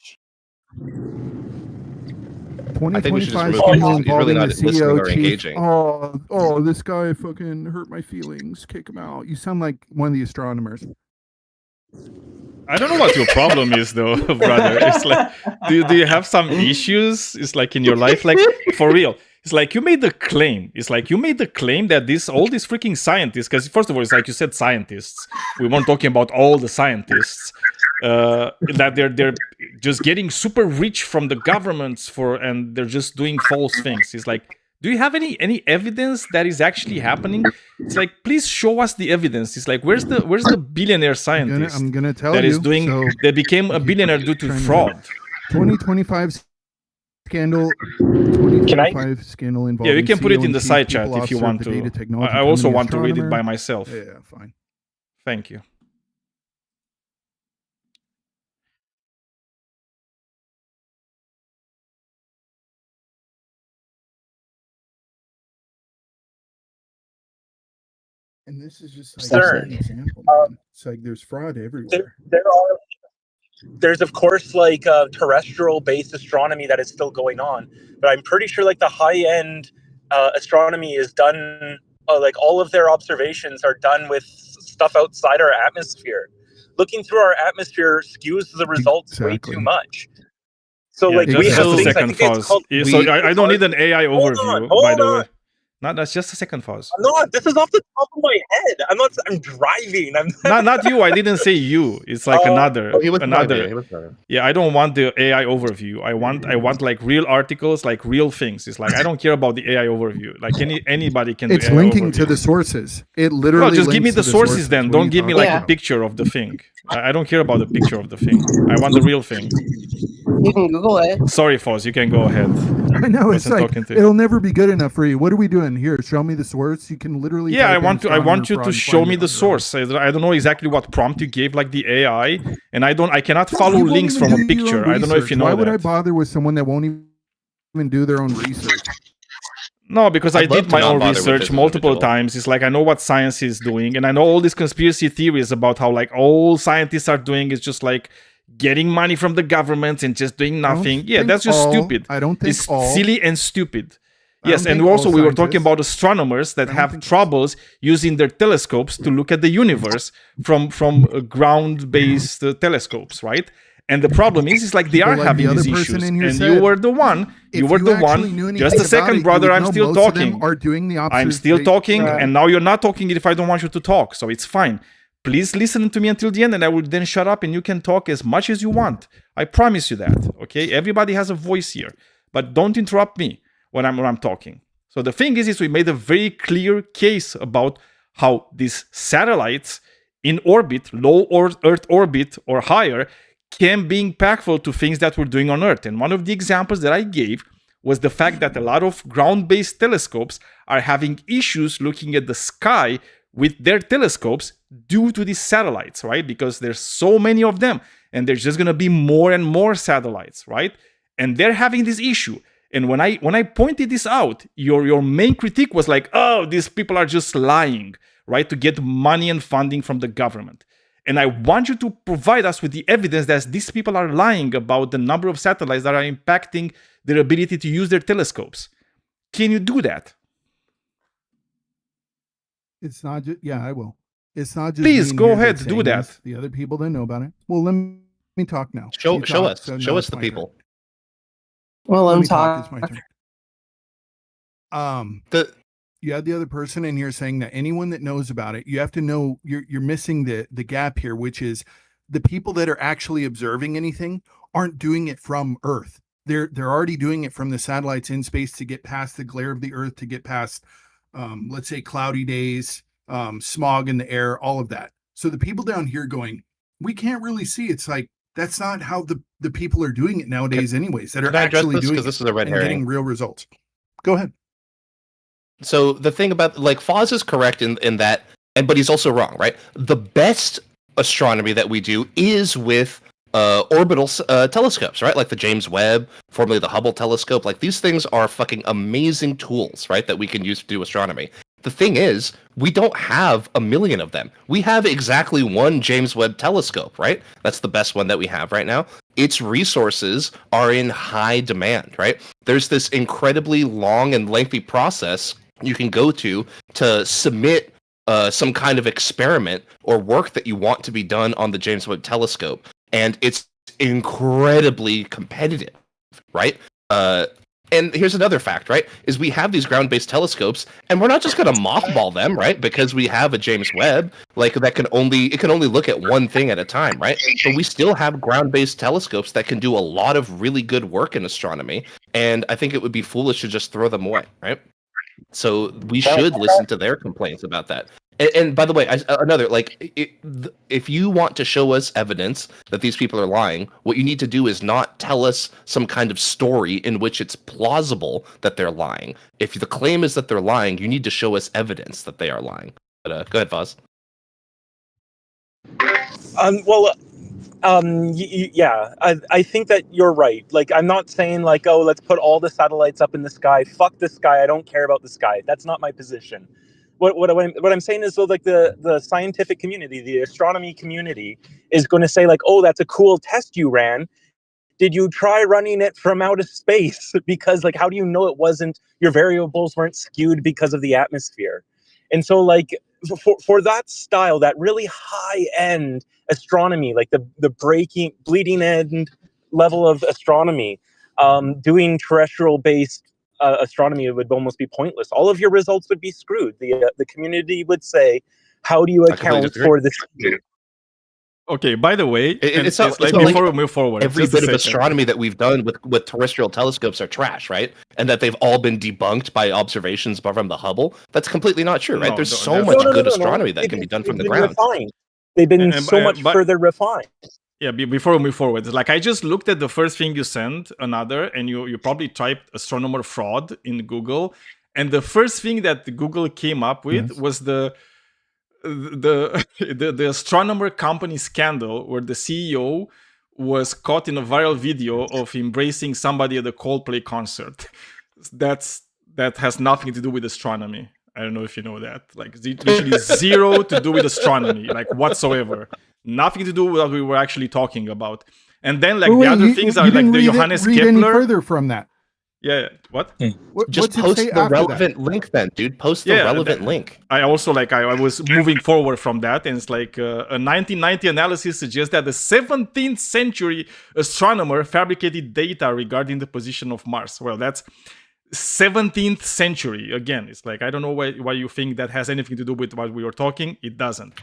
S2: I think we should just
S6: 2025
S2: remove
S6: scandal
S2: him. He's really
S6: involving
S2: not
S6: the
S2: listening
S6: CEO
S2: or
S6: chief.
S2: engaging.
S6: Oh, this guy fucking hurt my feelings. Kick him out. You sound like one of the astronomers.
S1: I don't know what your problem is, though, brother. It's like, do you have some issues? It's like in your life, like for real. It's like you made the claim. It's like you made the claim that all these freaking scientists, because first of all, it's like you said scientists. We weren't talking about all the scientists. That they're just getting super rich from the governments and they're just doing false things. It's like, do you have any evidence that is actually happening? It's like, please show us the evidence. It's like, where's the billionaire scientist
S6: I'm gonna tell
S1: that
S6: you.
S1: is doing
S6: So,
S1: that became a
S6: you
S1: billionaire
S6: keep
S1: due to
S6: trying to-
S1: fraud?
S6: 2025 scandal. 2025 scandal involving.
S1: Yeah, we can put it
S6: CEO
S1: in
S6: and
S1: the
S6: chief
S1: side chat
S6: people
S1: if you
S6: officer of
S1: want
S6: the
S1: to.
S6: data technology
S1: I also
S6: company
S1: want to read it by
S6: astronomer.
S1: myself.
S6: Yeah, fine.
S1: Thank you.
S6: And this is just like
S9: Sir,
S6: an example. Man. It's like there's fraud everywhere.
S9: There's of course like terrestrial based astronomy that is still going on, but I'm pretty sure like the high end astronomy is done, like all of their observations are done with stuff outside our atmosphere. Looking through our atmosphere skews the results way
S6: Exactly.
S9: too much. So
S1: Yeah,
S9: like
S1: just,
S9: we
S1: just
S9: have
S1: a
S9: things, I
S1: second,
S9: think it's
S1: Foz.
S9: called,
S1: Yeah, so I don't need an AI
S9: Hold
S1: overview,
S9: on,
S1: by the
S9: hold
S1: way.
S9: on.
S1: No, that's just a second, Foz.
S9: No, this is off the top of my head. I'm driving.
S1: Not you. I didn't say you. It's like another.
S2: Oh, he was
S1: another.
S2: driving, he was driving.
S1: Yeah, I don't want the AI overview. I want like real articles, like real things. It's like I don't care about the AI overview. Like anybody can.
S6: It's
S1: do AI
S6: linking to
S1: overview.
S6: the sources. It literally.
S1: No, just give me
S6: links
S1: the
S6: to
S1: sources then.
S6: What are
S1: Don't
S6: you
S1: give me
S6: talking
S1: like
S5: Yeah.
S1: a picture of the thing. I don't care about the picture of the thing. I want the real thing.
S5: You can Google it.
S1: Sorry, Foz. You can go ahead.
S6: I know it's
S1: Wasn't
S6: like
S1: talking to you.
S6: it'll never be good enough for you. What are we doing here? Show me the source. You can literally.
S1: Yeah,
S6: type
S1: I
S6: in
S1: want you
S6: astronomer
S1: to
S6: fraud
S1: show
S6: and
S1: me
S6: find
S1: the
S6: it on
S1: source. I don't know exactly what prompt you gave, like the AI, and I cannot
S6: No,
S1: follow
S6: you won't
S1: links
S6: even
S1: from a
S6: do your
S1: picture.
S6: own
S1: I don't know if you
S6: research.
S1: know
S6: Why would I
S1: that.
S6: bother with someone that won't even do their own research?
S1: No, because
S2: I'd
S1: I
S2: love
S1: did
S2: to
S1: my
S2: not
S1: own
S2: bother with
S1: research
S2: this
S1: multiple
S2: individual.
S1: times. It's like I know what science is doing, and I know all these conspiracy theories about how like all scientists are doing is just like getting money from the government and just doing
S6: I don't
S1: nothing. Yeah,
S6: think
S1: that's just
S6: all-
S1: stupid.
S6: I don't think
S1: It's
S6: all.
S1: silly and stupid.
S6: I
S1: Yes,
S6: don't
S1: and
S6: think
S1: also
S6: all
S1: we were talking
S6: scientists-
S1: about astronomers that
S6: I don't
S1: have
S6: think-
S1: troubles using their telescopes to look at the universe from ground-based telescopes, right? And the problem is like they
S6: But
S1: are
S6: like
S1: having
S6: the other
S1: these
S6: person
S1: issues,
S6: in here
S1: and
S6: said,
S1: you were the one.
S6: if
S1: You were the
S6: actually knew
S1: one.
S6: anything
S1: Just a
S6: about it,
S1: second,
S6: you
S1: brother.
S6: would
S1: I'm
S6: know
S1: still
S6: most of them
S1: talking.
S6: are doing the
S1: I'm still
S6: observation-
S1: talking,
S5: Right.
S1: and now you're not talking if I don't want you to talk. So it's fine. Please listen to me until the end, and I will then shut up, and you can talk as much as you want. I promise you that. Okay? Everybody has a voice here, but don't interrupt me when I'm talking. So the thing is we made a very clear case about how these satellites in orbit, low Earth orbit or higher, can be impactful to things that we're doing on Earth. And one of the examples that I gave was the fact that a lot of ground-based telescopes are having issues looking at the sky with their telescopes due to these satellites, right? Because there's so many of them, and there's just going to be more and more satellites, right? And they're having this issue. And when I pointed this out, your main critique was like, oh, these people are just lying, right, to get money and funding from the government. And I want you to provide us with the evidence that these people are lying about the number of satellites that are impacting their ability to use their telescopes. Can you do that?
S6: It's not just, yeah, I will. It's not just.
S1: Please,
S6: me
S1: go
S6: here
S1: ahead,
S6: that's
S1: do
S6: saying
S1: that.
S6: this. The other people that know about it. Well, let me talk now.
S2: Show
S6: You talk,
S2: us.
S6: so
S2: Show
S6: now
S2: us
S6: it's
S2: the
S6: my turn.
S2: people.
S5: Well,
S6: Let
S5: I'm
S6: me talk. It's
S5: talking.
S6: my turn.
S2: The
S6: You had the other person in here saying that anyone that knows about it, you have to know you're missing the gap here, which is the people that are actually observing anything aren't doing it from Earth. They're already doing it from the satellites in space to get past the glare of the Earth, to get past, let's say, cloudy days, smog in the air, all of that. So the people down here going, we can't really see. It's like that's not how the people are doing it nowadays, anyways. That are
S2: can I address
S6: actually
S2: this?
S6: doing
S2: Because
S6: it
S2: this is a red
S6: and
S2: herring.
S6: getting real results. Go ahead.
S2: So the thing about like Foz is correct in that, but he's also wrong, right? The best astronomy that we do is with orbital telescopes, right? Like the James Webb, formerly the Hubble telescope. Like these things are fucking amazing tools, right? That we can use to do astronomy. The thing is, we don't have a million of them. We have exactly one James Webb telescope, right? That's the best one that we have right now. Its resources are in high demand, right? There's this incredibly long and lengthy process you can go to submit some kind of experiment or work that you want to be done on the James Webb telescope. And it's incredibly competitive, right? And here's another fact, right? Is we have these ground-based telescopes, and we're not just going to mothball them, right? Because we have a James Webb, like it can only look at one thing at a time, right? But we still have ground-based telescopes that can do a lot of really good work in astronomy, and I think it would be foolish to just throw them away, right? So we should listen to their complaints about that. And by the way, if you want to show us evidence that these people are lying, what you need to do is not tell us some kind of story in which it's plausible that they're lying. If the claim is that they're lying, you need to show us evidence that they are lying. But go ahead, Foz.
S9: Yeah, I think that you're right. Like, I'm not saying like, oh, let's put all the satellites up in the sky. Fuck the sky. I don't care about the sky. That's not my position. What I'm saying is, though, like the scientific community, the astronomy community, is going to say like, oh, that's a cool test you ran. Did you try running it from outer space? Because like, how do you know it wasn't, your variables weren't skewed because of the atmosphere? And so like, for that style, that really high end astronomy, like the bleeding end level of astronomy, doing terrestrial based astronomy would almost be pointless. All of your results would be screwed. The community would say, how do you account for this?
S1: Okay, by the way,
S2: it's
S1: like
S2: like
S1: before we move forward,
S2: every
S1: just a
S2: bit of
S1: second.
S2: astronomy that we've done with terrestrial telescopes are trash, right? And that they've all been debunked by observations from the Hubble. That's completely not true, right?
S1: No,
S2: There's
S1: no,
S2: so
S1: that's
S2: much
S1: not
S2: good
S1: true.
S2: astronomy that can be done from the ground.
S9: Refined. They've been so much further refined.
S1: Yeah, before we move forward, it's like I just looked at the first thing you sent, and you probably typed astronomer fraud in Google, and the first thing that Google came up with was the astronomer company scandal, where the CEO was caught in a viral video of embracing somebody at a Coldplay concert. That has nothing to do with astronomy. I don't know if you know that. Like literally zero to do with astronomy, like whatsoever. Nothing to do with what we were actually talking about. And then like the other things are like the Johannes
S6: read any
S1: Kepler.
S6: further from that.
S1: Yeah. What?
S2: Just
S6: what's it
S2: post
S6: say
S2: the
S6: after that?
S2: relevant link then, dude. Post the
S1: Yeah,
S2: relevant link.
S1: I also I was moving forward from that, and it's like a 1990 analysis suggests that the 17th century astronomer fabricated data regarding the position of Mars. Well, that's 17th century. Again, it's like I don't know why you think that has anything to do with what we were talking. It doesn't.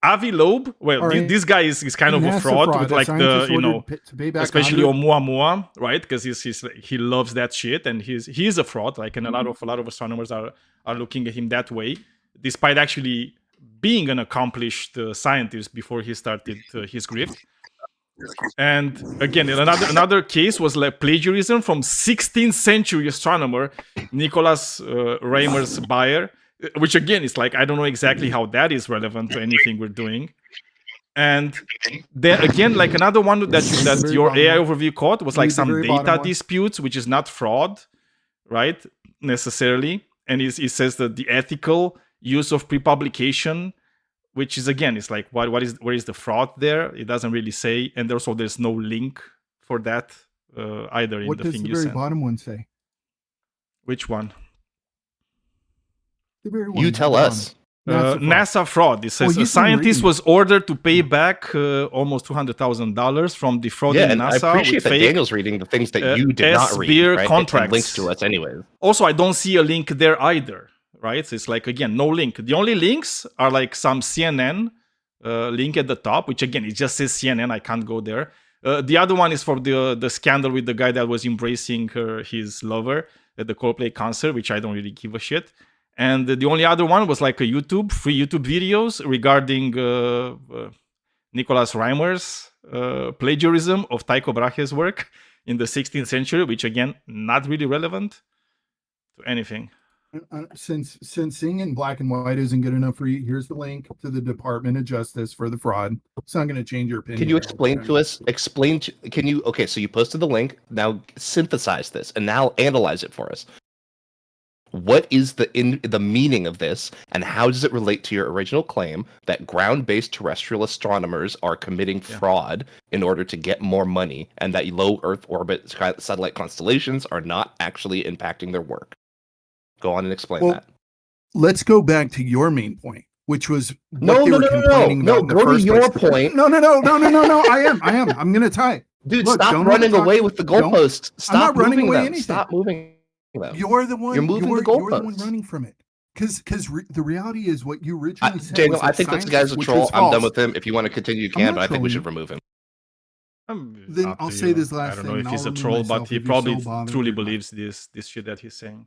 S1: Avi Loeb, well,
S6: All right.
S1: this guy is kind of a
S6: NASA
S1: fraud with
S6: A
S1: like the
S6: scientist
S1: you know,
S6: ordered to pay back
S1: especially
S6: 100
S1: Oumuamua, right? Because he loves that shit, and he's a fraud. Like, and a lot of astronomers are looking at him that way, despite actually being an accomplished scientist before he started his grift. And again, another case was like plagiarism from 16th century astronomer Nicholas Reimers Bayer, which again is like I don't know exactly how that is relevant to anything we're doing. And then again, like another one that your AI overview caught was like
S6: Read the
S1: some
S6: very bottom
S1: data
S6: one.
S1: disputes, which is not fraud, right? Necessarily. And it says that the ethical use of pre-publication, which is again, it's like where is the fraud there? It doesn't really say, and also there's no link for that either in
S6: What
S1: the
S6: does
S1: thing
S6: the
S1: you
S6: very
S1: sent.
S6: bottom one say?
S1: Which one?
S6: The very one
S2: You
S6: at
S2: tell
S6: the
S2: us.
S6: bottom.
S1: NASA fraud. It says
S6: you
S1: a
S6: can
S1: scientist
S6: read.
S1: was ordered to pay back almost $200,000 from defrauding
S2: Yeah, and I
S1: NASA
S2: appreciate
S1: with
S2: that
S1: fake
S2: Daniel's reading the things that you did not read,
S1: SBIR
S2: right?
S1: contracts.
S2: And links to us anyways.
S1: Also, I don't see a link there either, right? So it's like, again, no link. The only links are like some CNN link at the top, which again, it just says CNN. I can't go there. The other one is for the scandal with the guy that was embracing his lover at the Coldplay concert, which I don't really give a shit. And the only other one was like a free YouTube videos regarding Nicholas Reimers' plagiarism of Tycho Brahe's work in the 16th century, which again, not really relevant to anything.
S6: Since seeing in black and white isn't good enough for you, here's the link to the Department of Justice for the fraud. It's not going to change your opinion.
S2: Can you explain to us? Okay, so you posted the link. Now synthesize this and now analyze it for us. What is the meaning of this, and how does it relate to your original claim that ground-based terrestrial astronomers are committing fraud in order to get more money, and that low Earth orbit satellite constellations are not actually impacting their work? Go on and explain that.
S6: Let's go back to your main point, which was
S2: No,
S6: Go to your
S2: point.
S6: No. I am. I'm going to tie it.
S2: Dude,
S6: Look,
S2: stop
S6: don't
S2: running
S6: overtalk-
S2: away with the
S6: don't-
S2: goalposts. Stop
S6: I'm not running
S2: moving
S6: away
S2: them.
S6: anything.
S2: Stop moving them.
S6: You're the one.
S2: You're moving the
S6: You're the one
S2: goalposts.
S6: running from it. Because the reality is what you originally said.
S2: Daniel,
S6: was
S2: I
S6: that
S2: think this
S6: science,
S2: guy's a
S6: which
S2: troll.
S6: was
S2: I'm done
S6: false.
S2: with him. If you want to continue, you can,
S6: not
S2: but I think we
S6: trolling
S2: should
S6: you.
S2: remove him.
S6: Then
S1: Up
S6: I'll
S1: to
S6: say
S1: you.
S6: this last
S1: I don't
S6: thing
S1: know
S6: and
S1: if he's
S6: I'll
S1: a
S6: remove
S1: troll,
S6: myself
S1: but he
S6: if you're
S1: probably
S6: so bothered
S1: truly
S6: or not.
S1: believes this shit that he's saying.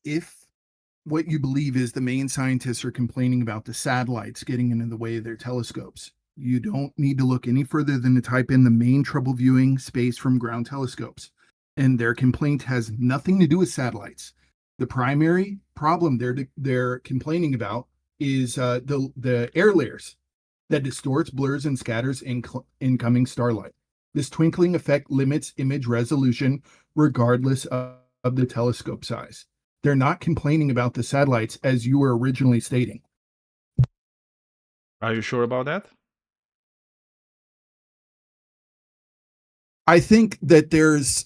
S6: If what you believe is the main scientists are complaining about the satellites getting into the way of their telescopes, you don't need to look any further than to type in the main trouble viewing space from ground telescopes. And their complaint has nothing to do with satellites. The primary problem they're complaining about is the air layers that distorts, blurs, and scatters incoming starlight. This twinkling effect limits image resolution regardless of the telescope size. They're not complaining about the satellites as you were originally stating.
S1: Are you sure about that?
S6: I think that there's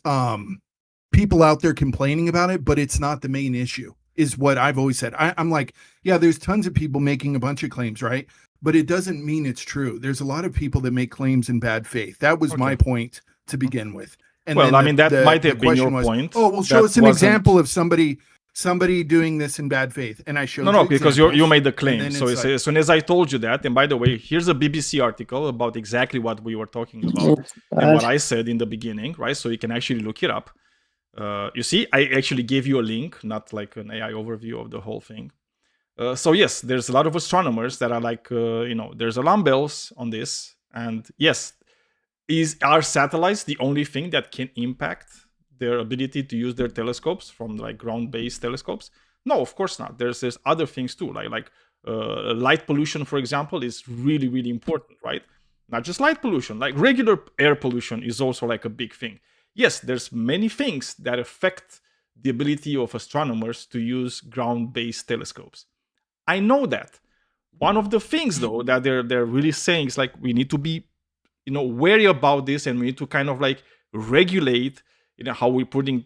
S6: people out there complaining about it, but it's not the main issue, is what I've always said. I'm like, yeah, there's tons of people making a bunch of claims, right? But it doesn't mean it's true. There's a lot of people that make claims in bad faith. That was my point to begin with. And
S1: Well,
S6: then
S1: I mean, that might have
S6: the
S1: been your
S6: question was,
S1: point.
S6: oh, well, show
S1: That
S6: us an
S1: wasn't-
S6: example of somebody doing this in bad faith. And I showed
S1: No,
S6: you
S1: because
S6: examples,
S1: you made the
S6: and
S1: claim.
S6: then
S1: So
S6: it's like-
S1: as soon as I told you that, and by the way, here's a BBC article about exactly what we were talking about and what I said in the beginning, right? So you can actually look it up. You see, I actually gave you a link, not like an AI overview of the whole thing. So yes, there's a lot of astronomers that are like, there's alarm bells on this. And yes, are satellites the only thing that can impact their ability to use their telescopes from like ground-based telescopes? No, of course not. There's other things too, like light pollution, for example, is really, really important, right? Not just light pollution, like regular air pollution is also like a big thing. Yes, there's many things that affect the ability of astronomers to use ground-based telescopes. I know that. One of the things, though, that they're really saying is like we need to be, wary about this, and we need to kind of like regulate, how we're putting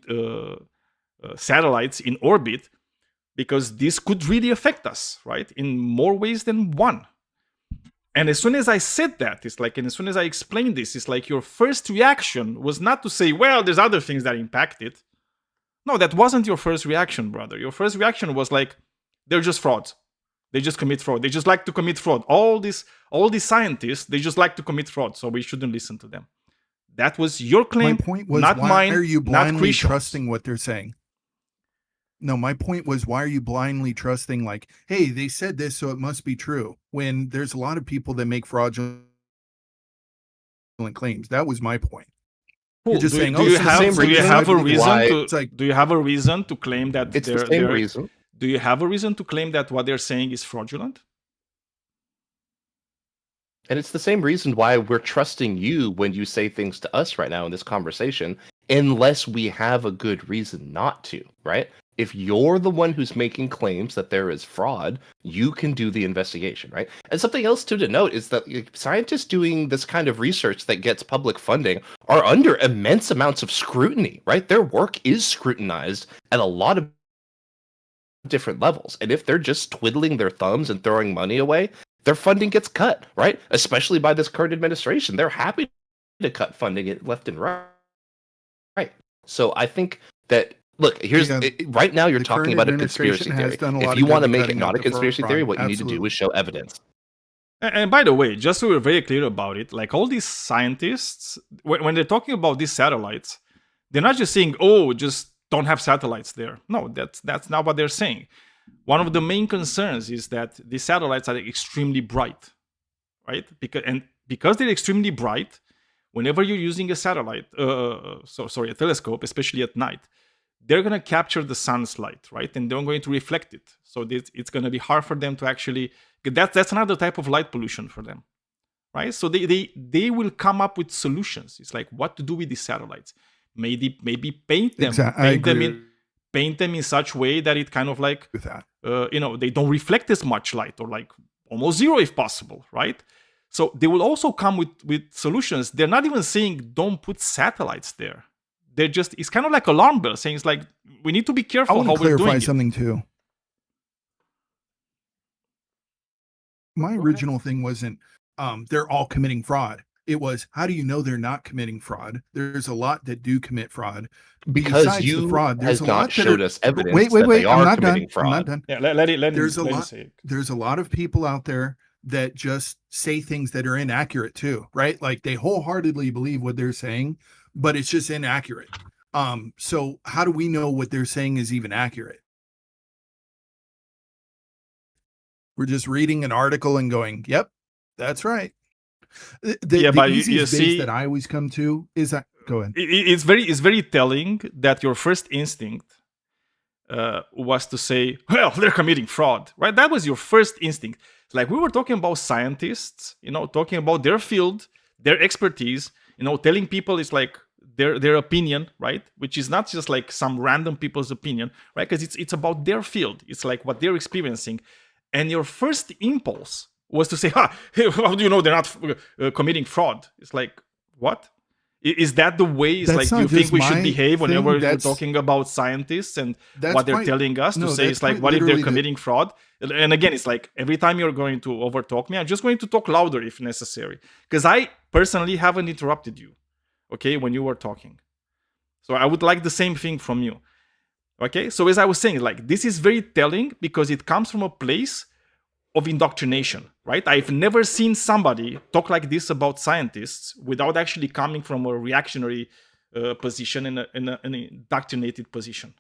S1: satellites in orbit, because this could really affect us, right, in more ways than one. And as soon as I said that, it's like, and as soon as I explained this, it's like your first reaction was not to say, well, there's other things that impact it. No, that wasn't your first reaction, brother. Your first reaction was like, they're just frauds. They just commit fraud. They just like to commit fraud. All these scientists, they just like to commit fraud, so we shouldn't listen to them. That was your claim,
S6: My point was,
S1: not
S6: why
S1: mine,
S6: are you
S1: not
S6: blindly
S1: Christian's.
S6: trusting what they're saying? No, my point was, why are you blindly trusting, like, hey, they said this, so it must be true, when there's a lot of people that make fraudulent claims. That was my point. You're just saying,
S1: do you have a reason
S2: why-
S1: to
S6: It's like,
S1: do you have a reason to claim that
S2: It's the
S1: they're,
S2: same
S1: they're
S2: reason.
S1: do you have a reason to claim that what they're saying is fraudulent?
S2: And it's the same reason why we're trusting you when you say things to us right now in this conversation, unless we have a good reason not to, right? If you're the one who's making claims that there is fraud, you can do the investigation, right? And something else too to note is that scientists doing this kind of research that gets public funding are under immense amounts of scrutiny, right? Their work is scrutinized at a lot of different levels. And if they're just twiddling their thumbs and throwing money away, their funding gets cut, right? Especially by this current administration. They're happy to cut funding it left and right. Right. So I think that, look, here's right now you're
S6: the
S2: talking
S6: current
S2: about a conspiracy
S6: administration has
S2: theory.
S6: done a lot
S2: If
S6: of
S2: you
S6: good
S2: want to
S6: at
S2: make it
S6: cutting
S2: not
S6: out
S2: a
S6: the
S2: conspiracy
S6: fraud.
S2: theory, what you need to do
S6: Absolutely.
S2: is show evidence.
S1: And by the way, just so we're very clear about it, like all these scientists, when they're talking about these satellites, they're not just saying, "Oh, just don't have satellites there." No, that's not what they're saying. One of the main concerns is that these satellites are extremely bright, right? Because they're extremely bright, whenever you're using a satellite, a telescope, especially at night, they're going to capture the sun's light, right? And they're going to reflect it. So it's going to be hard for them to actually, that's another type of light pollution for them, right? So they will come up with solutions. It's like what to do with these satellites. Maybe paint them, paint them in such way that it kind of like,
S6: with that.
S1: they don't reflect as much light, or like almost zero if possible, right? So they will also come with solutions. They're not even saying don't put satellites there. They're just, it's kind of like alarm bell saying, it's like, we need to be
S6: I
S1: careful
S6: want
S1: how
S6: to
S1: we're doing
S6: clarify
S1: it.
S6: something too. My original thing wasn't they're all committing fraud. It was, how do you know they're not committing fraud? There's a lot that do commit fraud.
S2: Because
S6: Besides the
S2: you
S6: fraud, there's
S2: has
S6: a lot
S2: not
S6: that
S2: showed
S6: are-
S2: us evidence
S6: Wait,
S2: that they
S6: I'm
S2: are
S6: not
S2: committing
S6: done.
S2: fraud.
S6: I'm not done.
S1: Yeah, let it
S6: There's a
S1: let it
S6: lot-
S1: say it.
S6: There's a lot of people out there that just say things that are inaccurate too, right? Like they wholeheartedly believe what they're saying, but it's just inaccurate. So how do we know what they're saying is even accurate? We're just reading an article and going, "Yep, that's right." The
S1: But you
S6: easiest base
S1: see,
S6: that I always come to is that. Go ahead.
S1: it's very telling that your first instinct was to say, well, they're committing fraud, right? That was your first instinct. Like we were talking about scientists, talking about their field, their expertise, telling people it's like their opinion, right? Which is not just like some random people's opinion, right? Because it's about their field. It's like what they're experiencing. And your first impulse was to say, how do you know they're not committing fraud? It's like, what? Is that the way it's
S6: That's
S1: like you
S6: not
S1: think
S6: just
S1: we should
S6: my
S1: behave
S6: thing,
S1: whenever we're
S6: that's-
S1: talking about scientists and
S6: That's
S1: what they're
S6: quite-
S1: telling us
S6: no,
S1: to say?
S6: that's
S1: It's like,
S6: quite
S1: what if they're
S6: literally the-
S1: committing fraud? And again, it's like every time you're going to overtalk me, I'm just going to talk louder if necessary. Because I personally haven't interrupted you, okay, when you were talking. So I would like the same thing from you. Okay, so as I was saying, like this is very telling because it comes from a place of indoctrination, right? I've never seen somebody talk like this about scientists without actually coming from a reactionary position in an indoctrinated position.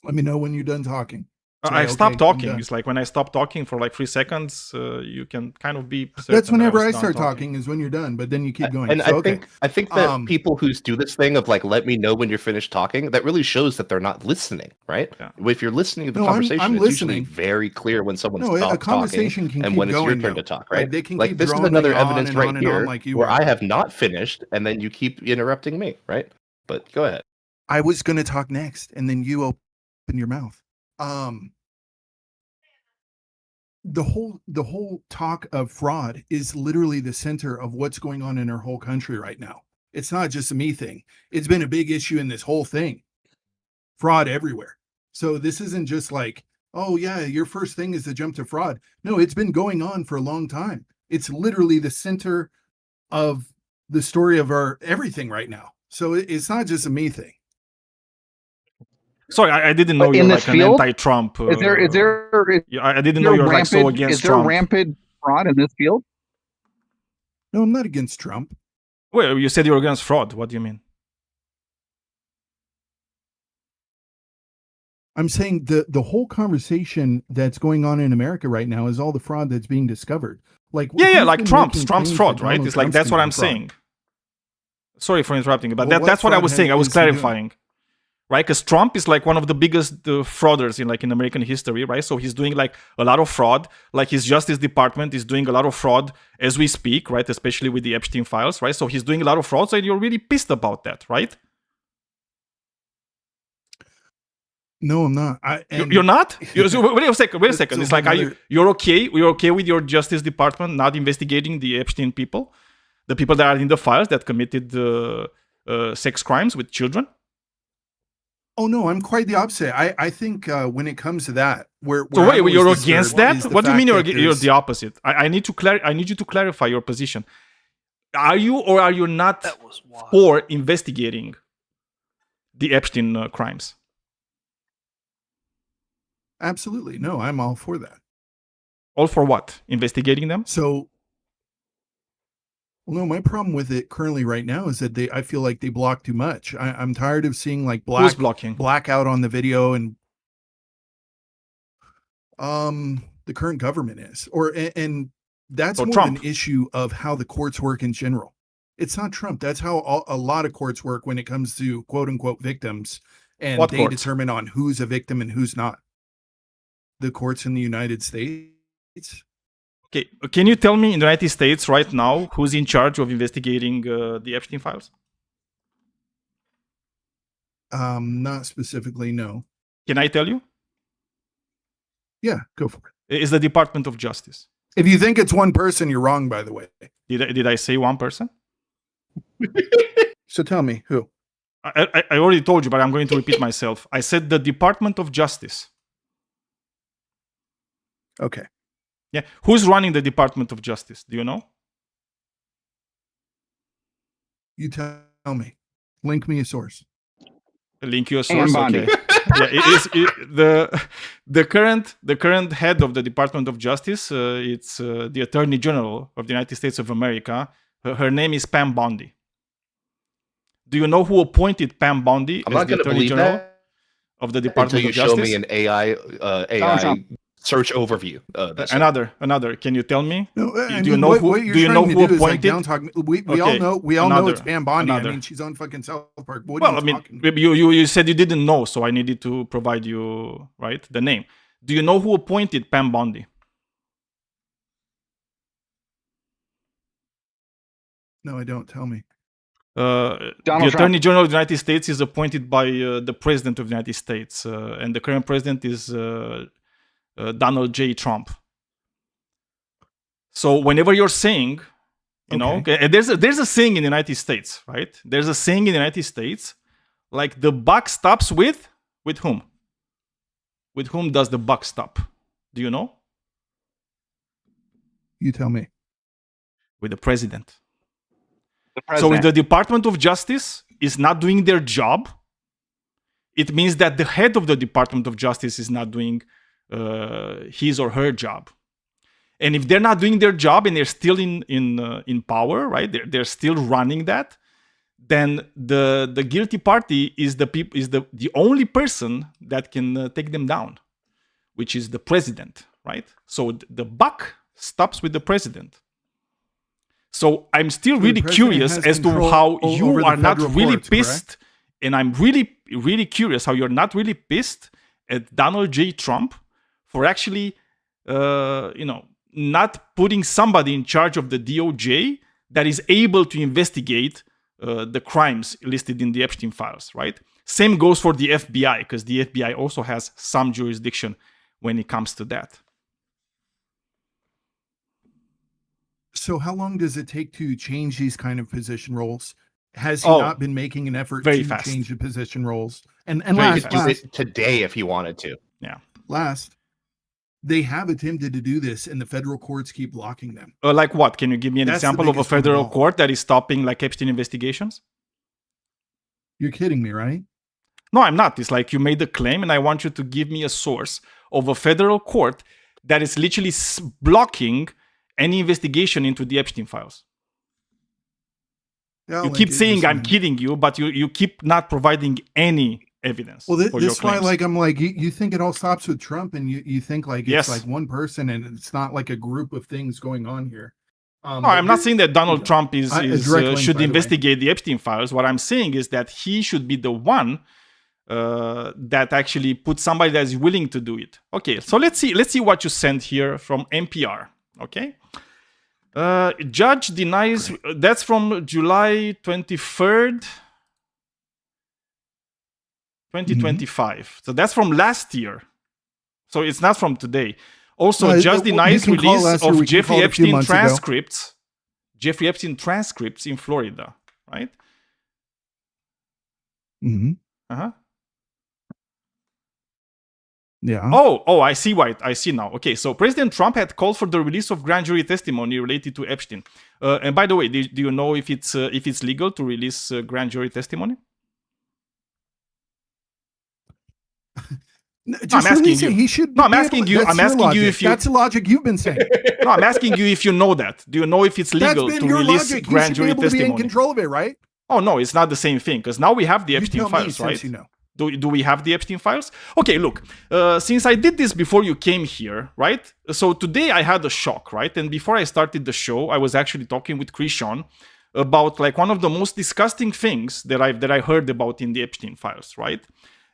S6: Let me know when you're done talking. Say,
S1: I've stopped
S6: "Okay, I'm
S1: talking.
S6: done."
S1: It's like when I stop talking for like 3 seconds, you can kind of be certain
S6: That's
S1: that
S6: whenever
S1: was
S6: I
S1: done
S6: start talking is when you're done, but then you keep going.
S2: And
S6: So,
S2: I think that
S6: Um,
S2: people who do this thing of like, let me know when you're finished talking, that really shows that they're not listening, right?
S1: Yeah.
S2: If you're listening to the
S6: No, I'm
S2: conversation, it's
S6: listening.
S2: usually very clear when someone
S6: No, a
S2: stops
S6: conversation
S2: talking
S6: can
S2: and
S6: keep
S2: when it's your
S6: going,
S2: turn
S6: though.
S2: to talk,
S6: Like,
S2: right?
S6: they can
S2: Like
S6: keep
S2: this is
S6: droning
S2: another
S6: on
S2: evidence
S6: and
S2: right
S6: on and on
S2: here
S6: like you
S2: where
S6: are.
S2: I have not finished and then you keep interrupting me, right? But go ahead.
S6: I was going to talk next, and then you open your mouth. the whole talk of fraud is literally the center of what's going on in our whole country right now. It's not just a me thing. It's been a big issue in this whole thing. Fraud everywhere. So this isn't just like, oh yeah, your first thing is to jump to fraud. No, it's been going on for a long time. It's literally the center of the story of our everything right now. So it's not just a me thing.
S1: Sorry, I didn't know
S5: But
S1: you're
S5: in
S1: like
S5: this
S1: an
S5: field,
S1: anti-Trump.
S5: is there
S1: Yeah, I didn't know you're like so against
S5: is there
S1: Trump.
S5: rampant fraud in this field?
S6: No, I'm not against Trump.
S1: Well, you said you're against fraud. What do you mean?
S6: I'm saying the whole conversation that's going on in America right now is all the fraud that's being discovered. Like
S1: Yeah,
S6: who's
S1: like
S6: been
S1: Trump's
S6: making
S1: Trump's
S6: claims
S1: fraud,
S6: that
S1: right?
S6: Donald
S1: It's like
S6: Trump's
S1: that's what I'm
S6: committing fraud?
S1: saying. Sorry for interrupting, but
S6: Well, what
S1: that's what I
S6: fraud
S1: was
S6: has
S1: saying. I was
S6: anything to do with it?
S1: clarifying, right? Because Trump is like one of the biggest frauders in American history, right? So he's doing like a lot of fraud. Like his Justice Department is doing a lot of fraud as we speak, right? Especially with the Epstein files, right? So he's doing a lot of fraud. So you're really pissed about that, right?
S6: No, I'm not.
S1: You're not? Wait a second. Wait a
S6: It's
S1: second.
S6: a
S1: It's like,
S6: whole
S1: are you?
S6: nother-
S1: You're okay? You're okay with your Justice Department not investigating the Epstein people, the people that are in the files that committed sex crimes with children?
S6: Oh no, I'm quite the opposite. I think when it comes to that, where
S1: So
S6: I'm
S1: wait, you're
S6: always
S1: against
S6: disturbed
S1: that?
S6: is the
S1: What do you mean
S6: fact that
S1: you're
S6: there's-
S1: the opposite? I need to I need you to clarify your position. Are you or are you not for investigating the Epstein crimes?
S6: Absolutely no. I'm all for that.
S1: All for what? Investigating them?
S6: So, well, no, my problem with it currently right now is that I feel like they block too much. I'm tired of seeing like
S1: Who's blocking?
S6: blackout on the video, and the current government is, and that's
S1: So
S6: more
S1: Trump.
S6: an issue of how the courts work in general. It's not Trump. That's how a lot of courts work when it comes to quote unquote victims, and
S1: What
S6: they
S1: courts?
S6: determine on who's a victim and who's not. The courts in the United States.
S1: Okay, can you tell me in the United States right now who's in charge of investigating the Epstein files?
S6: Not specifically, no.
S1: Can I tell you?
S6: Yeah, go for it.
S1: It's the Department of Justice.
S6: If you think it's one person, you're wrong, by the way.
S1: Did I say one person?
S6: So tell me who.
S1: I already told you, but I'm going to repeat myself. I said the Department of Justice.
S6: Okay.
S1: Yeah, who's running the Department of Justice? Do you know?
S6: You tell me. Link me a source.
S1: Link your
S5: Ann
S1: source.
S5: Bondi.
S1: Okay. Yeah, the current head of the Department of Justice. It's the Attorney General of the United States of America. Her name is Pam Bondi. Do you know who appointed Pam Bondi
S2: I'm
S1: as
S2: not
S1: the
S2: going to
S1: Attorney
S2: believe
S1: General
S2: that
S1: of the
S2: until
S1: Department
S2: you
S1: of
S2: show
S1: Justice?
S2: me an AI
S5: Trump.
S2: search overview. That's
S1: Another. Can you tell me?
S6: No, I
S1: Do you
S6: mean,
S1: know
S6: what,
S1: who?
S6: what you're
S1: Do you know
S6: trying
S1: who
S6: to do is like
S1: appointed?
S6: down talk. We
S1: Okay,
S6: all know
S1: another,
S6: it's Pam Bondi.
S1: another.
S6: I mean, she's on fucking South Park. What
S1: Well,
S6: are
S1: I
S6: you
S1: mean,
S6: talking?
S1: you said you didn't know, so I needed to provide you the name. Do you know who appointed Pam Bondi?
S6: No, I don't. Tell me.
S1: The
S5: Donald
S1: Attorney General of the United States is appointed by the President of the United States, and the current president is Donald J. Trump. So whenever you're saying, you know, and there's a saying in the United States, right? There's a saying in the United States, like the buck stops with whom? With whom does the buck stop? Do you know?
S6: You tell me.
S1: With the president.
S5: The
S1: So if
S5: president.
S1: the Department of Justice is not doing their job, it means that the head of the Department of Justice is not doing his or her job. And if they're not doing their job and they're still in power, right? They're still running that. Then the guilty party is the only person that can take them down, which is the president, right? So the buck stops with the president. So I'm still really
S6: president
S1: curious
S6: has
S1: as to
S6: control
S1: how
S6: over
S1: you
S6: the
S1: are not
S6: federal
S1: really
S6: courts,
S1: pissed, and I'm really, really curious how you're not really pissed at Donald J. Trump for actually, not putting somebody in charge of the DOJ that is able to investigate the crimes listed in the Epstein files, right? Same goes for the FBI, because the FBI also has some jurisdiction when it comes to that.
S6: So how long does it take to change these kind of position roles? Has he
S1: Oh,
S6: not been making an effort
S1: very
S6: to
S1: fast.
S6: change the position roles? And
S1: Very
S2: You
S6: last,
S2: could do
S1: fast.
S2: it today if you wanted to.
S6: last, they have attempted to do this, and the federal courts keep blocking them.
S1: Like what? Can you give me an
S6: That's the
S1: example of a
S6: biggest one of
S1: federal
S6: all.
S1: court that is stopping like Epstein investigations?
S6: You're kidding me, right?
S1: No, I'm not. It's like you made a claim, and I want you to give me a source of a federal court that is literally blocking any investigation into the Epstein files.
S6: Yeah,
S1: You
S6: like,
S1: keep
S6: it
S1: saying
S6: just-
S1: I'm kidding you, but you keep not providing any evidence.
S6: Well,
S1: for
S6: this
S1: your
S6: is why,
S1: claims.
S6: like, I'm like, you think it all stops with Trump, and you think like it's
S1: Yes.
S6: like one person, and it's not like a group of things going on here.
S1: No,
S6: but
S1: I'm not
S6: here-
S1: saying that Donald
S6: Yeah.
S1: Trump is,
S6: A direct link,
S1: should
S6: by the way.
S1: investigate the Epstein files. What I'm saying is that he should be the one that actually put somebody that is willing to do it. Okay, so let's see what you sent here from NPR. Okay, judge denies. That's from July 23rd, 2025. So that's from last year. So it's not from today. Also,
S6: No,
S1: judge
S6: you
S1: denies
S6: can call
S1: release
S6: last year,
S1: of
S6: we can
S1: Jeffrey
S6: call it a few
S1: Epstein
S6: months ago.
S1: transcripts. Jeffrey Epstein transcripts in Florida, right?
S6: Mhm.
S1: Uh-huh.
S6: Yeah.
S1: Oh, I see why. I see now. Okay, so President Trump had called for the release of grand jury testimony related to Epstein. And by the way, do you know if it's legal to release grand jury testimony?
S6: Just
S1: asking
S6: release it.
S1: you.
S6: He should.
S1: No, I'm
S6: be able-
S1: asking you-
S6: that's
S1: I'm
S6: your
S1: asking you
S6: logic.
S1: if you-
S6: That's the logic you've been saying.
S1: No, I'm asking you if you know that. Do you know if it's
S6: That's
S1: legal
S6: been
S1: to
S6: your
S1: release
S6: logic. You
S1: grand
S6: should be
S1: jury
S6: able to be in
S1: testimony?
S6: control of it, right?
S1: Oh no, it's not the same thing because now we have the
S6: You
S1: Epstein
S6: tell me,
S1: files,
S6: since
S1: right?
S6: you know.
S1: Do we have the Epstein files? Okay, look, since I did this before you came here, right? So today I had a shock, right? And before I started the show, I was actually talking with Krishan about like one of the most disgusting things that I heard about in the Epstein files, right?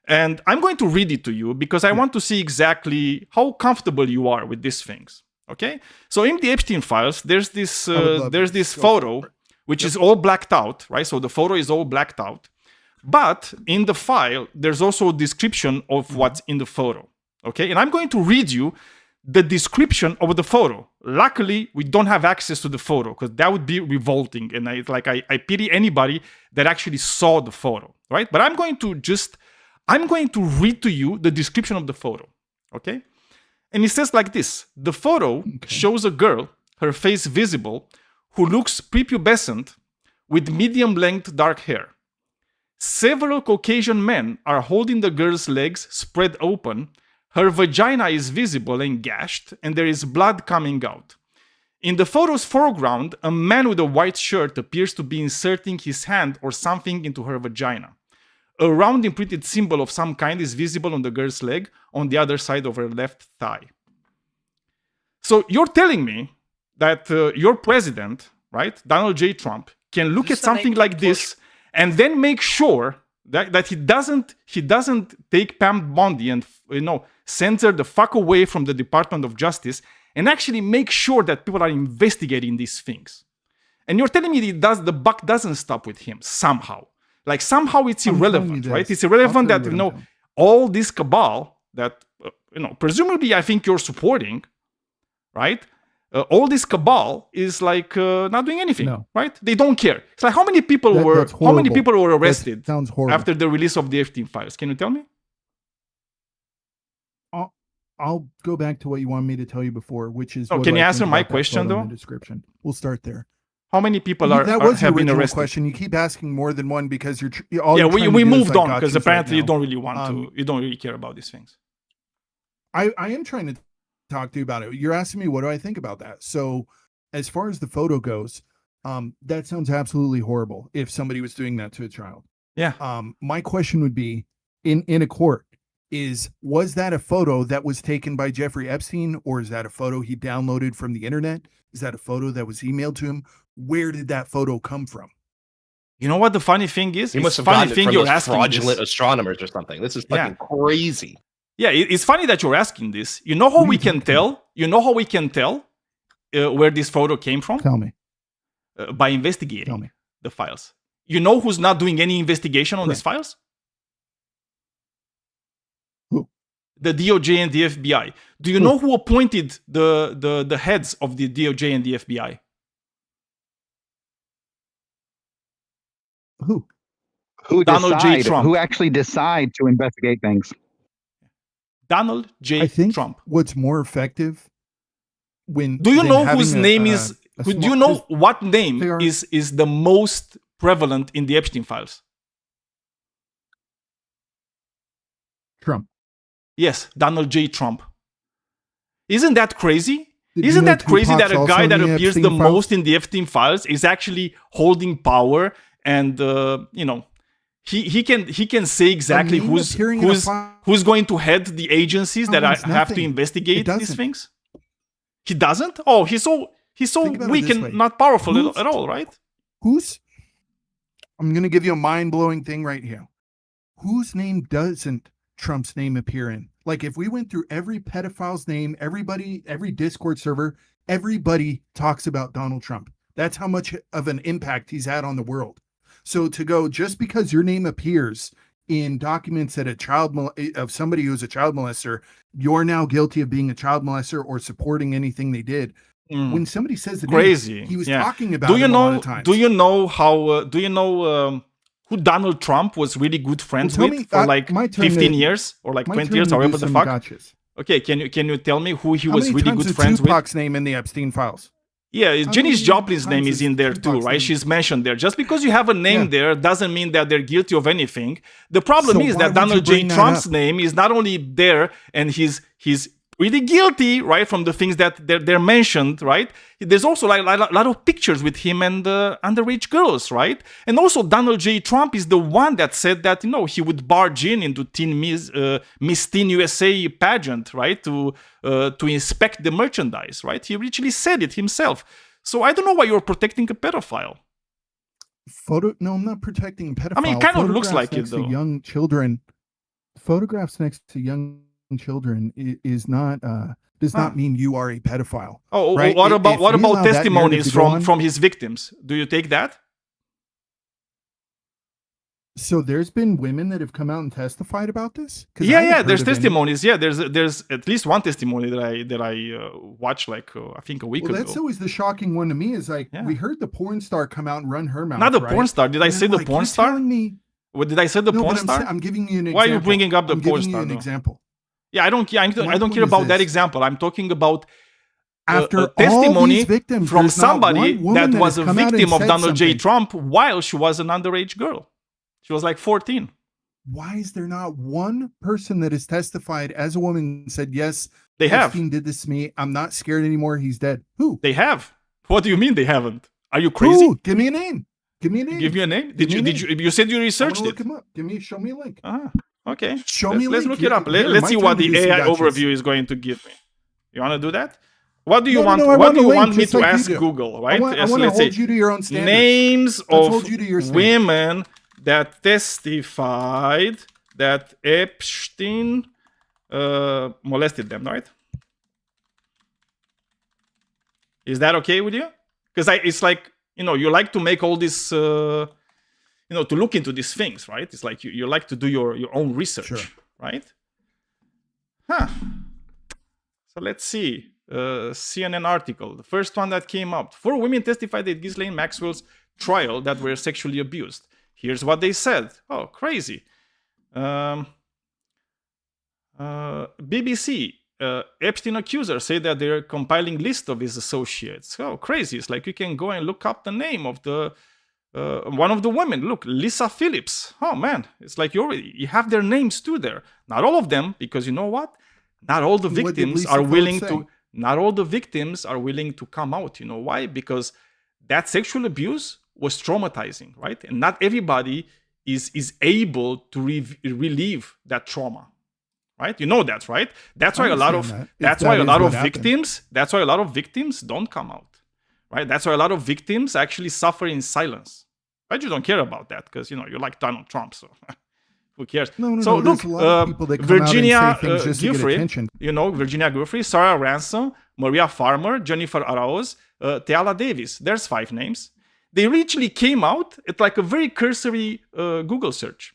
S1: And I'm going to read it to you because I want to see exactly how comfortable you are with these things. Okay? So in the Epstein files, there's this
S6: love
S1: there's
S6: it.
S1: this
S6: Go
S1: photo
S6: for it.
S1: which is all blacked out, right? So the photo is all blacked out. But in the file, there's also a description of what's in the photo. Okay, and I'm going to read you the description of the photo. Luckily, we don't have access to the photo because that would be revolting. And I pity anybody that actually saw the photo, right? But I'm going to read to you the description of the photo. Okay, and it says like this: the photo shows a girl, her face visible, who looks prepubescent with medium-length dark hair. Several Caucasian men are holding the girl's legs spread open. Her vagina is visible and gashed, and there is blood coming out. In the photo's foreground, a man with a white shirt appears to be inserting his hand or something into her vagina. A round imprinted symbol of some kind is visible on the girl's leg on the other side of her left thigh. So you're telling me that your president, right, Donald J. Trump, can look at something like this and then make sure that he doesn't take Pam Bondi and send her the fuck away from the Department of Justice and actually make sure that people are investigating these things. And you're telling me the buck doesn't stop with him somehow. Like somehow it's
S6: I'm telling
S1: irrelevant,
S6: you
S1: right?
S6: this.
S1: It's irrelevant
S6: I'll
S1: that
S6: tell you what I'm telling.
S1: all this cabal that presumably I think you're supporting, right? All this cabal is like not doing anything,
S6: No.
S1: right? They don't care. It's like how many people
S6: That's
S1: were
S6: horrible.
S1: arrested
S6: Sounds horrible.
S1: after the release of the Epstein files? Can you tell me?
S6: I'll go back to what you wanted me to tell you before, which is.
S1: Oh,
S6: what
S1: can
S6: do
S1: you
S6: I
S1: answer
S6: think
S1: my
S6: about that
S1: question,
S6: photo in
S1: though?
S6: the description. We'll start there.
S1: How many people
S6: That was the
S1: have been
S6: original
S1: arrested?
S6: question. You keep asking more than one because you're. All
S1: Yeah,
S6: you're trying to
S1: we
S6: do is,
S1: moved
S6: like,
S1: on because
S6: gotchas
S1: apparently
S6: right
S1: you
S6: now.
S1: don't really want to. You don't really care about these things.
S6: I am trying to talk to you about it. You're asking me what do I think about that. So, as far as the photo goes, that sounds absolutely horrible. If somebody was doing that to a child,
S1: Yeah.
S6: my question would be, in a court, was that a photo that was taken by Jeffrey Epstein, or is that a photo he downloaded from the internet? Is that a photo that was emailed to him? Where did that photo come from?
S1: You know what the funny thing is?
S2: You
S1: It's
S2: must have
S1: funny
S2: gotten it
S1: thing
S2: from
S1: you're
S2: those
S1: asking
S2: fraudulent
S1: this.
S2: astronomers or something. This is
S1: Yeah.
S2: fucking crazy.
S1: Yeah, it's funny that you're asking this. You know how
S6: What are
S1: we
S6: you
S1: can
S6: talking
S1: tell? You know how we can tell where this photo came from?
S6: Tell me.
S1: By investigating
S6: Tell me.
S1: the files. You know who's not doing any investigation on these
S6: Correct.
S1: files?
S6: Who?
S1: The DOJ and the FBI. Do you know who appointed the heads of the DOJ and the FBI?
S5: Who
S1: Donald J.
S5: decide?
S1: Trump.
S5: Who actually decide to investigate things?
S1: Donald
S6: I
S1: J.
S6: think
S1: Trump.
S6: what's more effective when
S1: Do you
S6: than
S1: know
S6: having
S1: whose name is?
S6: a
S1: Do
S6: small-
S1: you know
S6: 'cause
S1: what name
S6: they are-
S1: is the most prevalent in the Epstein files?
S6: Trump?
S1: Yes, Donald J. Trump. Isn't that crazy?
S6: Did you
S1: Isn't
S6: know
S1: that crazy that
S6: Tupac's
S1: a
S6: also
S1: guy
S6: in
S1: that
S6: the
S1: appears
S6: Epstein
S1: the
S6: files?
S1: most in the Epstein files is actually holding power, and he can say exactly
S6: name
S1: who's
S6: appearing in a file-
S1: who's going to head the agencies that
S6: means
S1: have to
S6: nothing.
S1: investigate
S6: It
S1: these
S6: doesn't.
S1: things? He doesn't? Oh, he's so
S6: Think about it
S1: weak
S6: this
S1: and
S6: way.
S1: not powerful
S6: Who's-
S1: at all, right?
S6: I'm going to give you a mind-blowing thing right here. Whose name doesn't Trump's name appear in? Like if we went through every pedophile's name, every Discord server, everybody talks about Donald Trump. That's how much of an impact he's had on the world. So to go, just because your name appears in documents that of somebody who's a child molester, you're now guilty of being a child molester or supporting anything they did. When somebody says the
S1: Crazy.
S6: name, he was
S1: Yeah.
S6: talking about
S1: Do you
S6: him a lot
S1: know?
S6: of times.
S1: Do you know how? Do you know who Donald Trump was really good friends
S6: tell
S1: with
S6: me,
S1: for like
S6: my turn
S1: 15
S6: to-
S1: years or like
S6: My
S1: 20
S6: turn
S1: years,
S6: to do
S1: however the
S6: some
S1: fuck?
S6: gotchas.
S1: Okay, can you tell me who he
S6: How
S1: was
S6: many
S1: really
S6: times
S1: good
S6: is
S1: friends with?
S6: Tupac's name in the Epstein files?
S1: Yeah,
S6: How
S1: Janis
S6: many
S1: Joplin's name
S6: times
S1: is
S6: is
S1: in there too,
S6: Tupac's
S1: right?
S6: name?
S1: She's mentioned there. Just because you have a name
S6: Yeah.
S1: there doesn't mean that they're guilty of anything. The problem
S6: So
S1: is
S6: why
S1: that
S6: would you
S1: Donald J.
S6: bring that
S1: Trump's
S6: up?
S1: name is not only there and he's pretty guilty, right, from the things that they're mentioned, right? There's also like a lot of pictures with him and underage girls, right? And also Donald J. Trump is the one that said that, he would barge into Miss Teen USA pageant, right, to inspect the merchandise, right? He literally said it himself. So I don't know why you're protecting a pedophile.
S6: No, I'm not protecting pedophile.
S1: I mean, it kind of looks
S6: Photographs
S1: like it,
S6: next to
S1: though.
S6: young children. Photographs next to young children is not does not mean you are a pedophile.
S1: Oh,
S6: right?
S1: what
S6: If
S1: about
S6: we allow that
S1: testimonies
S6: narrative to go on-
S1: from his victims? Do you take that?
S6: So there's been women that have come out and testified about this. 'Cause I
S1: Yeah,
S6: haven't
S1: yeah.
S6: heard
S1: There's
S6: of any.
S1: testimonies. Yeah, there's at least one testimony that I watched like I think a week
S6: Well,
S1: ago.
S6: that's always the shocking one to me. Is like
S1: Yeah.
S6: we heard the porn star come out and run her mouth.
S1: Not the
S6: right?
S1: porn star. Did I
S6: And
S1: say
S6: I'm
S1: the
S6: like,
S1: porn
S6: you're
S1: star?
S6: telling me-
S1: What did I say? The
S6: No,
S1: porn
S6: but
S1: star?
S6: I'm giving you an example.
S1: Why are you bringing up the
S6: I'm
S1: porn
S6: giving
S1: star,
S6: you an
S1: though?
S6: example.
S1: Yeah, I don't care. I
S6: My
S1: don't
S6: point
S1: care
S6: is
S1: about that
S6: this.
S1: example. I'm talking about
S6: After
S1: a testimony
S6: all these victims,
S1: from
S6: there's not
S1: somebody
S6: one woman
S1: that was
S6: has
S1: a
S6: come out and
S1: victim of
S6: said
S1: Donald J.
S6: something.
S1: Trump while she was an underage girl. She was like 14.
S6: Why is there not one person that has testified as a woman and said, yes,
S1: They have.
S6: Epstein did this to me. I'm not scared anymore. He's dead. Who?
S1: They have. What do you mean they haven't? Are you crazy?
S6: Who? Give me a name. Give me a name.
S1: Give me a name.
S6: Give me a
S1: Did you? You said you
S6: I wanna
S1: researched
S6: look
S1: it.
S6: him up. Show me a link.
S1: Okay.
S6: Show
S1: let's,
S6: me a
S1: let's
S6: link.
S1: look it up.
S6: Here,
S1: Let's
S6: my
S1: see
S6: turn
S1: what
S6: to
S1: the
S6: do some
S1: AI
S6: gotchas.
S1: overview is going to give me. You want to do that? What do you
S6: No, no,
S1: want?
S6: no, I
S1: what
S6: want
S1: do
S6: a
S1: you
S6: link,
S1: want me
S6: just
S1: to
S6: like you
S1: ask
S6: do.
S1: Google?
S6: I
S1: Right?
S6: want
S1: Yes,
S6: to
S1: let's
S6: hold
S1: say
S6: you to your own standards.
S1: names
S6: Let's
S1: of
S6: hold you to your standards.
S1: women that testified that Epstein molested them. Right? Is that okay with you? Because it's like, you like to make all this, to look into these things, right? It's like you like to do your own research,
S6: Sure.
S1: right? Huh. So let's see. CNN article. The first one that came up. 4 women testified at Ghislaine Maxwell's trial that were sexually abused. Here's what they said. Oh, crazy. BBC. Epstein accusers say that they're compiling list of his associates. Oh, crazy. It's like you can go and look up the name of the one of the women. Look, Lisa Phillips. Oh man, it's like you have their names too there. Not all of them, because you know what? Not all the
S6: What did
S1: victims
S6: Lisa
S1: are
S6: Phillips
S1: willing
S6: say?
S1: to. Not all the victims are willing to come out. You know why? Because that sexual abuse was traumatizing, right? And not everybody is able to relieve that trauma. Right? You know that, right? That's why a lot of
S6: understand that. If
S1: that's why
S6: that
S1: a
S6: is
S1: lot
S6: what
S1: of
S6: happened.
S1: victims don't come out. Right? That's why a lot of victims actually suffer in silence. Right? You don't care about that because you like Donald Trump, so who cares?
S6: No,
S1: so
S6: there's
S1: look,
S6: a lot of people that come out and
S1: Virginia
S6: say things just to get
S1: Giuffre,
S6: attention.
S1: Virginia Giuffre, Sarah Ransom, Maria Farmer, Jennifer Arauz, Teala Davis. There's 5 names. They literally came out at like a very cursory Google search.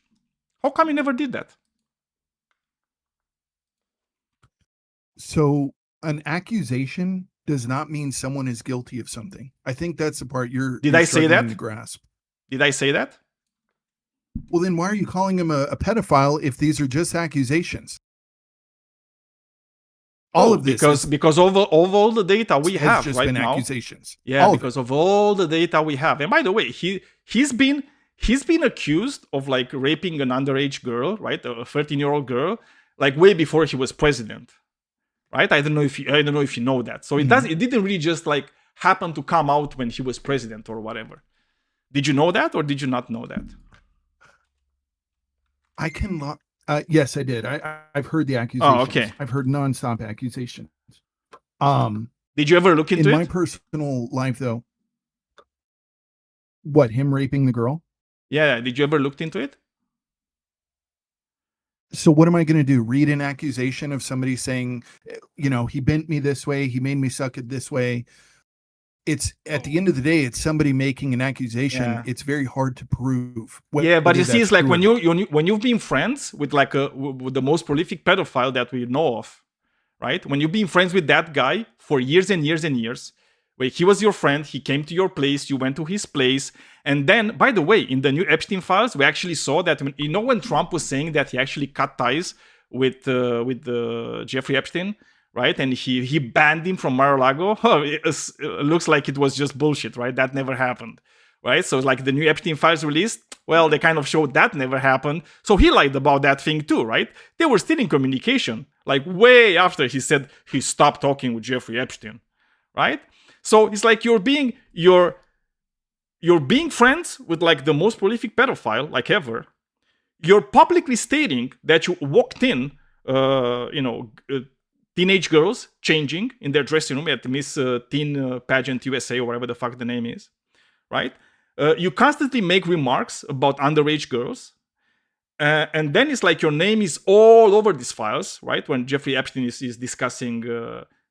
S1: How come you never did that?
S6: So an accusation does not mean someone is guilty of something. I think that's the part you're
S1: Did I say
S6: struggling
S1: that?
S6: to grasp.
S1: Did I say that?
S6: Well, then why are you calling him a pedophile if these are just accusations? All of this
S1: because of all the data we
S6: has
S1: have
S6: just
S1: right
S6: been
S1: now.
S6: accusations.
S1: Yeah,
S6: All of
S1: because of all the data we have. And by the way, he's been accused of like raping an underage girl, right? A 13-year-old girl, like way before he was president. Right? I don't know if you know that. So it didn't really just like happen to come out when he was president or whatever. Did you know that or did you not know that?
S6: I can yes, I did. I've heard the accusations.
S1: Oh, okay.
S6: I've heard nonstop accusations.
S1: Did you ever look into
S6: in
S1: it?
S6: my personal life though? What, him raping the girl?
S1: Yeah, did you ever look into it?
S6: So what am I going to do? Read an accusation of somebody saying, you know, he bent me this way, he made me suck it this way. It's at the end of the day, it's somebody making an accusation.
S1: Yeah.
S6: It's very hard to prove.
S1: Yeah, but you see, it's like when
S6: you
S1: you've been friends with like with the most prolific pedophile that we know of, right? When you've been friends with that guy for years and years and years, where he was your friend, he came to your place, you went to his place, and then, by the way, in the new Epstein files, we actually saw that when Trump was saying that he actually cut ties with Jeffrey Epstein, right? And he banned him from Mar-a-Lago. It looks like it was just bullshit, right? That never happened, right? So like the new Epstein files released, well, they kind of showed that never happened. So he lied about that thing too, right? They were still in communication, like way after he said he stopped talking with Jeffrey Epstein, right? So it's like you're being friends with like the most prolific pedophile like ever. You're publicly stating that you walked in, teenage girls changing in their dressing room at Miss Teen Pageant USA or whatever the fuck the name is, right? You constantly make remarks about underage girls. And then it's like your name is all over these files, right? When Jeffrey Epstein is discussing,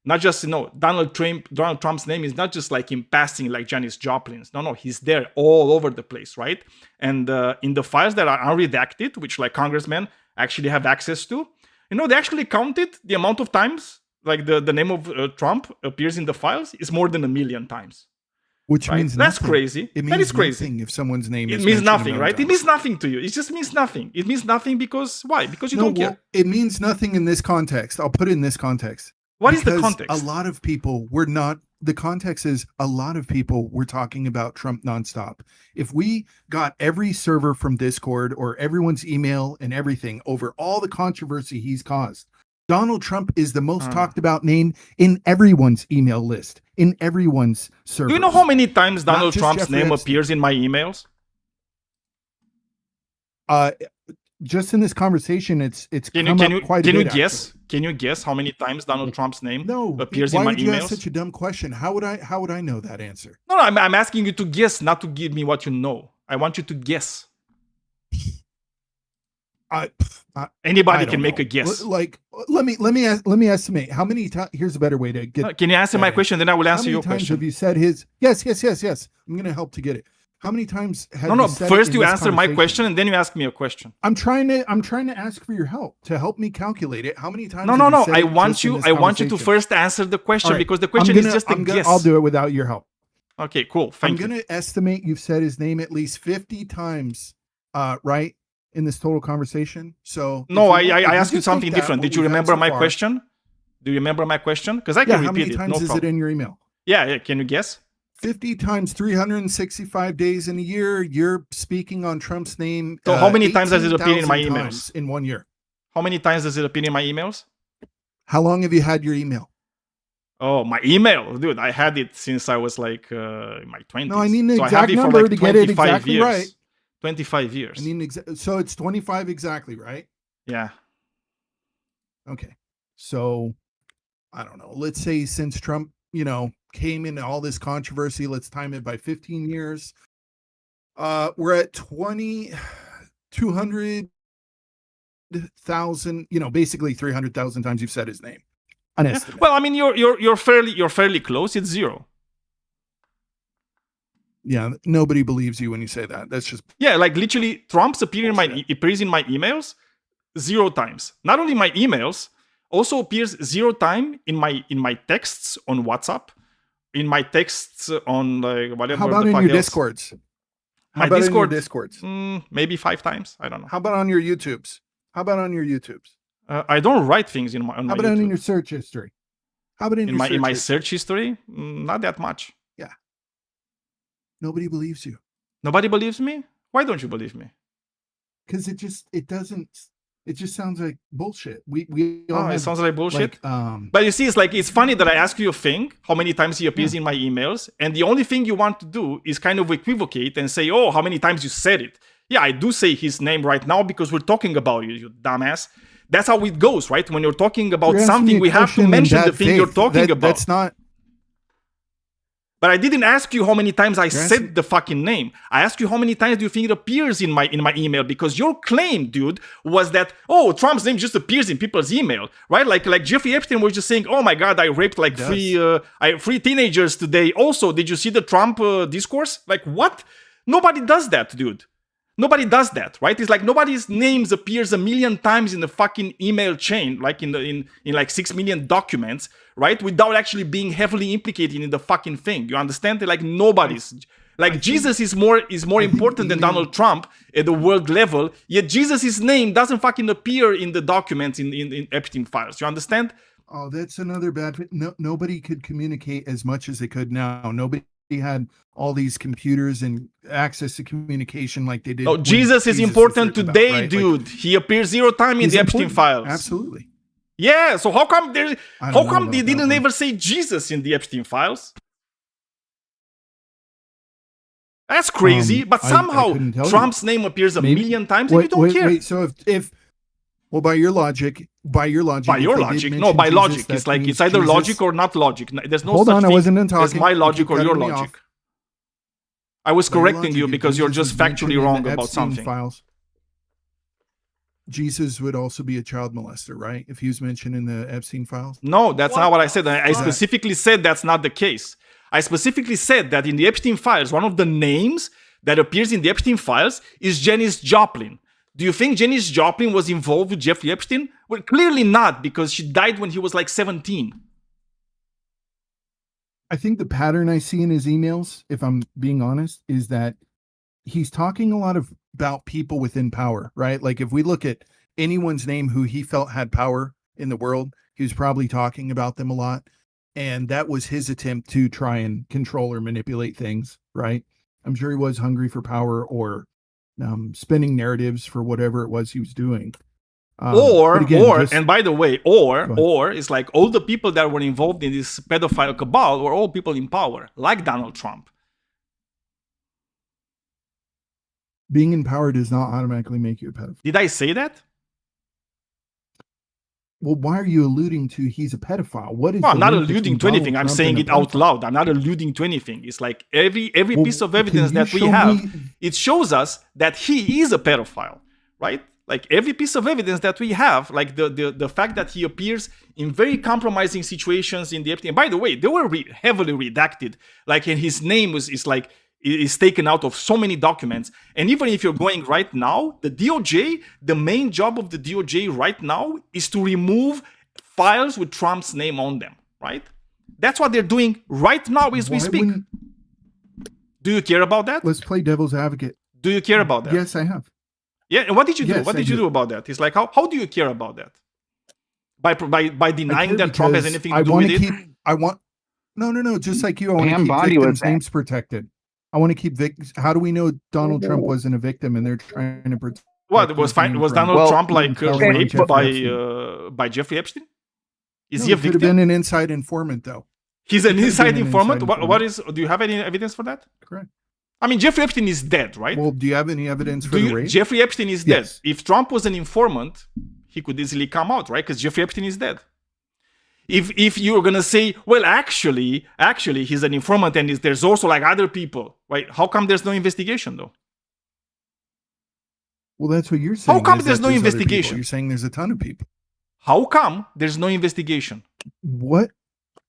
S1: not just, Donald Trump's name is not just like in passing like Janis Joplin's. No, he's there all over the place, right? And in the files that are unredacted, which like congressmen actually have access to, they actually counted the amount of times like the name of Trump appears in the files is more than 1 million times.
S6: Which
S1: right?
S6: means
S1: that's
S6: nothing.
S1: crazy.
S6: It means
S1: that is crazy.
S6: Nothing if someone's name is
S1: it means
S6: mentioned
S1: nothing,
S6: 1 million
S1: right? It
S6: times.
S1: means nothing to you. It just means nothing. It means nothing because why? Because you don't care.
S6: It means nothing in this context. I'll put it in this context.
S1: What is the
S6: Because
S1: context?
S6: A lot of people the context is a lot of people were talking about Trump nonstop. If we got every server from Discord or everyone's email and everything over all the controversy he's caused, Donald Trump is the most talked about name in everyone's email list, in everyone's server.
S1: Do you know how many times Donald
S6: just
S1: Trump's
S6: Jeffrey
S1: name
S6: Epstein.
S1: appears in my emails?
S6: Just in this conversation, it's
S1: Can
S6: come
S1: you
S6: up quite a
S1: can you
S6: bit,
S1: guess?
S6: actually.
S1: Can you guess how many times Donald Trump's name
S6: No,
S1: appears
S6: why
S1: in my
S6: would you
S1: emails?
S6: ask such a dumb question? How would I know that answer?
S1: No, I'm asking you to guess, not to give me what you know. I want you to guess. Anybody
S6: I
S1: can
S6: don't
S1: make
S6: know.
S1: a guess.
S6: Let me estimate how many times. Here's a better way to get.
S1: Can you answer my
S6: that
S1: question? Then I will answer your
S6: How many times
S1: question.
S6: have you said his? Yes. I'm going to help to get it. How many times have
S1: No.
S6: you said
S1: First,
S6: it in
S1: you
S6: this
S1: answer my
S6: conversation?
S1: question, and then you ask me a question.
S6: I'm trying to ask for your help to help me calculate it. How many times?
S1: No.
S6: have you said
S1: I
S6: it
S1: want
S6: just in
S1: you.
S6: this
S1: I want you to
S6: conversation?
S1: first answer the question
S6: All right,
S1: because the question is just a guess.
S6: I'll do it without your help.
S1: Okay, cool.
S6: I'm
S1: Thank you.
S6: going to estimate you've said his name at least 50 times, right, in this total conversation. So
S1: No,
S6: if
S1: I
S6: if
S1: asked you
S6: just
S1: something
S6: take that,
S1: different.
S6: what
S1: Did you
S6: we've had
S1: remember
S6: so
S1: my
S6: far-
S1: question? Do you remember my question? Because I
S6: Yeah,
S1: can
S6: how many
S1: repeat it.
S6: times
S1: No
S6: is
S1: problem.
S6: it in your email?
S1: Yeah. Can you guess?
S6: 50 times 365 days in a year, you're speaking on Trump's name.
S1: So how many times does it appear in my
S6: 18,000
S1: emails?
S6: times in 1 year?
S1: How many times does it appear in my emails?
S6: How long have you had your email?
S1: Oh, my email, dude! I had it since I was like in my 20s.
S6: No, I need the
S1: so I
S6: exact
S1: have it for
S6: number
S1: like
S6: to get it
S1: 25
S6: exactly
S1: years.
S6: right.
S1: 25 years.
S6: I mean, so it's 25 exactly, right?
S1: Yeah.
S6: Okay. So I don't know. Let's say since Trump, came into all this controversy, let's time it by 15 years. We're at 200,000, basically 300,000 times you've said his name. An
S1: Yeah.
S6: estimate.
S1: Well, I mean, you're fairly close. It's 0.
S6: Yeah, nobody believes you when you say that. That's just
S1: Yeah, like literally, Trump's appears in my emails 0 times. Not only my emails, also appears 0 time in my texts on WhatsApp, in my texts on like whatever.
S6: how about
S1: the
S6: in
S1: fuck
S6: your
S1: else.
S6: Discords? How
S1: My
S6: about
S1: Discord,
S6: in your Discords?
S1: maybe 5 times. I don't know.
S6: How about on your YouTubes? How about on your YouTubes?
S1: I don't write things on
S6: How
S1: my
S6: about in
S1: YouTube.
S6: your search history? How about in
S1: In
S6: your
S1: my
S6: search history?
S1: search history, not that much.
S6: Nobody believes you
S1: Nobody believes me. Why don't you believe me?
S6: because it just sounds like bullshit. We all
S1: Oh, it
S6: have,
S1: sounds like bullshit.
S6: like,
S1: But you see, it's funny that I ask you a thing, how many times he appears in my emails, and the only thing you want to do is kind of equivocate and say, oh, how many times you said it. Yeah, I do say his name right now because we're talking about you, you dumbass. That's how it goes, right? When you're talking about
S6: you're asking
S1: something,
S6: me a
S1: we have to
S6: question in
S1: mention the
S6: bad
S1: thing you're
S6: faith.
S1: talking about.
S6: That's not.
S1: But I didn't ask you how many times I
S6: You're
S1: said
S6: asking-
S1: the fucking name. I asked you how many times do you think it appears in my email, because your claim, dude, was that, oh, Trump's name just appears in people's email, right? Like Jeffrey Epstein was just saying, oh my god, I raped like three teenagers today. Also, did you see the Trump discourse? Like what? Nobody does that, dude. Nobody does that, right? It's like nobody's names appears a million times in the fucking email chain, like in like 6 million documents, right? Without actually being heavily implicated in the fucking thing. You understand? Like nobody's like Jesus is more important than Donald Trump at the world level. Yet Jesus' name doesn't fucking appear in the documents in Epstein files. You understand?
S6: Oh, that's another bad. No, nobody could communicate as much as they could now. Nobody had all these computers and access to communication like they did.
S1: No,
S6: when
S1: Jesus is
S6: was
S1: important
S6: written about,
S1: today,
S6: right? Like,
S1: dude. He appears 0 time in
S6: he's
S1: the Epstein
S6: important.
S1: files.
S6: Absolutely.
S1: Yeah, so how come there?
S6: I don't
S1: How
S6: know
S1: come
S6: about
S1: they
S6: that
S1: didn't
S6: one.
S1: ever say Jesus in the Epstein files? That's crazy. But
S6: I
S1: somehow
S6: couldn't tell you.
S1: Trump's name appears a
S6: Maybe-
S1: million times and you don't care.
S6: Wait. So if well, by your logic,
S1: By
S6: if
S1: your
S6: they did
S1: logic, no,
S6: mention
S1: by
S6: Jesus,
S1: logic.
S6: that
S1: It's like
S6: means
S1: it's either
S6: Jesus-
S1: logic or not logic. There's no
S6: Hold
S1: such
S6: on, I
S1: thing
S6: wasn't done
S1: as
S6: talking.
S1: my
S6: You
S1: logic
S6: keep
S1: or your
S6: cutting me
S1: logic.
S6: off.
S1: I was
S6: By your
S1: correcting you
S6: logic, if
S1: because you're
S6: Jesus
S1: just
S6: is mentioned
S1: factually
S6: in
S1: wrong
S6: the
S1: about
S6: Epstein
S1: something.
S6: Files, Jesus would also be a child molester, right? If he was mentioned in the Epstein files.
S1: No, that's not what I said. I
S6: fuck?
S1: specifically said that's not the case. I specifically said that in the Epstein files, one of the names that appears in the Epstein files is Janis Joplin. Do you think Janis Joplin was involved with Jeffrey Epstein? Well, clearly not, because she died when he was like 17.
S6: I think the pattern I see in his emails, if I'm being honest, is that he's talking a lot about people within power, right? Like if we look at anyone's name who he felt had power in the world, he was probably talking about them a lot. And that was his attempt to try and control or manipulate things, right? I'm sure he was hungry for power or spinning narratives for whatever it was he was doing. But again, just-
S1: And by the way,
S6: Go ahead.
S1: or it's like all the people that were involved in this pedophile cabal were all people in power, like Donald Trump.
S6: being in power does not automatically make you a pedophile.
S1: Did I say that?
S6: Well, why are you alluding to he's a pedophile? What is
S1: No, I'm
S6: the
S1: not
S6: link
S1: alluding
S6: between
S1: to anything.
S6: Donald
S1: I'm
S6: Trump
S1: saying
S6: and
S1: it
S6: a
S1: out
S6: pedophile?
S1: loud. I'm not alluding to anything. It's like every
S6: Well,
S1: piece of
S6: can
S1: evidence
S6: you
S1: that we
S6: show
S1: have,
S6: me-
S1: it shows us that he is a pedophile, right? Like every piece of evidence that we have, like the fact that he appears in very compromising situations in the Epstein. By the way, they were heavily redacted. Like, and his name is taken out of so many documents. And even if you're going right now, the DOJ, the main job of the DOJ right now is to remove files with Trump's name on them, right? That's what they're doing right now as we
S6: Why
S1: speak.
S6: wouldn't-
S1: Do you care about that?
S6: Let's play devil's advocate.
S1: Do you care about that?
S6: Yes, I have.
S1: Yeah, and what did you do?
S6: Yes,
S1: What
S6: I
S1: did you
S6: do.
S1: do about that? It's like, how do you care about that? By denying that Trump has anything to do with it?
S6: No. Just like you, I want to
S5: Pam
S6: keep
S5: Bondi
S6: victims'
S5: was that.
S6: names protected. I want to keep victims. How do we know Donald Trump wasn't a victim and they're trying to protect?
S1: What was
S6: his
S1: fine?
S6: name
S1: Was
S6: from-
S1: Donald
S5: Well,
S1: Trump like
S6: Jeffrey
S1: raped
S6: Epstein.
S1: by Jeffrey Epstein? Is
S6: No,
S1: he a
S6: could have
S1: victim?
S6: been an inside informant, though.
S1: He's an
S6: could have
S1: inside
S6: been an
S1: informant.
S6: inside
S1: What
S6: informant.
S1: is? Do you have any evidence for that?
S6: Correct.
S1: I mean, Jeffrey Epstein is dead, right?
S6: Well, do you have any evidence for the rape?
S1: Jeffrey Epstein is
S6: Yes.
S1: dead. If Trump was an informant, he could easily come out, right? Because Jeffrey Epstein is dead. If you're gonna say, well, actually, he's an informant, and there's also like other people, right? How come there's no investigation though?
S6: Well, that's what you're saying.
S1: come
S6: is
S1: there's
S6: that
S1: no
S6: other people.
S1: investigation?
S6: You're saying there's a ton of people.
S1: How come there's no investigation?
S6: What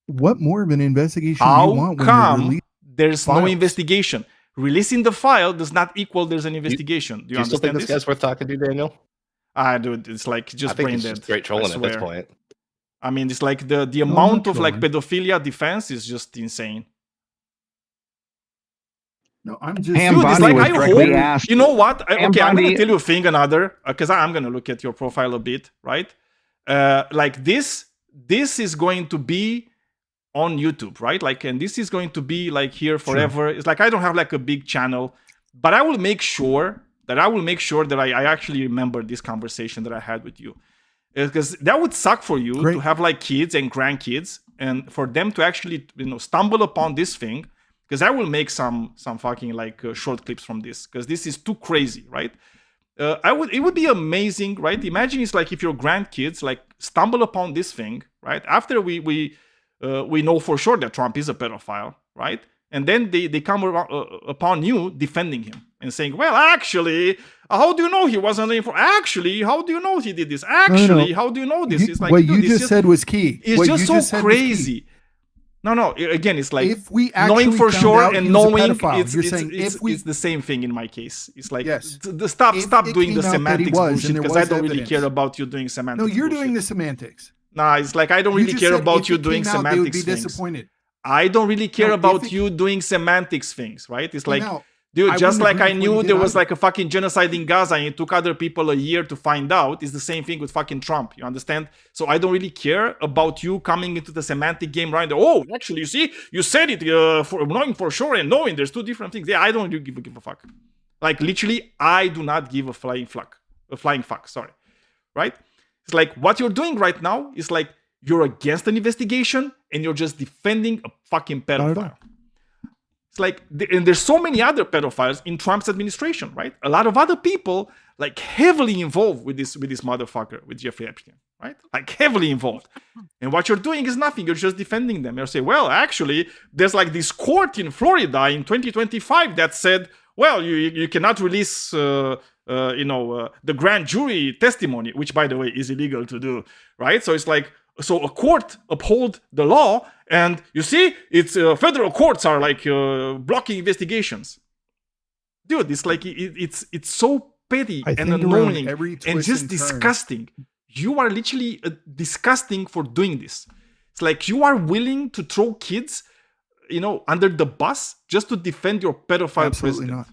S6: more of an investigation do you
S1: How
S6: want when you're
S1: come
S6: releasing?
S1: there's no
S6: files?
S1: investigation? Releasing the file does not equal there's an investigation. Do you
S2: Do you still think
S1: understand
S2: this
S1: this?
S2: guy's worth talking to, Daniel?
S1: Dude, it's like
S2: I
S1: just
S2: think
S1: brain
S2: it's
S1: dead.
S2: just straight
S1: I
S2: trolling at this
S1: swear.
S2: point.
S1: I mean, it's like the
S6: I'm
S1: amount
S6: not
S1: of like
S6: trolling.
S1: pedophilia defense is just insane.
S6: No, I'm just
S5: Pam
S1: Dude, it's
S5: Bondi
S1: like
S5: was
S1: I
S5: directly
S1: hope.
S5: asked.
S1: You know what?
S5: Pam
S1: Okay, I'm gonna
S5: Bondi-
S1: tell you a thing, another, because I'm gonna look at your profile a bit, right? Like this is going to be on YouTube, right? Like, and this is going to be like here forever. It's like I don't have like a big channel, but I will make sure that I actually remember this conversation that I had with you, because that would suck for you
S6: Great.
S1: to have like kids and grandkids, and for them to actually stumble upon this thing. Because I will make some fucking like short clips from this, because this is too crazy, right? It would be amazing, right? Imagine it's like if your grandkids like stumble upon this thing, right? After we know for sure that Trump is a pedophile, right? And then they come upon you defending him and saying, well, actually, how do you know he wasn't in for? Actually, how do you know he did this? Actually, how do you know this? It's like,
S6: what
S1: dude,
S6: you just said was key.
S1: It's
S6: What
S1: just
S6: you
S1: so
S6: just said was key.
S1: crazy. No. Again, it's like
S6: If we
S1: knowing
S6: actually
S1: for
S6: found
S1: sure
S6: out
S1: and
S6: he was a
S1: knowing
S6: pedophile, you're saying if we-
S1: it's the same thing in my case. It's like
S6: Yes.
S1: stop
S6: If
S1: stop
S6: it
S1: doing the
S6: came out that he
S1: semantics
S6: was,
S1: bullshit,
S6: and there
S1: because I
S6: was
S1: don't really
S6: evidence.
S1: care about you doing semantics.
S6: No, you're
S1: bullshit.
S6: doing the semantics.
S1: Nah, it's like I don't
S6: You
S1: really
S6: just
S1: care
S6: said
S1: about
S6: if
S1: you
S6: it
S1: doing
S6: came out, they would
S1: semantics
S6: be
S1: things.
S6: disappointed.
S1: I don't really care
S6: No, if
S1: about
S6: it-
S1: you doing semantics things, right? It's like,
S6: out,
S1: dude,
S6: I
S1: just
S6: wouldn't
S1: like
S6: agree
S1: I
S6: with what
S1: knew
S6: you
S1: there
S6: did
S1: was
S6: either.
S1: like a fucking genocide in Gaza and it took other people a year to find out, it's the same thing with fucking Trump. You understand? So I don't really care about you coming into the semantic game right there. Oh, actually, you see, you said it for knowing for sure and knowing there's two different things. Yeah, I don't really give a fuck. Like literally, I do not give a flying fuck. Sorry, right? It's like what you're doing right now is like you're against an investigation and you're just defending a fucking
S6: Not at all.
S1: pedophile. It's like, and there's so many other pedophiles in Trump's administration, right? A lot of other people like heavily involved with this motherfucker, with Jeffrey Epstein, right? Like heavily involved. And what you're doing is nothing. You're just defending them. You're saying, well, actually, there's like this court in Florida in 2025 that said, well, you cannot release, the grand jury testimony, which, by the way, is illegal to do, right? So it's like, so a court uphold the law, and you see, it's federal courts are like blocking investigations. Dude, it's like it's so petty
S6: I
S1: and
S6: think around
S1: annoying
S6: every
S1: and
S6: twist
S1: just
S6: and turn-
S1: disgusting. You are literally disgusting for doing this. It's like you are willing to throw kids, under the bus just to defend your pedophile
S6: Absolutely
S1: president.
S6: not.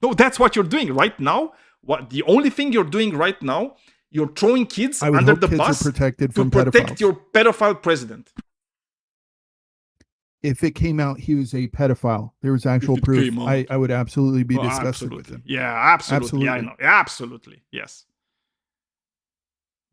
S1: No, that's what you're doing right now. What the only thing you're doing right now, you're throwing kids
S6: I would
S1: under
S6: hope
S1: the
S6: kids
S1: bus
S6: are protected
S1: to
S6: from
S1: protect
S6: pedophiles.
S1: your pedophile president.
S6: If it came out he was a pedophile, there was actual
S1: it
S6: proof,
S1: came out.
S6: I would absolutely be
S1: Oh,
S6: disgusted with
S1: absolutely.
S6: him.
S1: Yeah, absolutely. Yeah, I
S6: Absolutely.
S1: know. Absolutely. Yes.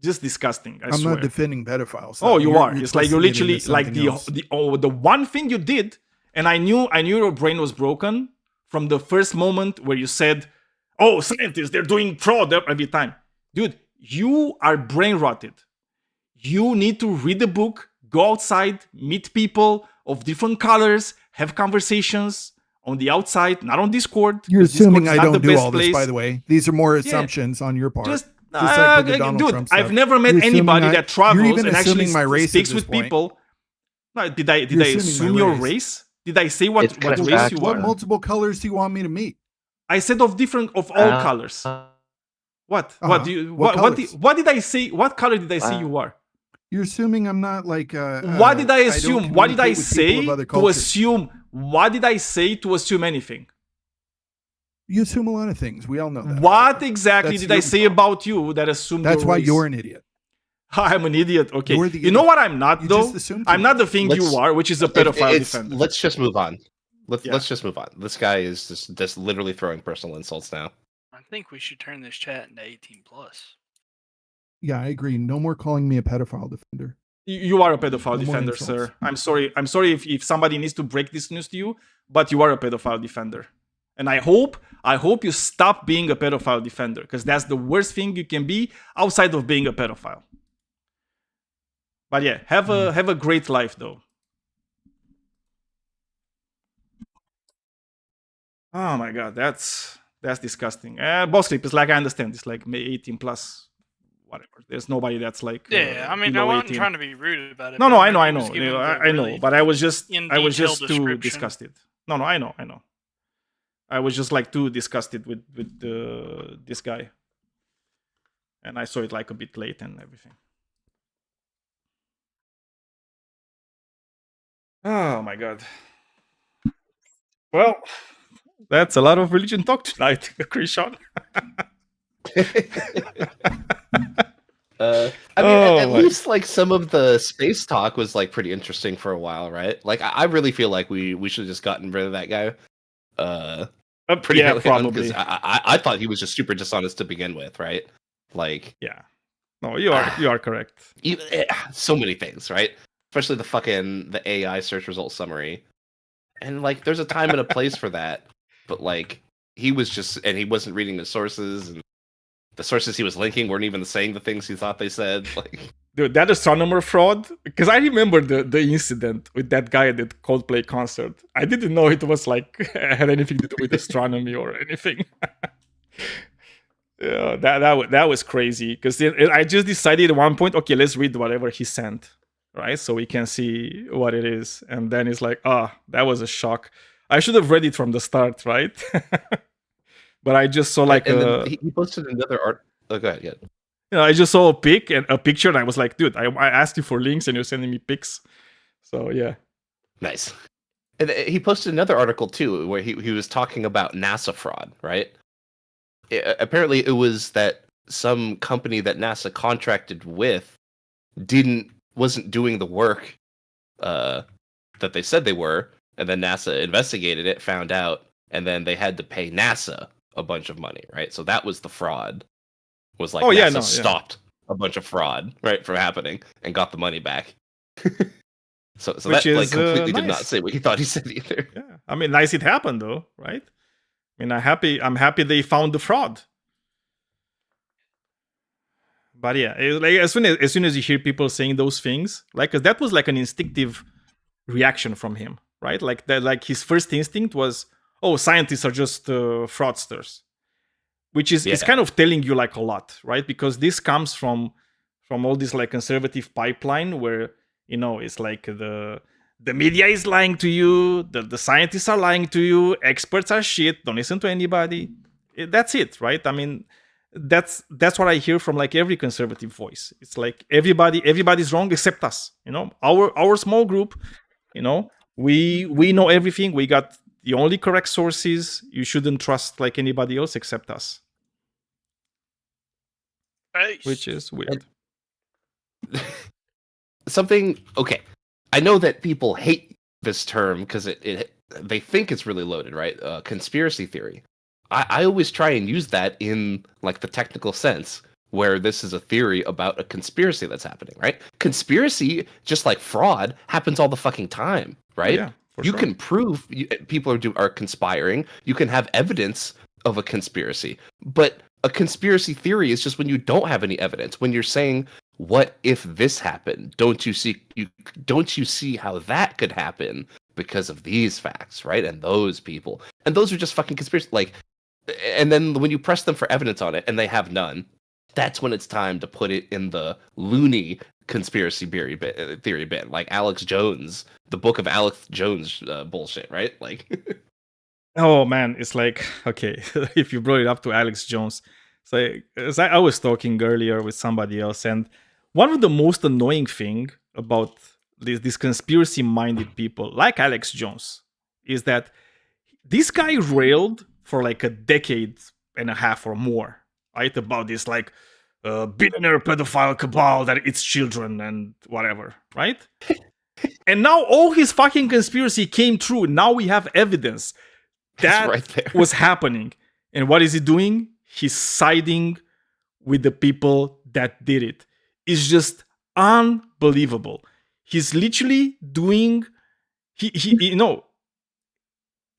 S1: Just disgusting. I
S6: I'm
S1: swear.
S6: not defending pedophiles.
S1: Oh,
S6: though.
S1: you are. It's like you're
S6: twisting it
S1: literally
S6: into
S1: like
S6: something else.
S1: the one thing you did, and I knew your brain was broken from the first moment where you said, "Oh, scientists, they're doing fraud every time." Dude, you are brain rotted. You need to read the book, go outside, meet people of different colors, have conversations on the outside, not on Discord.
S6: You're
S1: 'cause Discord's
S6: assuming I
S1: not the
S6: don't do
S1: best
S6: all this,
S1: place.
S6: by the way. These are more assumptions on your part.
S1: Just
S6: like with the Donald
S1: dude,
S6: Trump
S1: I've
S6: stuff.
S1: never met
S6: You're assuming
S1: anybody
S6: I-
S1: that travels
S6: you're even
S1: and actually
S6: assuming my race at
S1: speaks
S6: this
S1: with
S6: point.
S1: people. No, did I
S6: You're assuming
S1: assume
S6: my
S1: your
S6: race.
S1: race? Did I say what
S2: It's kind of
S1: race
S2: fact,
S1: you
S6: What
S1: are?
S6: multiple colors do you want me to meet?
S1: I said of all colors. What? What do you?
S6: What colors?
S1: What did I say? What color did I say you are?
S6: You're assuming I'm not like.
S1: What did I assume?
S6: don't
S1: What did I
S6: communicate with people
S1: say
S6: of other
S1: to
S6: cultures.
S1: assume? What did I say to assume anything?
S6: You assume a lot of things. We all know that.
S1: What exactly
S6: That's
S1: did I
S6: your
S1: say
S6: problem.
S1: about you that assumed
S6: That's
S1: your
S6: why
S1: race?
S6: you're an idiot.
S1: I'm an idiot. Okay.
S6: You're the
S1: You know
S6: idiot.
S1: what I'm not
S6: You
S1: though?
S6: just assumed too
S1: I'm not the thing you
S2: Let's-
S1: are, which is a pedophile defender.
S2: Let's just move on. Let's
S1: Yeah.
S2: let's just move on. This guy is just literally throwing personal insults now.
S10: I think we should turn this chat into 18 plus.
S6: Yeah, I agree. No more calling me a pedophile defender.
S1: You are a pedophile
S6: No more
S1: defender,
S6: insults.
S1: sir. I'm sorry. I'm sorry if somebody needs to break this news to you, but you are a pedophile defender. And I hope you stop being a pedophile defender, because that's the worst thing you can be outside of being a pedophile. But yeah, have a great life though. Oh my god, that's disgusting. Boss Sleep is like, I understand, it's like 18 plus whatever. There's nobody that's like
S10: Yeah, I mean, I
S1: below
S10: wasn't
S1: 18.
S10: trying to be rude about it.
S1: No,
S10: but
S1: I know,
S10: he
S1: I
S10: was
S1: know,
S10: giving the
S1: I know.
S10: really
S1: But I was just
S10: in
S1: too
S10: detail description.
S1: disgusted. No, I know. I was just like too disgusted with this guy, and I saw it like a bit late and everything. Oh my god. Well, That's a lot of religion talk tonight, Krishan.
S2: I mean,
S1: Oh
S2: at
S1: my-
S2: least like some of the space talk was like pretty interesting for a while, right? Like, I really feel like we should have just gotten rid of that guy. Pretty
S1: yeah,
S2: early on,
S1: probably.
S2: 'cause I thought he was just super dishonest to begin with, right? Like,
S1: Yeah. No, you are correct.
S2: so many things, right? Especially the AI search result summary, and like, there's a time and a place for that, but like, he wasn't reading the sources, and the sources he was linking weren't even saying the things he thought they said. Like,
S1: Dude, that astronomer fraud, because I remember the incident with that guy at the Coldplay concert. I didn't know it was like had anything to do with astronomy or anything. Yeah, that was crazy, because I just decided at one point, okay, let's read whatever he sent, right? So we can see what it is. And then it's like, that was a shock. I should have read it from the start, right? But I just saw like
S2: and then he posted another art. Oh, go ahead. Yeah.
S1: I just saw a picture, and I was like, dude, I asked you for links, and you're sending me pics. So yeah,
S2: Nice. And he posted another article too, where he was talking about NASA fraud, right? Apparently, it was that some company that NASA contracted with wasn't doing the work that they said they were, and then NASA investigated it, found out, and then they had to pay NASA a bunch of money, right? So that was the fraud. Was like NASA stopped a bunch of fraud, right, from happening and got the money back. so
S1: Which
S2: that like completely did not
S1: nice.
S2: say what he thought he said either.
S1: Yeah. I mean, nice it happened though, right? I mean, I'm happy they found the fraud. But yeah, like as soon as you hear people saying those things, like, 'cause that was like an instinctive reaction from him, right? Like that, like his first instinct was, oh, scientists are just fraudsters, which is it's kind of telling you like a lot, right? Because this comes from all this like conservative pipeline where, it's like the media is lying to you, the scientists are lying to you, experts are shit, don't listen to anybody. That's it, right? I mean, that's what I hear from like every conservative voice. It's like everybody's wrong except us. Our small group, we know everything. We got the only correct sources. You shouldn't trust like anybody else except us.
S10: Nice.
S1: Which is weird.
S2: Okay, I know that people hate this term because they think it's really loaded, right? Conspiracy theory. I always try and use that in like the technical sense, where this is a theory about a conspiracy that's happening, right? Conspiracy, just like fraud, happens all the fucking time, right?
S1: Yeah,
S2: you can prove people are conspiring. You can have evidence of a conspiracy, but a conspiracy theory is just when you don't have any evidence. When you're saying, "What if this happened? Don't you see how that could happen because of these facts, right? And those people, and those are just fucking conspiracy." Like, and then when you press them for evidence on it, and they have none, that's when it's time to put it in the loony conspiracy theory bit, like Alex Jones, the book of Alex Jones bullshit, right? Like,
S1: oh man, it's like, okay, if you brought it up to Alex Jones, so as I was talking earlier with somebody else, and one of the most annoying thing about these conspiracy-minded people like Alex Jones is that this guy railed for like a decade and a half or more, right, about this like billionaire pedophile cabal that eats children and whatever, right? And now all his fucking conspiracy came true. Now we have evidence that
S2: right there.
S1: was happening. And what is he doing? He's siding with the people that did it. It's just unbelievable. He's literally doing, he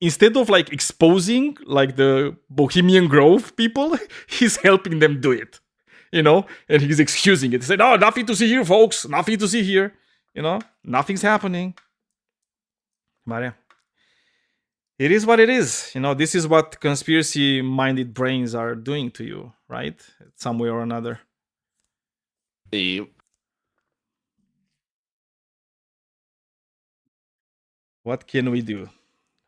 S1: instead of like exposing like the Bohemian Grove people, he's helping them do it, and he's excusing it. He said, "Oh, nothing to see here, folks. Nothing to see here. Nothing's happening." But yeah, it is what it is. This is what conspiracy-minded brains are doing to you, right? Some way or another. What can we do?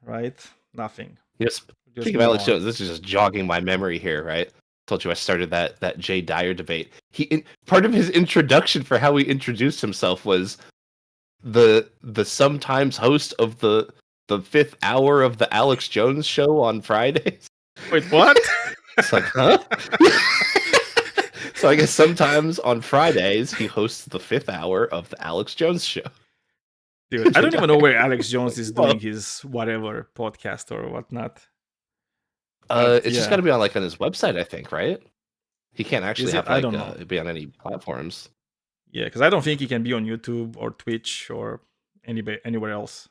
S1: Right? Nothing.
S2: Yes. Speaking of Alex Jones, this is just jogging my memory here, right? Told you I started that Jay Dyer debate. Part of his introduction for how he introduced himself was the sometimes host of the the 5th hour of the Alex Jones show on Fridays.
S1: Wait, what?
S2: It's like, huh? So I guess sometimes on Fridays he hosts the 5th hour of the Alex Jones show.
S1: Dude, I don't even know where Alex Jones is
S2: Well-
S1: doing his whatever podcast or whatnot. But,
S2: It's just
S1: yeah.
S2: got to be on like on his website, I think, right? He can't actually
S1: Is it?
S2: have
S1: I
S2: like
S1: don't know.
S2: be on any platforms.
S1: Yeah, because I don't think he can be on YouTube or Twitch or anywhere else.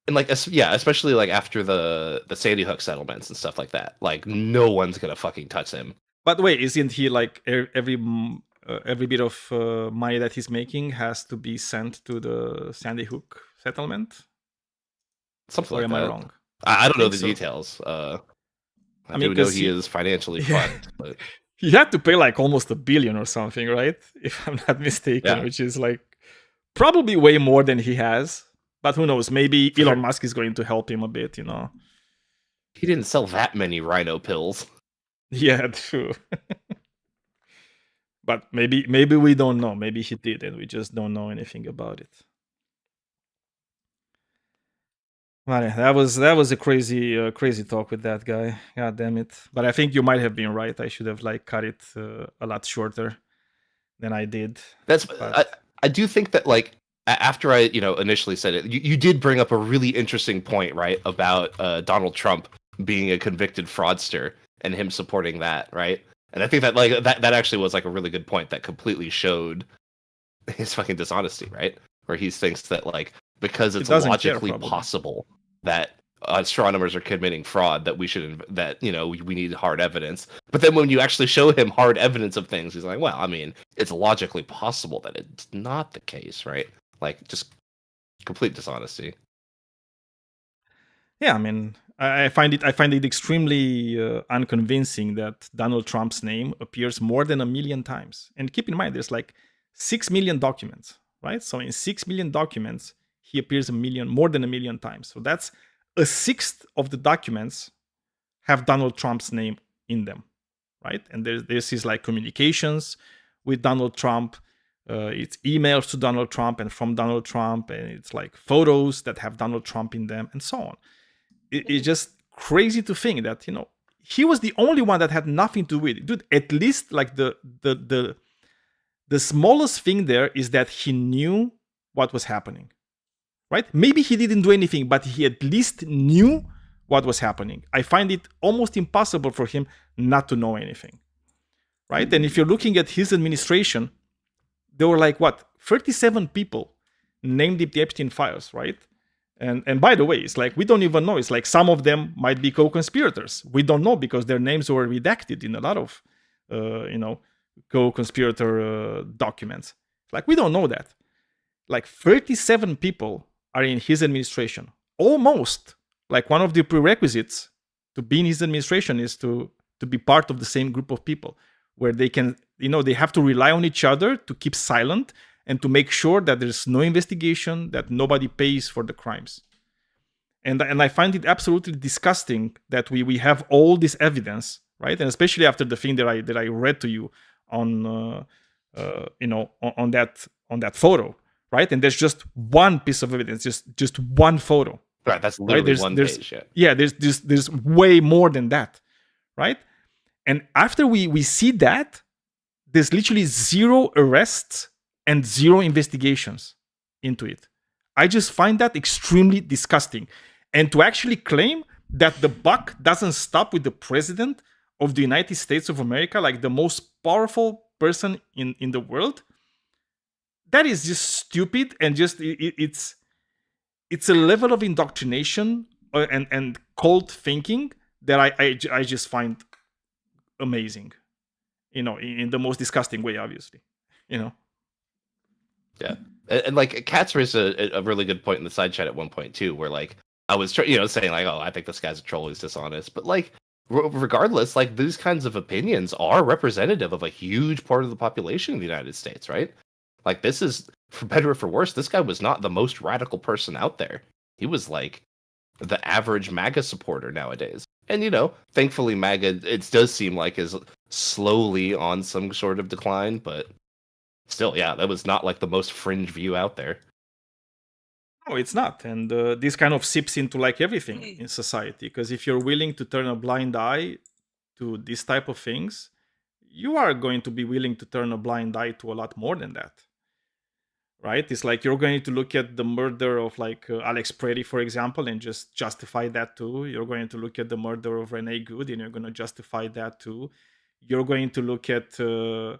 S2: And like, yeah, especially like after the Sandy Hook settlements and stuff like that. Like, no one's gonna fucking touch him.
S1: But wait, isn't he like every bit of money that he's making has to be sent to the Sandy Hook settlement?
S2: Something
S1: Or
S2: like
S1: am
S2: that.
S1: I wrong?
S2: I don't know the
S1: think so.
S2: details. I
S1: mean,
S2: do know
S1: 'cause
S2: he
S1: he-
S2: is financially
S1: Yeah.
S2: fucked, but
S1: He had to pay like almost $1 billion or something, right? If I'm not mistaken,
S2: Yeah.
S1: which is like probably way more than he has. But who knows? Maybe
S2: For
S1: Elon
S2: sure.
S1: Musk is going to help him a bit, you know?
S2: he didn't sell that many rhino pills.
S1: Yeah, true. But maybe we don't know. Maybe he did, and we just don't know anything about it. Well, yeah, that was a crazy talk with that guy. God damn it! But I think you might have been right. I should have like cut it a lot shorter than I did.
S2: That's
S1: But-
S2: I do think that like after I initially said it, you did bring up a really interesting point, right, about Donald Trump being a convicted fraudster and him supporting that, right? And I think that like that actually was like a really good point that completely showed his fucking dishonesty, right? Where he thinks that like because it's
S1: doesn't care,
S2: logically
S1: probably.
S2: possible that astronomers are committing fraud, that we should we need hard evidence. But then when you actually show him hard evidence of things, he's like, well, I mean, it's logically possible that it's not the case, right? Like just complete dishonesty.
S1: Yeah, I mean, I find it extremely unconvincing that Donald Trump's name appears more than 1 million times. And keep in mind, there's like 6 million documents, right? So in 6 million documents, he appears more than 1 million times. So that's 1/6 of the documents have Donald Trump's name in them, right? And there's his like communications with Donald Trump. It's emails to Donald Trump and from Donald Trump, and it's like photos that have Donald Trump in them, and so on. It's just crazy to think that he was the only one that had nothing to do with it. Dude, at least like the smallest thing there is that he knew what was happening, right? Maybe he didn't do anything, but he at least knew what was happening. I find it almost impossible for him not to know anything, right? And if you're looking at his administration, there were like 37 people named in the Epstein files, right? And by the way, it's like we don't even know. It's like some of them might be co-conspirators. We don't know because their names were redacted in a lot of, co-conspirator documents. Like we don't know that. Like 37 people are in his administration. Almost like one of the prerequisites to be in his administration is to be part of the same group of people where they can, they have to rely on each other to keep silent and to make sure that there's no investigation, that nobody pays for the crimes. And I find it absolutely disgusting that we have all this evidence, right? And especially after the thing that I read to you on on that photo, right? And there's just one piece of evidence, just one photo.
S2: Right, that's literally one page.
S1: Yeah, there's way more than that, right? And after we see that, there's literally 0 arrests and 0 investigations into it. I just find that extremely disgusting. And to actually claim that the buck doesn't stop with the president of the United States of America, like the most powerful person in the world, that is just stupid. And just it's a level of indoctrination and cold thinking that I just find amazing, in the most disgusting way, obviously,
S2: Yeah, and like Katz raised a really good point in the side chat at one point too, where like I was saying like, oh, I think this guy's a troll, he's dishonest, but like regardless, like these kinds of opinions are representative of a huge part of the population of the United States, right? Like this is, for better or for worse, this guy was not the most radical person out there. He was like the average MAGA supporter nowadays. And thankfully MAGA, it does seem like, is slowly on some sort of decline, but still, yeah, that was not like the most fringe view out there.
S1: No, it's not. And this kind of seeps into like everything in society. Because if you're willing to turn a blind eye to this type of things, you are going to be willing to turn a blind eye to a lot more than that. Right? It's like you're going to look at the murder of like Alex Pretty, for example, and just justify that too. You're going to look at the murder of Renee Good, and you're going to justify that too. You're going to look at you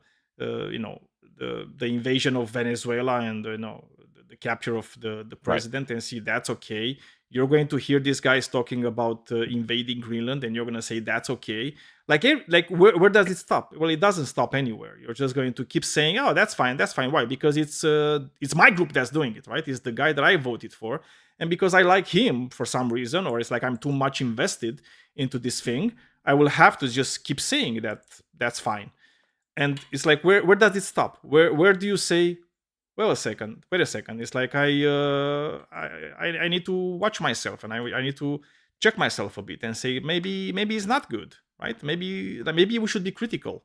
S1: know, the invasion of Venezuela and you know, the capture of the
S2: Right.
S1: president, and see that's okay. You're going to hear these guys talking about invading Greenland, and you're going to say that's okay. Like where does it stop? Well, it doesn't stop anywhere. You're just going to keep saying, oh, that's fine. Why? Because it's my group that's doing it, right? It's the guy that I voted for, and because I like him for some reason, or it's like I'm too much invested into this thing, I will have to just keep saying that that's fine. And it's like, where does it stop? Where do you say, well, wait a second. It's like I need to watch myself, and I need to check myself a bit and say maybe it's not good, right? Maybe we should be critical,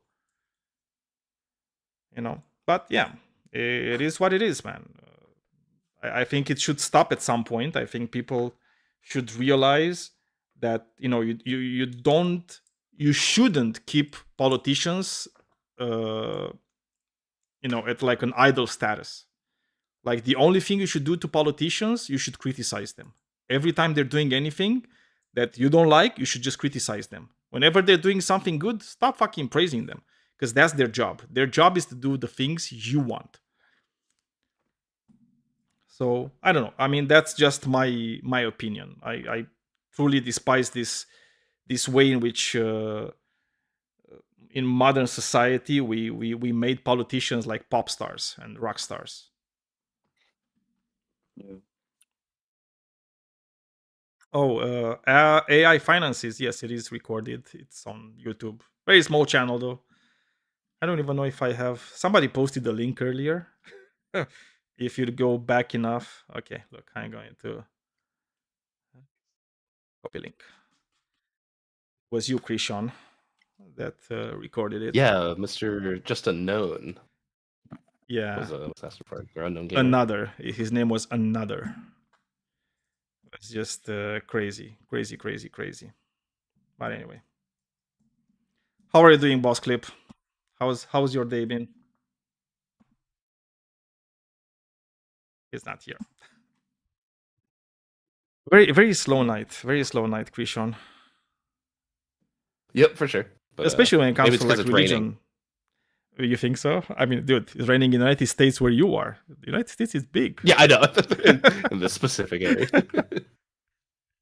S1: you know. But yeah, it is what it is, man. I think it should stop at some point. I think people should realize that, you know, you shouldn't keep politicians you know, at like an idol status. Like the only thing you should do to politicians, you should criticize them. Every time they're doing anything that you don't like, you should just criticize them. Whenever they're doing something good, stop fucking praising them, because that's their job. Their job is to do the things you want. So I don't know. I mean, that's just my opinion. I truly despise this way in which in modern society we made politicians like pop stars and rock stars.
S7: Yeah.
S1: Oh, AI Finances. Yes, it is recorded. It's on YouTube. Very small channel though. I don't even know if I have. Somebody posted the link earlier. If you go back enough. Okay, look, I'm going to copy link. It was you, Krishan, that recorded it.
S2: Yeah, Mr. Just Unknown
S1: Yeah.
S2: was asked for or Unknown Gamer.
S1: Another. His name was Another. It's just crazy. But anyway, how are you doing, Boss Clip? How's your day been? He's not here. Very slow night. Krishan.
S2: Yep, for sure. But,
S1: Especially when it comes
S2: maybe
S1: to
S2: it's 'cause
S1: like
S2: it's
S1: religion.
S2: raining.
S1: You think so? I mean, dude, it's raining in the United States where you are. The United States is big.
S2: Yeah, I know. In this specific area.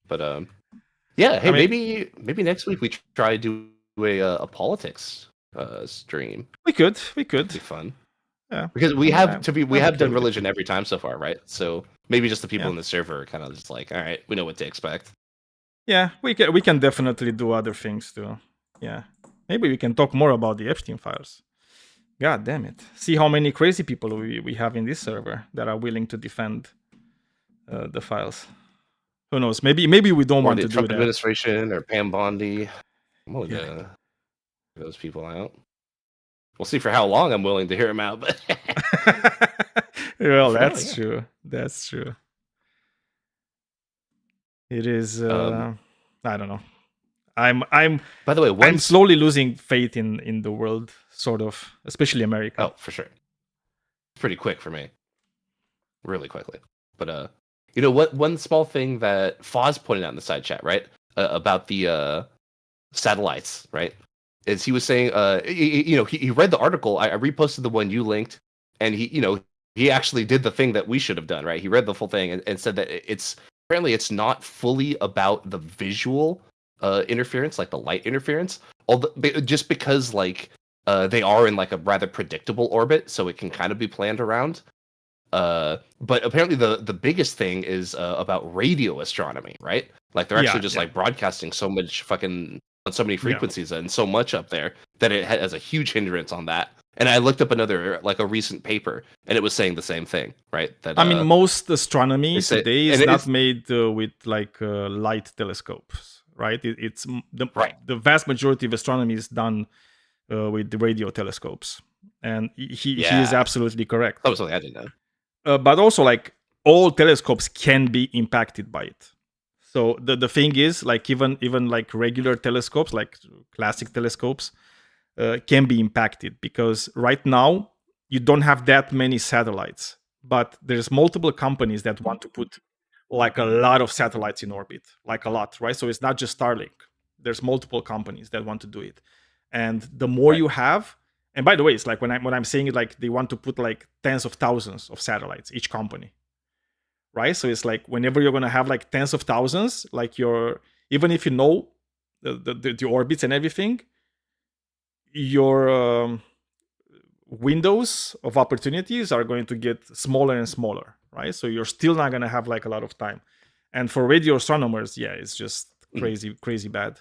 S2: But yeah, hey,
S1: I mean-
S2: maybe next week we try to do a politics stream.
S1: We could.
S2: It'd be fun.
S1: Yeah.
S2: Because we
S1: Yeah,
S2: have
S1: I'm
S2: done
S1: okay with it.
S2: religion every time so far, right? So maybe just the people
S1: Yeah.
S2: in the server are kind of just like, all right, we know what to expect.
S1: Yeah, we can definitely do other things too. Yeah. Maybe we can talk more about the Epstein files. God damn it. See how many crazy people we have in this server that are willing to defend the files. Who knows? Maybe we don't
S2: Or
S1: want
S2: the
S1: to do
S2: Trump
S1: that.
S2: administration or Pam Bondi. I'm willing
S1: Yeah.
S2: to hear those people out. We'll see for how long I'm willing to hear them out, but
S1: Well,
S2: For now,
S1: that's
S2: yeah.
S1: true. That's true. It is. I don't know. I'm
S2: by the way,
S1: I'm
S2: once
S1: slowly losing faith in the world, sort of, especially America.
S2: oh, for sure. Pretty quick for me. Really quickly. But you know what, one small thing that Foz pointed out in the side chat, right? About the satellites, right? Is he was saying he read the article. I reposted the one you linked, and he actually did the thing that we should have done, right? He read the full thing and said that apparently it's not fully about the visual interference, like the light interference, although just because like they are in like a rather predictable orbit, so it can kind of be planned around. But apparently the biggest thing is about radio astronomy, right? Like they're actually just like broadcasting so much fucking on so many frequencies and so much up there that it has a huge hindrance on that. And I looked up another like a recent paper, and it was saying the same thing, right? That
S1: I mean, most astronomy
S2: they say-
S1: today is
S2: and it
S1: not
S2: is-
S1: made with like light telescopes, right? It's
S2: Right.
S1: the vast majority of astronomy is done with the radio telescopes, and he is
S2: Yeah.
S1: absolutely correct.
S2: that was something I didn't know.
S1: But also, like, all telescopes can be impacted by it. So the thing is, like even like regular telescopes, like classic telescopes, can be impacted because right now you don't have that many satellites, but there's multiple companies that want to put like a lot of satellites in orbit, like a lot, right? So it's not just Starlink. There's multiple companies that want to do it, and the more you have, and by the way, it's like when I'm saying it, like they want to put like tens of thousands of satellites each company, right? So it's like whenever you're gonna have like tens of thousands, like even if you know the orbits and everything, your windows of opportunities are going to get smaller and smaller, right? So you're still not going to have like a lot of time. And for radio astronomers, yeah, it's just crazy bad.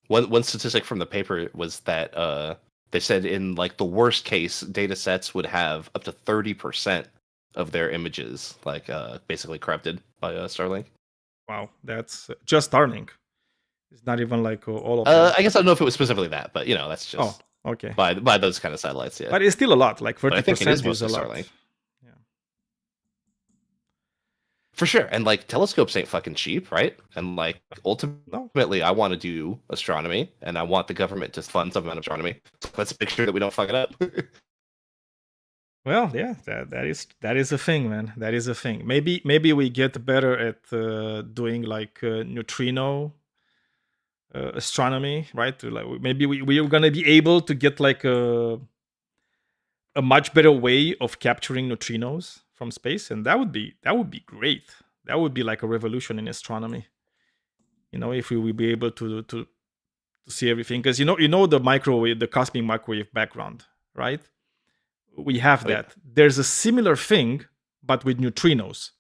S2: One statistic from the paper was that they said in like the worst case, data sets would have up to 30% of their images like basically corrupted by Starlink.
S1: Wow, that's just Starlink. It's not even like all of them.
S2: I guess I don't know if it was specifically that, but that's just
S1: okay.
S2: By those kind of satellites, yeah.
S1: But it's still a lot. Like 30%
S2: I think it is
S1: is a lot.
S2: Starlink. Yeah, for sure. And like telescopes ain't fucking cheap, right? And like ultimately, I want to do astronomy, and I want the government to fund some amount of astronomy. So let's make sure that we don't fuck it up.
S1: Well, yeah, that is a thing, man. That is a thing. Maybe we get better at doing like neutrino astronomy, right? Like maybe we're gonna be able to get like a much better way of capturing neutrinos from space, and that would be great. That would be like a revolution in astronomy. If we will be able to see everything, because the microwave, the cosmic microwave background, right? We have that. There's a similar thing, but with neutrinos.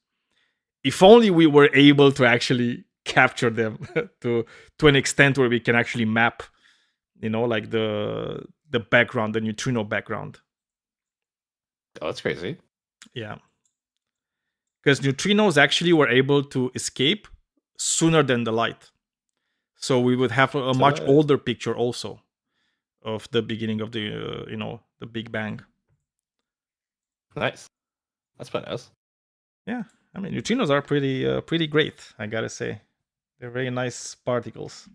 S1: If only we were able to actually capture them to an extent where we can actually map, like the background, the neutrino background.
S2: Oh, that's crazy.
S1: Yeah. Because neutrinos actually were able to escape sooner than the light. So we would have a much older picture also of the beginning of the, the Big Bang.
S2: Nice. That's quite nice.
S1: Yeah. I mean, neutrinos are pretty great, I gotta say. They're very nice particles.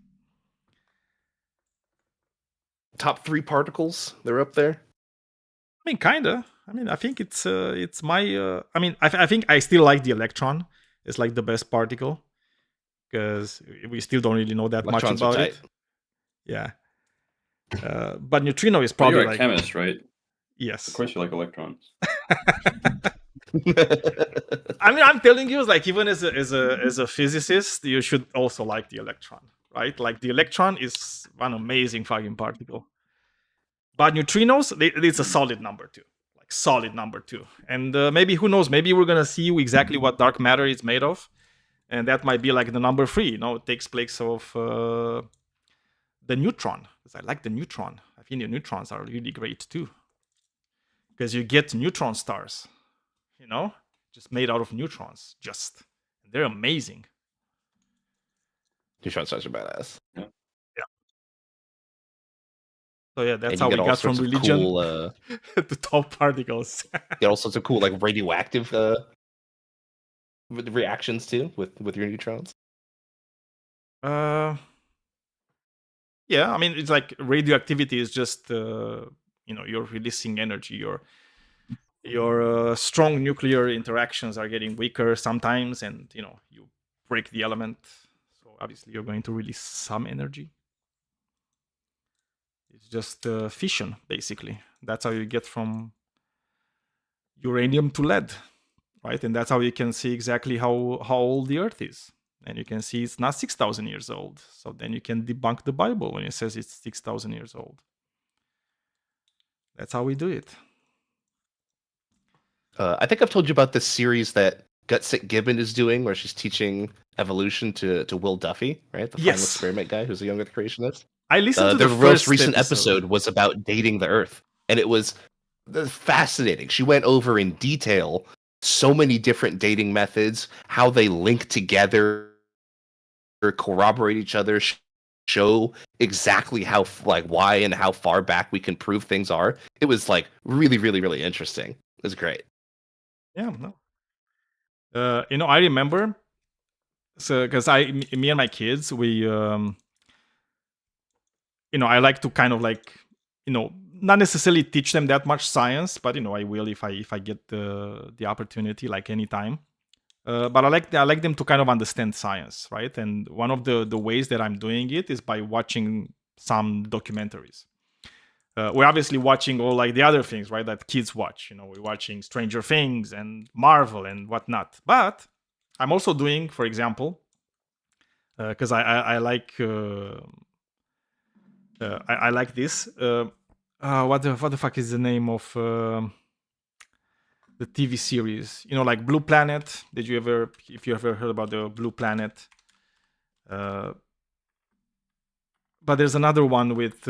S2: Top 3 particles, they're up there.
S1: I mean, kinda. I mean, I think it's my. I mean, I think I still like the electron. It's like the best particle because we still don't really know that
S2: Electrons
S1: much about it. Yeah. But neutrino is probably
S7: you're a
S1: like
S7: chemist, right?
S1: Yes.
S7: Of course, you like electrons.
S1: I mean, I'm telling you, like even as a physicist, you should also like the electron, right? Like the electron is an amazing fucking particle. But neutrinos, it's a solid number 2, like solid number 2. And maybe who knows? Maybe we're gonna see exactly what dark matter is made of, and that might be like the number 3. It takes place of the neutron. Because I like the neutron. I think the neutrons are really great too, because you get neutron stars. Just made out of neutrons. They're amazing.
S2: Neutron stars are badass.
S1: Yeah. So yeah, that's
S2: and
S1: how we got from religion
S2: cool,
S1: to top particles.
S2: Get all sorts of cool like radioactive reactions too with your neutrons.
S1: Yeah, I mean it's like radioactivity is just you're releasing energy. Your strong nuclear interactions are getting weaker sometimes, and you break the element. So obviously you're going to release some energy. It's just fission, basically. That's how you get from uranium to lead, right? And that's how you can see exactly how old the Earth is. And you can see it's not 6,000 years old. So then you can debunk the Bible when it says it's 6,000 years old. That's how we do it.
S2: I think I've told you about this series that Gutsick Gibbon is doing, where she's teaching evolution to Will Duffy, right? The final experiment guy who's a young Earth creationist.
S1: I listened to
S2: the most recent episode was about dating the Earth, and it was fascinating. She went over in detail so many different dating methods, how they link together, or corroborate each other, show exactly how why and how far back we can prove things are. It was like really, really, really interesting. It was great.
S1: Yeah, no. I remember, so because me and my kids, we I like to kind of like, not necessarily teach them that much science, but I will if I get the opportunity, like anytime. But I like them to kind of understand science, right? And one of the ways that I'm doing it is by watching some documentaries. We're obviously watching all like the other things, right? That kids watch. We're watching Stranger Things and Marvel and whatnot. But I'm also doing, for example, because I like I like this. What the fuck is the name of the TV series? Like Blue Planet. If you ever heard about the Blue Planet? But there's another one with.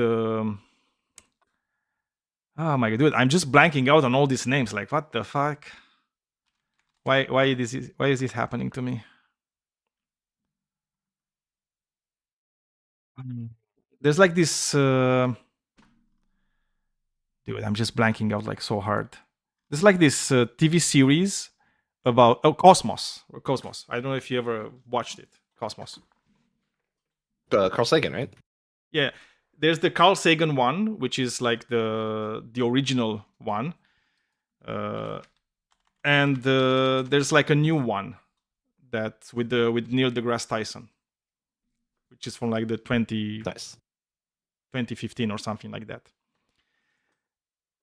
S1: Oh my god, dude! I'm just blanking out on all these names. Like, what the fuck? Why is this happening to me? There's like this. Dude, I'm just blanking out like so hard. There's like this TV series about Cosmos. I don't know if you ever watched it. Cosmos.
S2: Carl Sagan, right?
S1: Yeah, there's the Carl Sagan one, which is like the original one, and there's like a new one that with Neil deGrasse Tyson, which is from like the 2015 or something like that.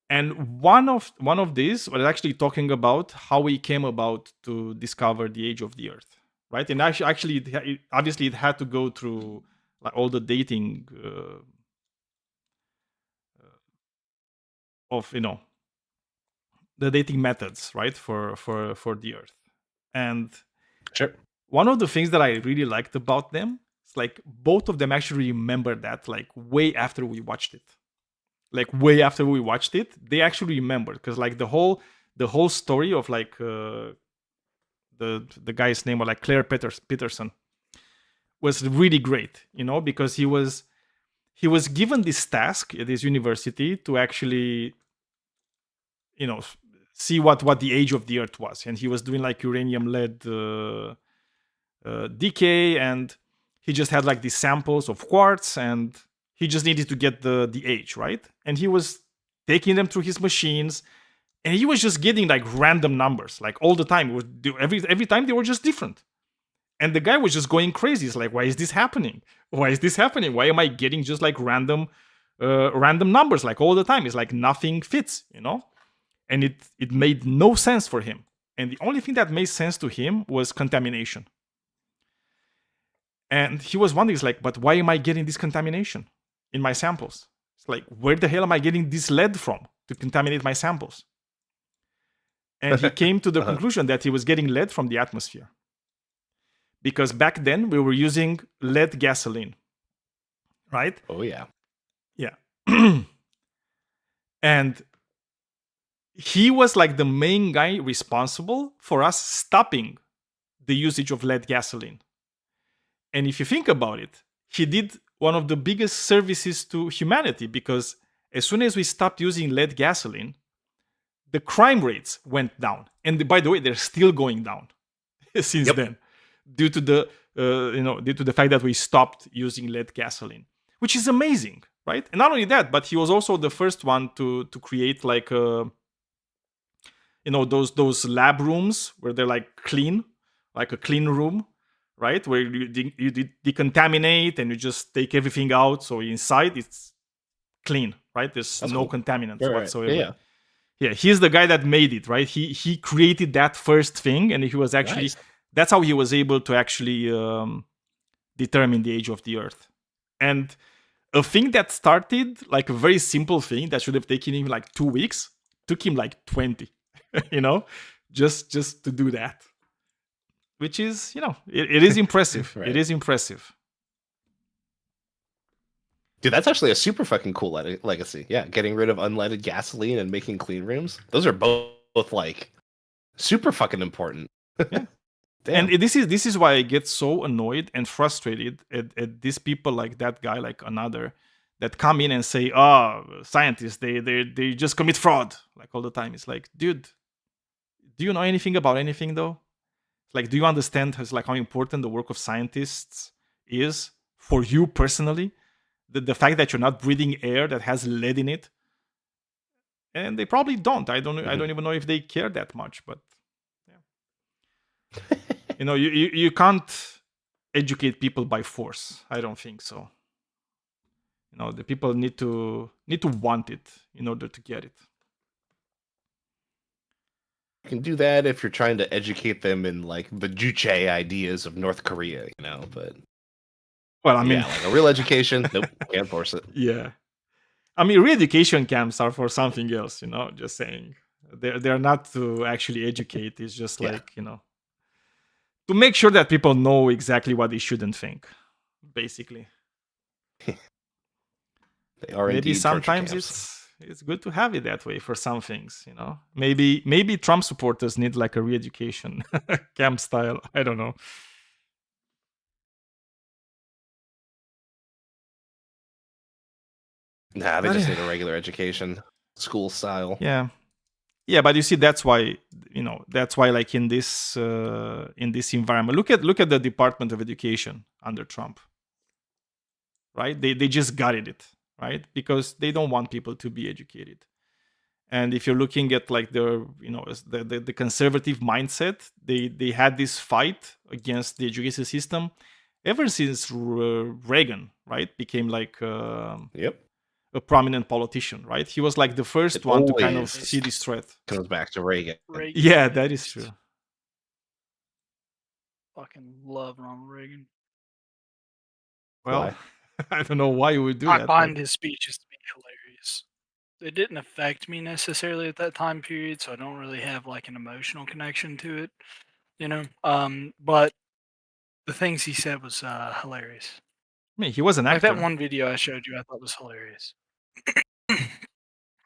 S1: And one of these was actually talking about how we came about to discover the age of the Earth, right? And actually, it had to go through like all the dating of the dating methods, right, for the Earth. And
S2: sure,
S1: one of the things that I really liked about them is like both of them actually remember that like way after we watched it. Like way after we watched it, they actually remembered, because like the whole story of like the guy's name was like Claire Peterson was really great, because he was given this task at his university to actually see what the age of the Earth was, and he was doing like uranium lead decay, and he just had like these samples of quartz, and he just needed to get the age, right? And he was taking them through his machines, and he was just getting like random numbers, like all the time. Every time they were just different. And the guy was just going crazy. He's like, why is this happening? Why is this happening? Why am I getting just like random numbers like all the time? It's like nothing fits, And it made no sense for him. And the only thing that made sense to him was contamination. And he was wondering, like, but why am I getting this contamination in my samples? It's like, where the hell am I getting this lead from to contaminate my samples? And he came to the conclusion that he was getting lead from the atmosphere. Because back then we were using lead gasoline, right?
S2: Oh, yeah.
S1: Yeah. And he was like the main guy responsible for us stopping the usage of lead gasoline. And if you think about it, he did one of the biggest services to humanity, because as soon as we stopped using lead gasoline, the crime rates went down. And by the way, they're still going down since then, due to the fact that we stopped using lead gasoline, which is amazing, right? And not only that, but he was also the first one to create like those lab rooms where they're like clean, like a clean room, right? Where you decontaminate and you just take everything out, so inside it's clean, right? There's no contaminants whatsoever. Yeah, he's the guy that made it, right? He created that first thing, and he was actually that's how he was able to actually determine the age of the Earth. And a thing that started like a very simple thing that should have taken him like 2 weeks took him like 20, just to do that, which is it is impressive.
S2: Right.
S1: It is impressive.
S2: Dude, that's actually a super fucking cool legacy. Yeah, getting rid of unleaded gasoline and making clean rooms. Those are both like super fucking important.
S1: Yeah. And this is why I get so annoyed and frustrated at these people like that guy, like another, that come in and say, scientists, they just commit fraud like all the time. It's like, dude, Do you know anything about anything though? Like, do you understand how important the work of scientists is for you personally? The fact that you're not breathing air that has lead in it, and they probably don't. I don't even know if they care that much. But yeah, you can't educate people by force. I don't think so. The people need to want it in order to get it.
S2: You can do that if you're trying to educate them in like the Juche ideas of North Korea, but
S1: well, I mean,
S2: like a real education, nope, can't force it.
S1: Yeah, I mean, re-education camps are for something else. Just saying, they're not to actually educate. It's just like to make sure that people know exactly what they shouldn't think, basically.
S2: They are
S1: maybe sometimes it's good to have it that way for some things. Maybe Trump supporters need like a re-education camp style. I don't know.
S2: Nah, they just need a regular education, school style.
S1: Yeah, but you see, that's why like in this environment, look at the Department of Education under Trump, right? They just gutted it, right? Because they don't want people to be educated. And if you're looking at like the conservative mindset, they had this fight against the education system ever since Reagan, right, became like a prominent politician, right? He was like the first one to kind of see this threat.
S2: Comes back to Reagan.
S1: Yeah, that is true.
S10: Fucking love Ronald Reagan.
S1: Well, I don't know why you would do
S10: I
S1: that.
S10: find his speeches to be hilarious. It didn't affect me necessarily at that time period, so I don't really have like an emotional connection to it, but the things he said was hilarious.
S1: I mean, he was an actor.
S10: Like that one video I showed you, I thought was hilarious.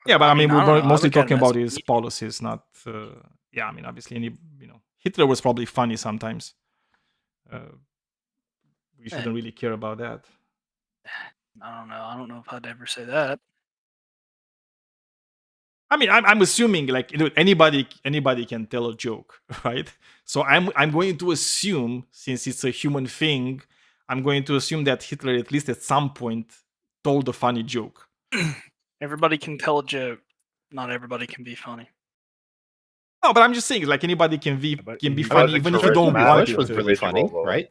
S1: Yeah, but I mean, we're mostly
S10: look at
S1: talking
S10: him as
S1: about
S10: a
S1: his
S10: comedian.
S1: policies, not. Yeah, I mean, obviously, Hitler was probably funny sometimes. We shouldn't really care about that.
S10: I don't know. I don't know if I'd ever say that.
S1: I mean, I'm assuming like anybody can tell a joke, right? So I'm going to assume, since it's a human thing, I'm going to assume that Hitler at least at some point told a funny joke.
S10: Everybody can tell a joke. Not everybody can be funny.
S1: No, but I'm just saying, like anybody can be funny even if you
S2: George
S1: don't
S2: W.
S1: want
S2: Bush
S1: it
S2: was
S1: to.
S2: really funny, right?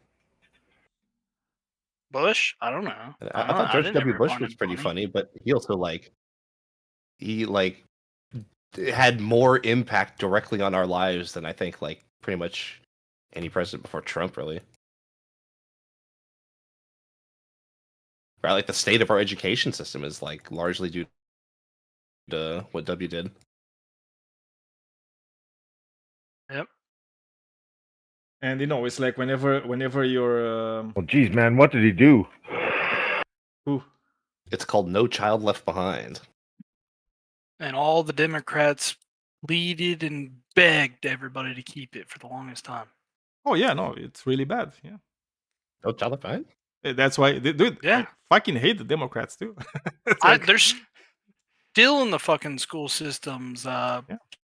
S10: Bush? I don't know.
S2: I thought George W. Bush was pretty funny, but he also had more impact directly on our lives than I think like pretty much any president before Trump, really. Right, like the state of our education system is like largely due to what W did.
S10: Yep.
S1: And it's like whenever you're.
S11: Well, geez, man, what did he do?
S2: It's called No Child Left Behind.
S10: And all the Democrats pleaded and begged everybody to keep it for the longest time.
S1: Oh yeah, no, it's really bad. Yeah.
S2: No Child Left Behind?
S1: That's why, dude.
S10: Yeah.
S1: I fucking hate the Democrats too.
S10: They're still in the fucking school systems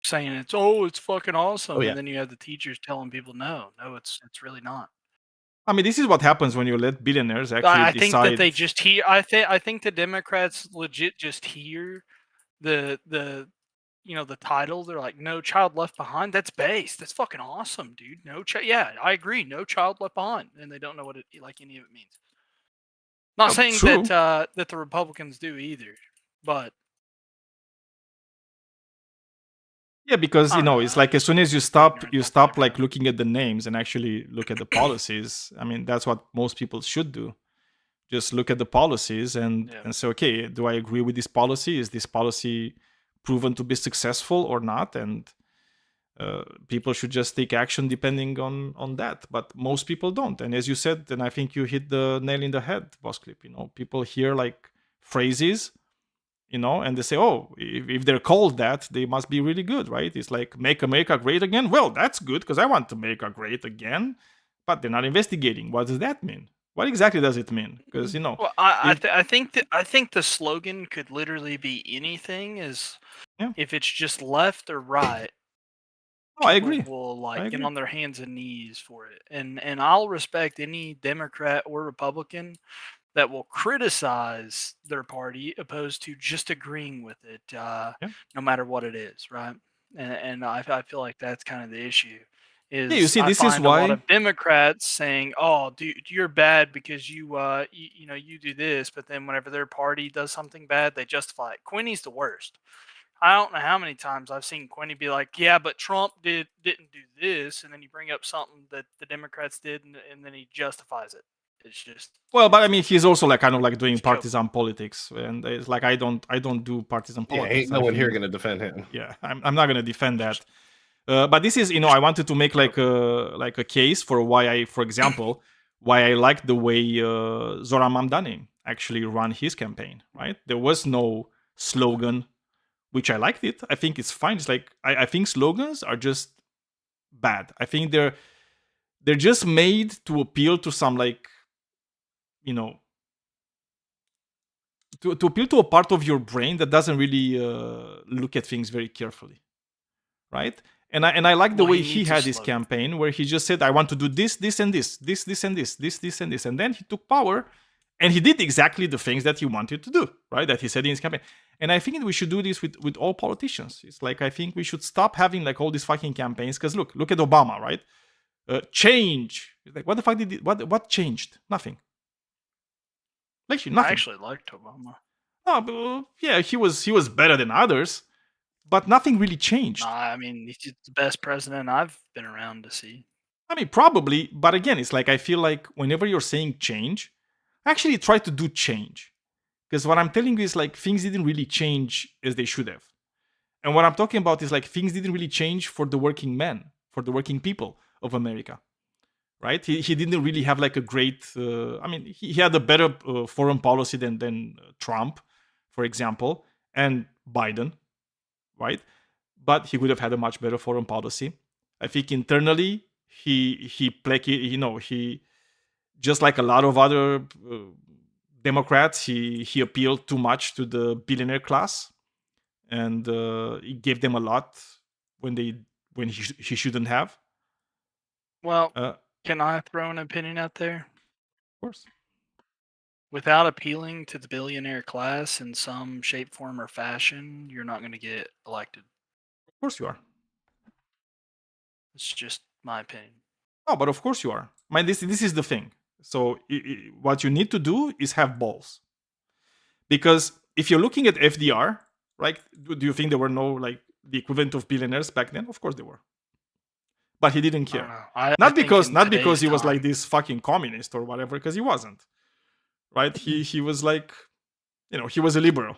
S10: saying it's fucking awesome,
S1: Oh, yeah.
S10: and then you have the teachers telling people no, it's really not.
S1: I mean, this is what happens when you let billionaires actually
S10: I think
S1: decide.
S10: that they just hear. I think the Democrats legit just hear the title. They're like, "No Child Left Behind." That's base. That's fucking awesome, dude. Yeah, I agree. No Child Left Behind, and they don't know what any of it means. Not saying
S1: true.
S10: that the Republicans do either, but
S1: Yeah, because
S10: I don't know.
S1: it's like as soon as you stop like looking at the names and actually look at the policies. I mean, that's what most people should do. Just look at the policies and say, okay, do I agree with this policy? Is this policy proven to be successful or not? And people should just take action depending on that. But most people don't. And as you said, and I think you hit the nail in the head, Boss Clip. People hear like phrases, and they say, oh, if they're called that, they must be really good, right? It's like, make America great again. Well, that's good because I want to make America great again. But they're not investigating. What does that mean? What exactly does it mean? Because
S10: well, I think the slogan could literally be anything. If it's just left or right.
S1: Oh, I
S10: people
S1: agree.
S10: will
S1: I
S10: like get
S1: agree.
S10: on their hands and knees for it, and I'll respect any Democrat or Republican that will criticize their party opposed to just agreeing with it, no matter what it is, right? And I feel like that's kind of the issue.
S1: Yeah, you
S10: Is
S1: see,
S10: I
S1: this is
S10: find a lot
S1: why.
S10: of Democrats saying, "Oh, you're bad because you know you do this," but then whenever their party does something bad, they justify it. Quinny's the worst. I don't know how many times I've seen Quinny be like, "Yeah, but Trump didn't do this," and then you bring up something that the Democrats did, and then he justifies it. It's just
S1: Well, but I mean, he's also like kind of like doing
S10: it's joke.
S1: partisan politics, and it's like I don't do partisan
S2: Yeah,
S1: politics.
S2: ain't no
S1: I
S2: one here
S1: think,
S2: gonna defend him.
S1: yeah, I'm not gonna defend that. But this is, I wanted to make like a case for why I, for example, why I like the way Zoran Mamdani actually ran his campaign. Right, there was no slogan, which I liked it. I think it's fine. It's like I think slogans are just bad. I think they're just made to appeal to some like, to appeal to a part of your brain that doesn't really look at things very carefully, right? And I like the
S10: Well,
S1: way
S10: he
S1: he
S10: needs a
S1: had his
S10: slogan.
S1: campaign where he just said, I want to do this, this, and this, this, this, and this, this, and this. And then he took power and he did exactly the things that he wanted to do, right? That he said in his campaign. And I think we should do this with all politicians. It's like, I think we should stop having like all these fucking campaigns. Because look at Obama, right? Change. Like, what the fuck did what changed? Nothing. Literally nothing.
S10: I actually liked Obama.
S1: No, but, yeah, he was better than others, but nothing really changed.
S10: Nah, I mean, he's the best president I've been around to see.
S1: I mean, probably, but again, it's like I feel like whenever you're saying change, actually try to do change. Because what I'm telling you is like things didn't really change as they should have. And what I'm talking about is like things didn't really change for the working men, for the working people of America. Right? He didn't really have like a great, I mean, he had a better foreign policy than Trump, for example, and Biden, right? But he would have had a much better foreign policy. I think internally, he just like a lot of other Democrats, he appealed too much to the billionaire class, and he gave them a lot when he shouldn't have.
S10: Well, can I throw an opinion out there?
S1: Of course.
S10: Without appealing to the billionaire class in some shape, form, or fashion, you're not going to get elected.
S1: Of course you are.
S10: It's just my opinion.
S1: Oh, but of course you are. I mean, this is the thing. So what you need to do is have balls. Because if you're looking at FDR, right? Do you think there were no like the equivalent of billionaires back then? Of course there were. But he didn't care. Not because he was like this fucking communist or whatever, because he wasn't. Right? He was like, he was a liberal.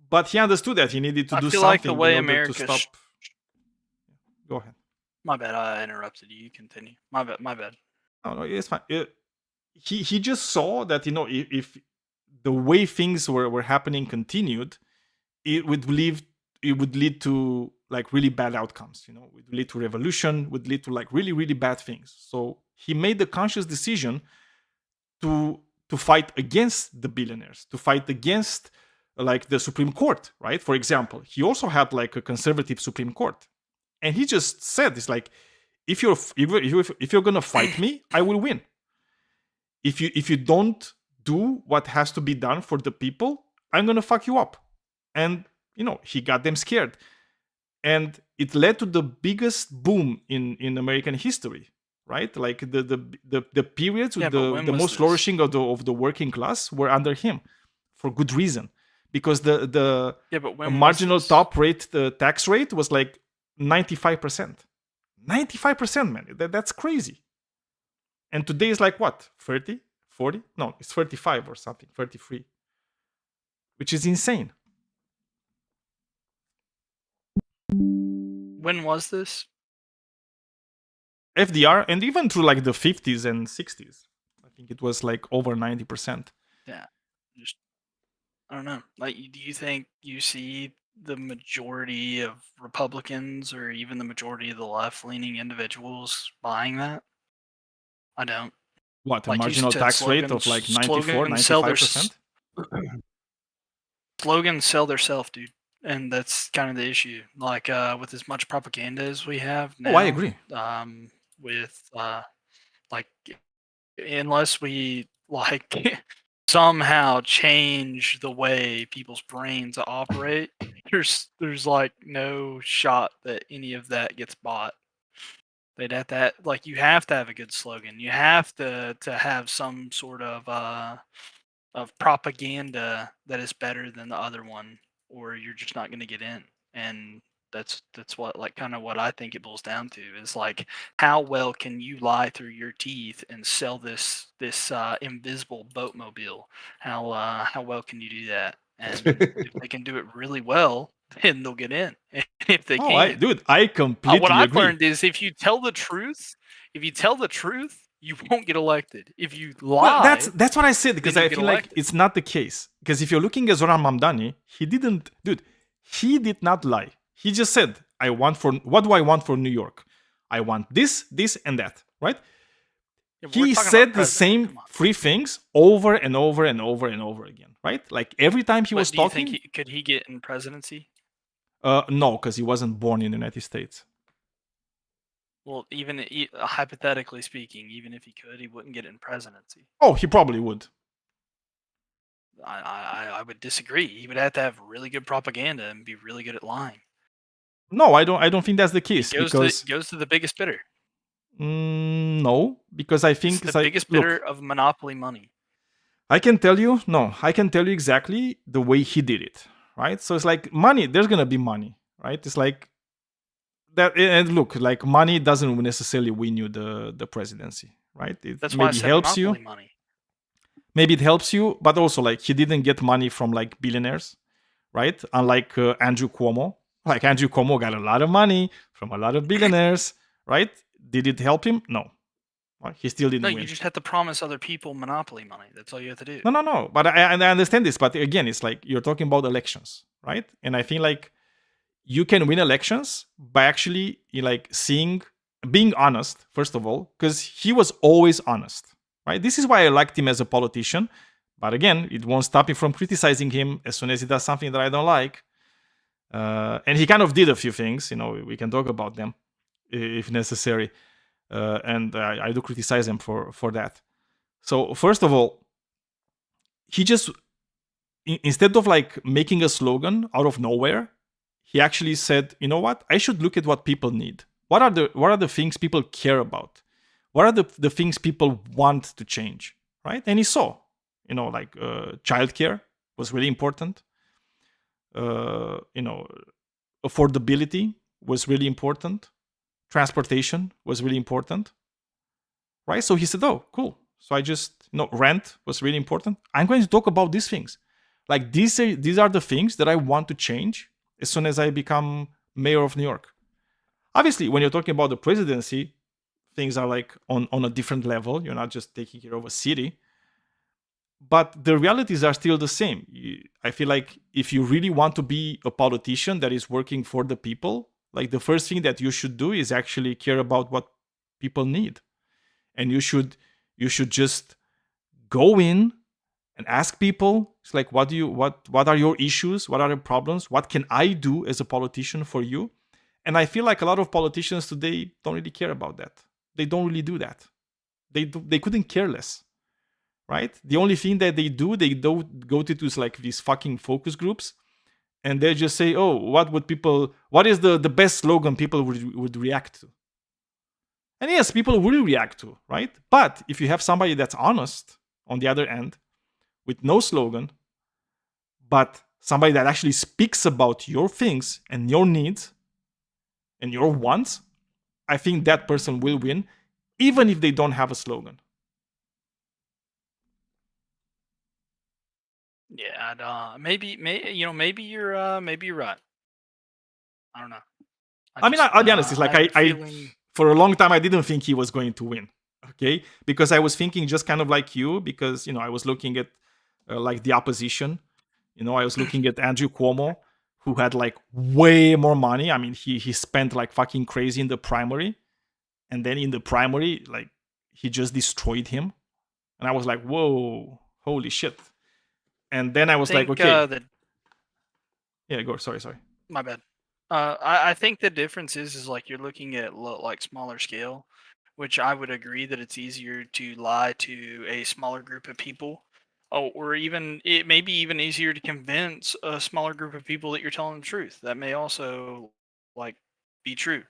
S1: But he understood that he needed to do something
S10: like the way
S1: in order to
S10: America
S1: stop. Go ahead.
S10: My bad, I interrupted you. You continue. My bad.
S1: No, it's fine. He just saw that, if the way things were happening continued, it would lead to like really bad outcomes. It would lead to revolution, would lead to like really, really bad things. So he made the conscious decision to fight against the billionaires, to fight against like the Supreme Court, right? For example, he also had like a conservative Supreme Court, and he just said, "It's like if you're gonna fight me, I will win. If you don't do what has to be done for the people, I'm gonna fuck you up." And he got them scared, and it led to the biggest boom in American history. Right, like the periods with the most flourishing of the working class were under him, for good reason, because the marginal top rate, the tax rate was like 95%. 95%, man, that's crazy. And today is like what, 30, 40? No, it's 35 or something, 33, which is insane.
S10: When was this?
S1: FDR, and even through like the 50s and 60s, I think it was like over 90%.
S10: Yeah, just I don't know. Like, do you think you see the majority of Republicans or even the majority of the left-leaning individuals buying that? I don't.
S1: What, a marginal tax rate of like 94, 95%?
S10: Slogans sell their self, dude. and that's kind of the issue. Like with as much propaganda as we have now.
S1: Oh, I agree.
S10: With like, unless we like somehow change the way people's brains operate, there's like no shot that any of that gets bought. They'd have to like, you have to have a good slogan. You have to have some sort of propaganda that is better than the other one, or you're just not going to get in. And that's what, like, kind of what I think it boils down to is like, how well can you lie through your teeth and sell this invisible boatmobile? How well can you do that? And if they can do it really well, then they'll get in. And if they
S1: Oh,
S10: can't,
S1: dude, I completely
S10: what I've
S1: agree.
S10: learned is if you tell the truth, you won't get elected. If you lie,
S1: Well, that's what I said, because
S10: then you
S1: I
S10: get
S1: feel like
S10: elected.
S1: it's not the case. Because if you're looking at Zoran Mamdani, he did not lie. He just said, what do I want for New York? I want this, and that, right?
S10: Yeah, but we're
S1: He
S10: talking about
S1: said the
S10: president.
S1: same
S10: Come on.
S1: 3 things over and over and over and over again, right? Like every time he
S10: But
S1: was
S10: do you
S1: talking.
S10: think could he get in presidency?
S1: No, because he wasn't born in the United States.
S10: Well, even hypothetically speaking, even if he could, he wouldn't get in presidency.
S1: Oh, he probably would.
S10: I would disagree. He would have to have really good propaganda and be really good at lying.
S1: No, I don't think that's the
S10: He
S1: case.
S10: goes
S1: Because
S10: to the biggest bidder.
S1: no, because I think
S10: It's the biggest bidder of monopoly money.
S1: I can tell you exactly the way he did it, right? So it's like money, there's gonna be money, right? It's like that. And look, like money doesn't necessarily win you the presidency, right? It
S10: That's why I
S1: maybe
S10: said
S1: helps you.
S10: monopoly money.
S1: Maybe it helps you, but also like he didn't get money from like billionaires, right? Unlike Andrew Cuomo. Like Andrew Cuomo got a lot of money from a lot of billionaires, right? Did it help him? No. Well, he still didn't
S10: No,
S1: win.
S10: you just have to promise other people monopoly money. That's all you have to do.
S1: No. But I understand this. But again, it's like you're talking about elections, right? And I think like you can win elections by actually like being honest, first of all, because he was always honest, right? This is why I liked him as a politician. But again, it won't stop me from criticizing him as soon as he does something that I don't like. And he kind of did a few things, we can talk about them if necessary. And I do criticize him for that. So first of all, he just, instead of like making a slogan out of nowhere, he actually said, you know what? I should look at what people need. What are the things people care about? What are the things people want to change, right? And he saw, like childcare was really important. Affordability was really important. Transportation was really important, right? So he said, oh, cool. So I just, rent was really important. I'm going to talk about these things. Like these are the things that I want to change as soon as I become mayor of New York. Obviously, when you're talking about the presidency, things are like on a different level. You're not just taking care of a city. But the realities are still the same. I feel like if you really want to be a politician that is working for the people, like the first thing that you should do is actually care about what people need. And you should just go in and ask people. It's like, what are your issues? What are your problems? What can I do as a politician for you? And I feel like a lot of politicians today don't really care about that. They don't really do that. They couldn't care less. Right? The only thing that they don't go to is like these fucking focus groups, and they just say, "Oh, what is the best slogan people would react to?" And yes, people will react to, right? But if you have somebody that's honest on the other end, with no slogan, but somebody that actually speaks about your things and your needs and your wants, I think that person will win, even if they don't have a slogan.
S10: Yeah, maybe you're right. I don't know.
S1: I'll be honest. It's like I for a long time I didn't think he was going to win. Okay, because I was thinking just kind of like you, because I was looking at like the opposition. I was looking at Andrew Cuomo, who had like way more money. I mean, he spent like fucking crazy in the primary, and then in the primary, like he just destroyed him, and I was like, whoa, holy shit. And then I was like, okay. Yeah, go. Sorry.
S10: My bad. I think the difference is like you're looking at like smaller scale, which I would agree that it's easier to lie to a smaller group of people. Oh, or even it may be even easier to convince a smaller group of people that you're telling the truth. That may also like be true.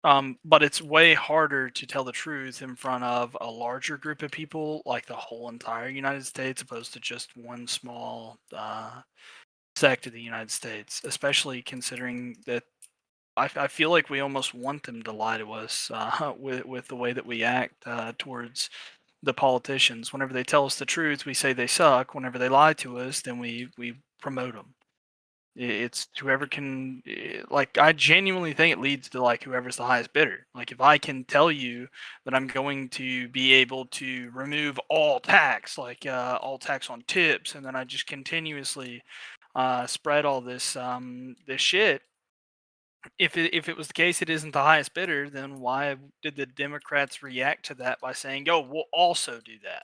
S10: But it's way harder to tell the truth in front of a larger group of people, like the whole entire United States, opposed to just one small sect of the United States, especially considering that I feel like we almost want them to lie to us with the way that we act towards the politicians. Whenever they tell us the truth, we say they suck. Whenever they lie to us, then we promote them. It's whoever can. Like, I genuinely think it leads to like whoever's the highest bidder. Like, if I can tell you that I'm going to be able to remove all tax, like all tax on tips, and then I just continuously spread all this this shit. If it was the case, it isn't the highest bidder. Then why did the Democrats react to that by saying, "Yo, we'll also do that"?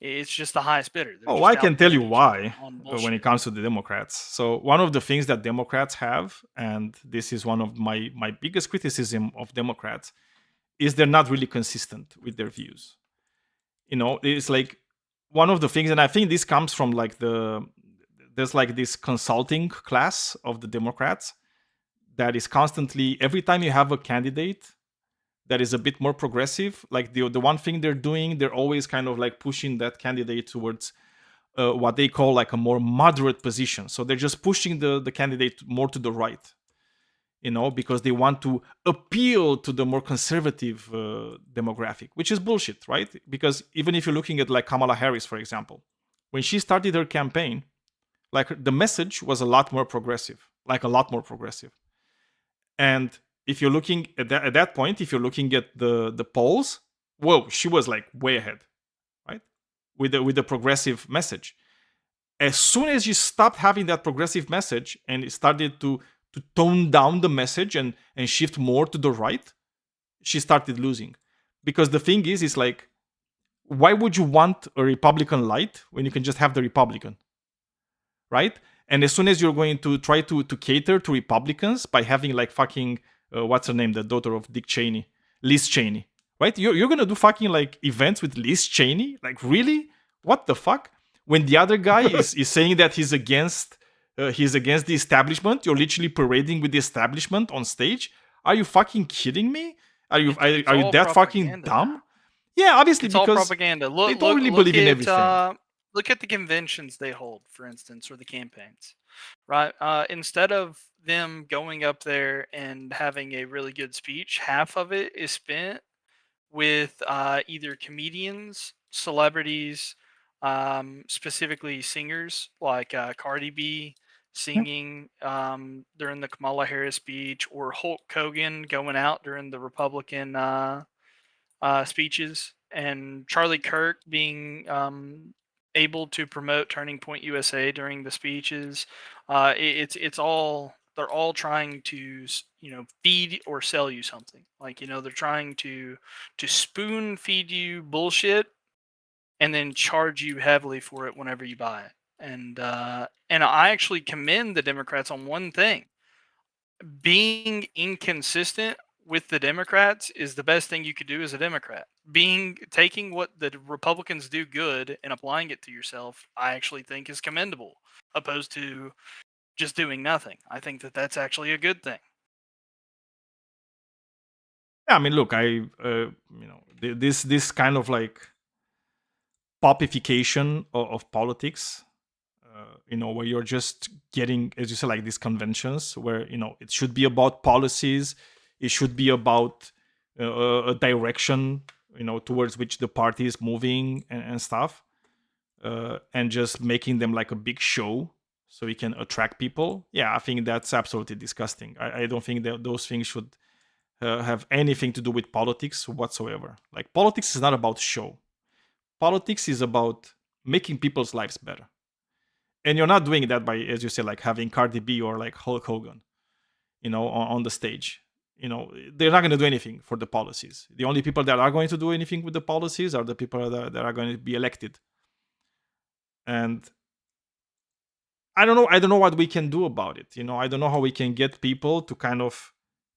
S10: It's just the highest bidder. They're
S1: Oh,
S10: just
S1: I can tell you
S10: outbidding each other
S1: why
S10: on
S1: when it
S10: bullshit.
S1: comes to the Democrats. So one of the things that Democrats have, and this is one of my biggest criticism of Democrats, is they're not really consistent with their views. You know, it's like one of the things, and I think this comes from like there's like this consulting class of the Democrats that is constantly, every time you have a candidate that is a bit more progressive, like the one thing they're doing, they're always kind of like pushing that candidate towards what they call like a more moderate position. So they're just pushing the candidate more to the right, you know, because they want to appeal to the more conservative demographic, which is bullshit, right? Because even if you're looking at like Kamala Harris, for example, when she started her campaign, like the message was a lot more progressive, like a lot more progressive. And if you're looking at that point, if you're looking at the polls, whoa, she was like way ahead, right? With the progressive message. As soon as you stopped having that progressive message and it started to tone down the message and shift more to the right, she started losing. Because the thing is like, why would you want a Republican light when you can just have the Republican, right? And as soon as you're going to try to cater to Republicans by having like fucking what's her name, the daughter of Dick Cheney, Liz Cheney, right? You're gonna do fucking like events with Liz Cheney? Like, really? What the fuck? When the other guy is saying that he's against the establishment, you're literally parading with the establishment on stage. Are you fucking kidding me? Are you
S10: all
S1: that fucking
S10: propaganda.
S1: dumb? Yeah, obviously,
S10: It's all
S1: because
S10: propaganda.
S1: they don't really believe in everything.
S10: Look at the conventions they hold, for instance, or the campaigns, right? Instead of them going up there and having a really good speech, half of it is spent with either comedians, celebrities, specifically singers like Cardi B singing during the Kamala Harris speech, or Hulk Hogan going out during the Republican speeches, and Charlie Kirk being able to promote Turning Point USA during the speeches. It's all, they're all trying to feed or sell you something. Like, they're trying to spoon feed you bullshit and then charge you heavily for it whenever you buy it. And I actually commend the Democrats on one thing: being inconsistent with the Democrats is the best thing you could do as a Democrat. Taking what the Republicans do good and applying it to yourself, I actually think is commendable, opposed to just doing nothing. I think that that's actually a good thing.
S1: Yeah, I mean, look, this kind of like popification of politics, where you're just getting, as you said, like these conventions where it should be about policies, it should be about a direction, towards which the party is moving and stuff, and just making them like a big show so you can attract people. Yeah, I think that's absolutely disgusting. I don't think that those things should have anything to do with politics whatsoever. Like, politics is not about show. Politics is about making people's lives better. And you're not doing that by, as you say, like having Cardi B or like Hulk Hogan, on the stage. They're not going to do anything for the policies. The only people that are going to do anything with the policies are the people that are going to be elected. And I don't know what we can do about it. I don't know how we can get people to kind of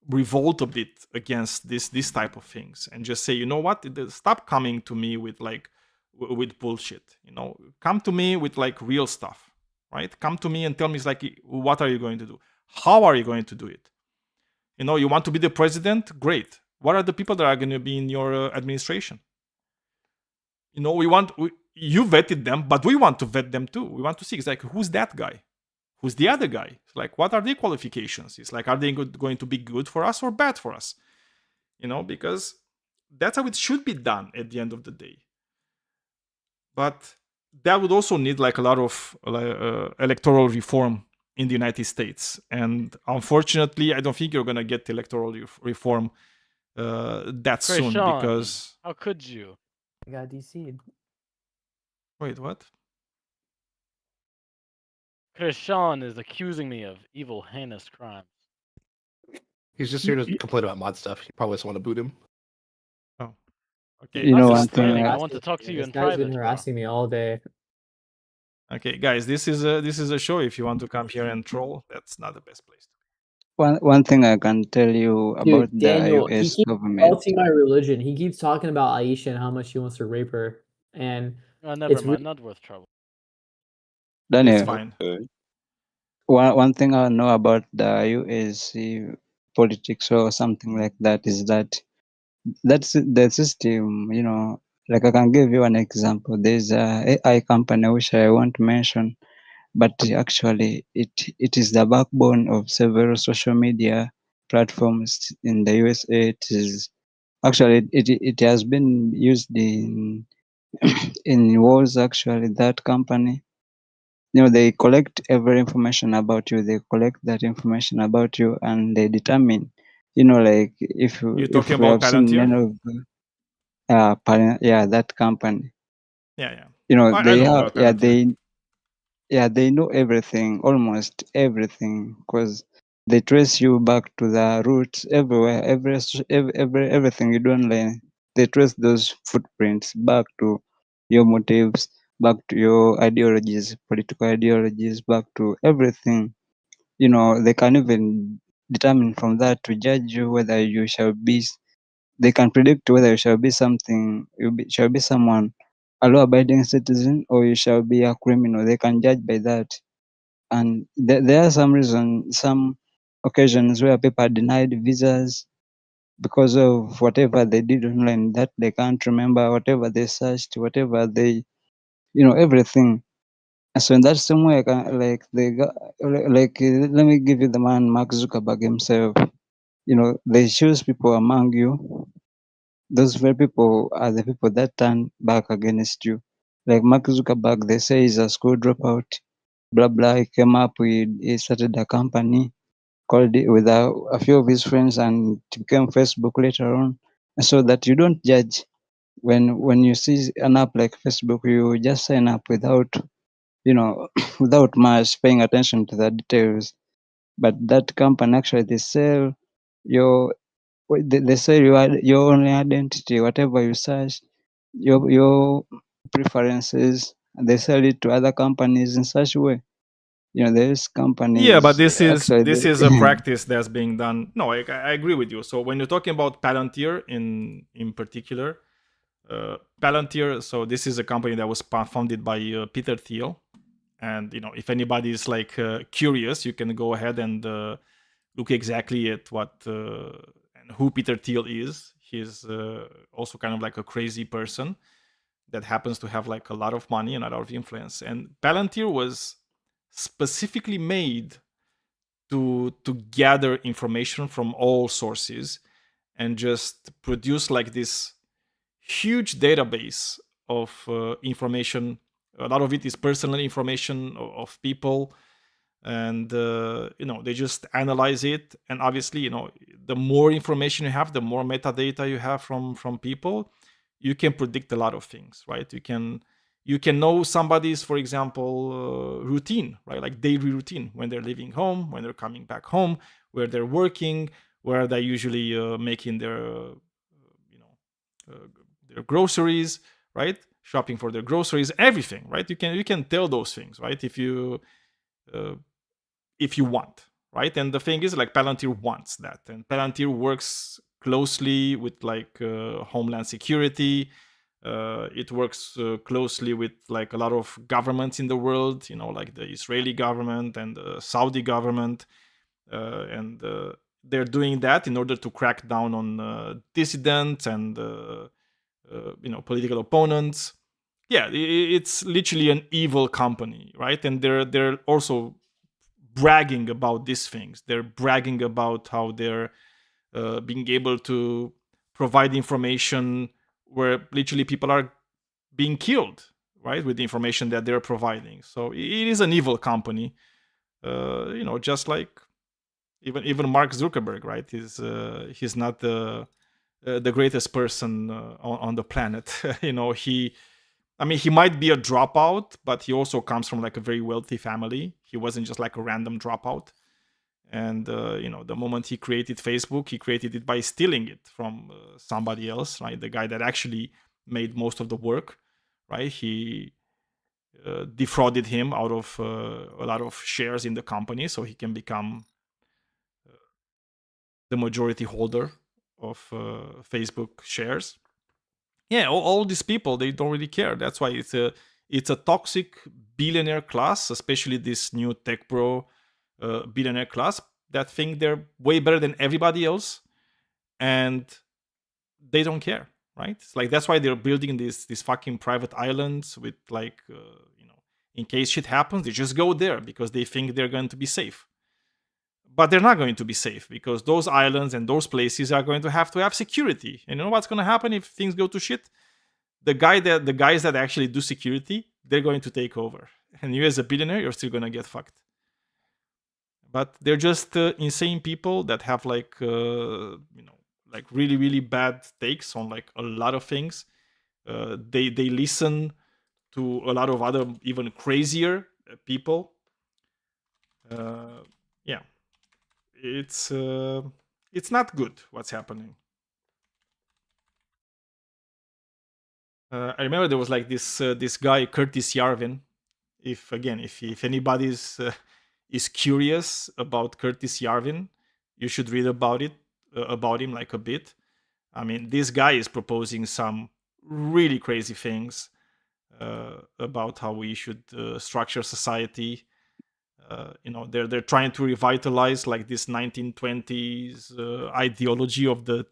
S1: revolt a bit against this type of things and just say, you know what, stop coming to me with like with bullshit. Come to me with like real stuff, right? Come to me and tell me, it's like, what are you going to do? How are you going to do it? You want to be the president? Great. What are the people that are going to be in your administration? You vetted them, but we want to vet them too. We want to see, it's like, who's that guy? Who's the other guy? It's like, what are their qualifications? It's like, are they going to be good for us or bad for us? Because that's how it should be done at the end of the day. But that would also need like a lot of electoral reform in the United States. And unfortunately, I don't think you're going to get electoral reform that soon
S11: Krishan,
S1: because...
S11: how could you?
S12: I got DC'd.
S1: Wait, what?
S11: Krishan is accusing me of evil, heinous crimes.
S2: He's just here to complain about mod stuff. You probably just want to boot him.
S1: Oh, okay.
S11: Not
S12: one
S11: complaining,
S12: thing
S11: I want to talk to you
S12: this
S11: in
S12: guy's
S11: private.
S12: been
S11: bro.
S12: harassing me all day.
S1: Okay, guys, this is a show. If you want to come here and troll, that's not the best place.
S5: One thing I can tell you about
S12: Dude, Daniel,
S5: the
S12: he
S5: US
S12: keeps
S5: government.
S12: insulting my religion. He keeps talking about Aisha and how much he wants to rape her. And
S11: Never
S12: it's
S11: mind, not worth trouble.
S1: It's
S5: Daniel,
S1: fine.
S5: one thing I know about the US politics or something like that is that's the system, like I can give you an example. There's a AI company which I won't mention, but actually it is the backbone of several social media platforms in the USA. It is actually it has been used in in wars. Actually, that company, they collect every information about you. They collect that information about you, and they determine, like if
S1: You're talking
S5: we
S1: about
S5: have seen
S1: Palantir?
S5: many of that company.
S1: Yeah. I
S5: They
S1: know
S5: have
S1: about Palantir.
S5: they know everything, almost everything, because they trace you back to the roots everywhere, everything you do online. They trace those footprints back to your motives, back to your ideologies, political ideologies, back to everything. They can even determine from that to judge you whether you shall be. They can predict whether you shall be shall be someone, a law-abiding citizen, or you shall be a criminal. They can judge by that. And there are some occasions where people are denied visas because of whatever they did online that they can't remember, whatever they searched, whatever they, everything. So in that same way, let me give you the man Mark Zuckerberg himself. They choose people among you. Those very people are the people that turn back against you. Like Mark Zuckerberg, they say he's a school dropout. Blah blah. He started a company called it with a few of his friends, and it became Facebook later on. So that you don't judge when you see an app like Facebook, you just sign up without without much paying attention to the details. But that company actually they sell your they sell your only identity, whatever you search, your preferences, and they sell it to other companies in such a way. There's companies.
S1: Yeah, but this
S5: actually
S1: is a practice that's being done. No, I agree with you. So when you're talking about Palantir in particular, Palantir. So this is a company that was founded by Peter Thiel, and if anybody is like curious, you can go ahead and look exactly at what and who Peter Thiel is. He's also kind of like a crazy person that happens to have like a lot of money and a lot of influence. And Palantir was specifically made to gather information from all sources and just produce like this huge database of information. A lot of it is personal information of people, and they just analyze it. And obviously, the more information you have, the more metadata you have from people, you can predict a lot of things, right? You can know somebody's, for example, routine, right? Like daily routine, when they're leaving home, when they're coming back home, where they're working, where they're usually making their groceries, right? Shopping for their groceries, everything, right? You can tell those things, right? If you if you want, right? And the thing is, like, Palantir wants that, and Palantir works closely with like Homeland Security. It works closely with like a lot of governments in the world, you know, like the Israeli government and the Saudi government, and they're doing that in order to crack down on dissidents and you know, political opponents. Yeah, it's literally an evil company, right? And they're also bragging about these things. They're bragging about how they're being able to provide information where literally people are being killed, right, with the information that they're providing. So it is an evil company, you know, just like even Mark Zuckerberg, right? He's not the greatest person on the planet. You know, I mean, he might be a dropout, but he also comes from like a very wealthy family. He wasn't just like a random dropout. And you know, the moment he created Facebook, he created it by stealing it from somebody else, right? The guy that actually made most of the work, right? He defrauded him out of a lot of shares in the company, so he can become the majority holder of Facebook shares. Yeah, all these people, they don't really care. That's why it's a toxic billionaire class, especially this new tech bro billionaire class that think they're way better than everybody else, and they don't care, right? It's like, that's why they're building these fucking private islands with like you know, in case shit happens, they just go there because they think they're going to be safe. But they're not going to be safe, because those islands and those places are going to have security. And you know what's going to happen if things go to shit? The guys that actually do security, they're going to take over, and you as a billionaire, you're still going to get fucked. But they're just insane people that have like you know, like really, really bad takes on like a lot of things. They listen to a lot of other even crazier people. Yeah, it's not good what's happening. I remember there was like this guy Curtis Yarvin. If anybody is curious about Curtis Yarvin, you should read about him like a bit. I mean, this guy is proposing some really crazy things about how we should structure society. You know, they're trying to revitalize like this 1920s ideology of the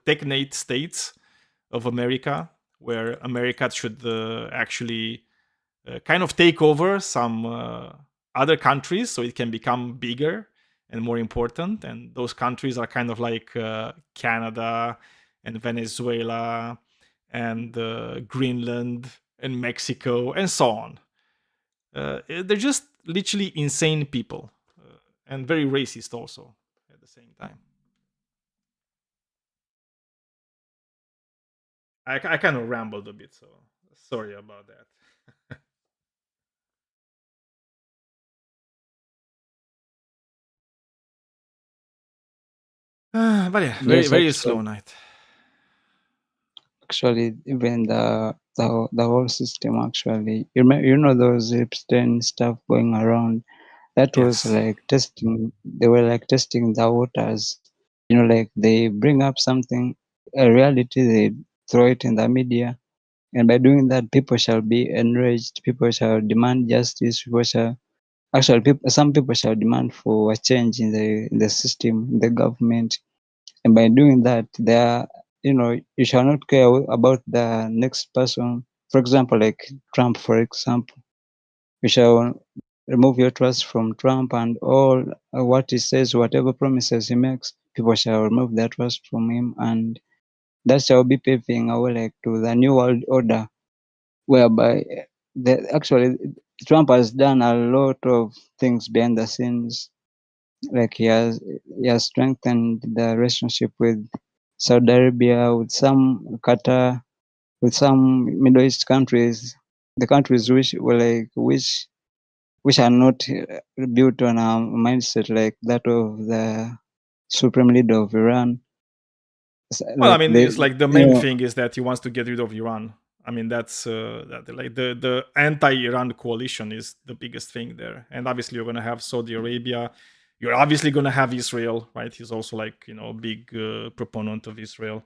S1: technate states of America, where America should actually kind of take over some other countries so it can become bigger and more important. And those countries are kind of like Canada and Venezuela and Greenland and Mexico and so on. They're just literally insane people and very racist also at the same time. I kind of rambled a bit, so sorry about that. But yeah, very,
S5: Yes,
S1: very slow night.
S5: Actually, even the whole system, actually, you know those Epstein stuff going around. That was
S1: Yes.
S5: like testing. They were like testing the waters. You know, like they bring up something, a reality, they throw it in the media, and by doing that, people shall be enraged. People shall demand justice. People shall actually, some people shall demand for a change in the system, in the government. And by doing that, you know, you shall not care about the next person. For example, like Trump, for example, you shall remove your trust from Trump, and all what he says, whatever promises he makes, people shall remove their trust from him, and that shall be paving a way like to the new world order, whereby actually Trump has done a lot of things behind the scenes. Like he has strengthened the relationship with Saudi Arabia, with some Qatar, with some Middle East countries, the countries which were like which are not built on a mindset like that of the supreme leader of Iran.
S1: Well, I
S5: Like
S1: mean,
S5: they,
S1: it's like the
S5: you
S1: main
S5: know,
S1: thing is that he wants to get rid of Iran. I mean, that's like the anti-Iran coalition is the biggest thing there, and obviously you're going to have Saudi Arabia. You're obviously going to have Israel, right? He's also like a big proponent of Israel.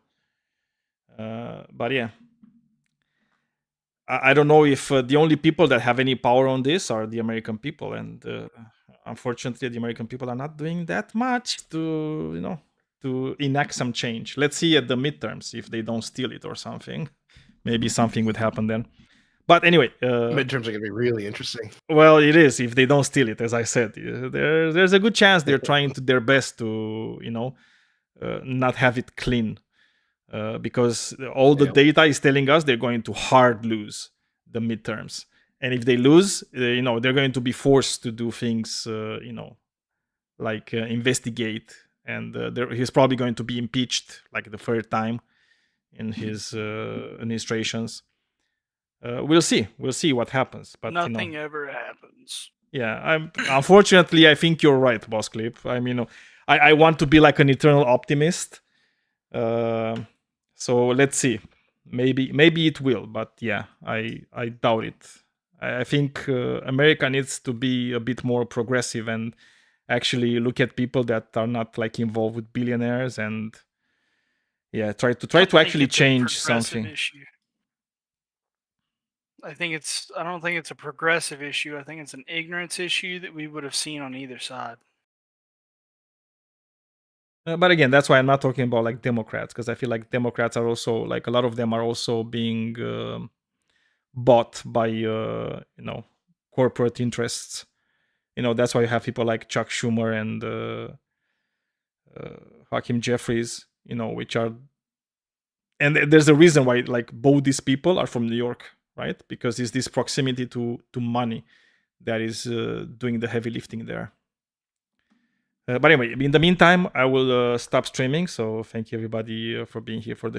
S1: But yeah, I don't know if the only people that have any power on this are the American people, and unfortunately, the American people are not doing that much to to enact some change. Let's see at the midterms if they don't steal it or something. Maybe something would happen then. But anyway,
S2: Midterms are going to be really interesting.
S1: well, it is if they don't steal it. As I said, there's a good chance they're trying their best to not have it clean, because all the data is telling us they're going to hard lose the midterms, and if they lose, they're going to be forced to do things, like investigate, and he's probably going to be impeached like the third time in his administrations. We'll see what happens, but
S10: nothing ever happens.
S1: Yeah, unfortunately I think you're right, Boss Clip. I mean, I want to be like an eternal optimist, so let's see. Maybe it will, but yeah, I doubt it. I think America needs to be a bit more progressive and actually look at people that are not like involved with billionaires, and yeah, try to actually change something.
S10: I don't think it's a progressive issue. I think it's an ignorance issue that we would have seen on either side.
S1: But again, that's why I'm not talking about like Democrats, because I feel like Democrats are also like a lot of them are also being bought by corporate interests. That's why you have people like Chuck Schumer and Hakeem Jeffries, which are, and there's a reason why like both these people are from New York, right? Because it's this proximity to money that is doing the heavy lifting there. But anyway, in the meantime, I will stop streaming. So thank you everybody for being here for the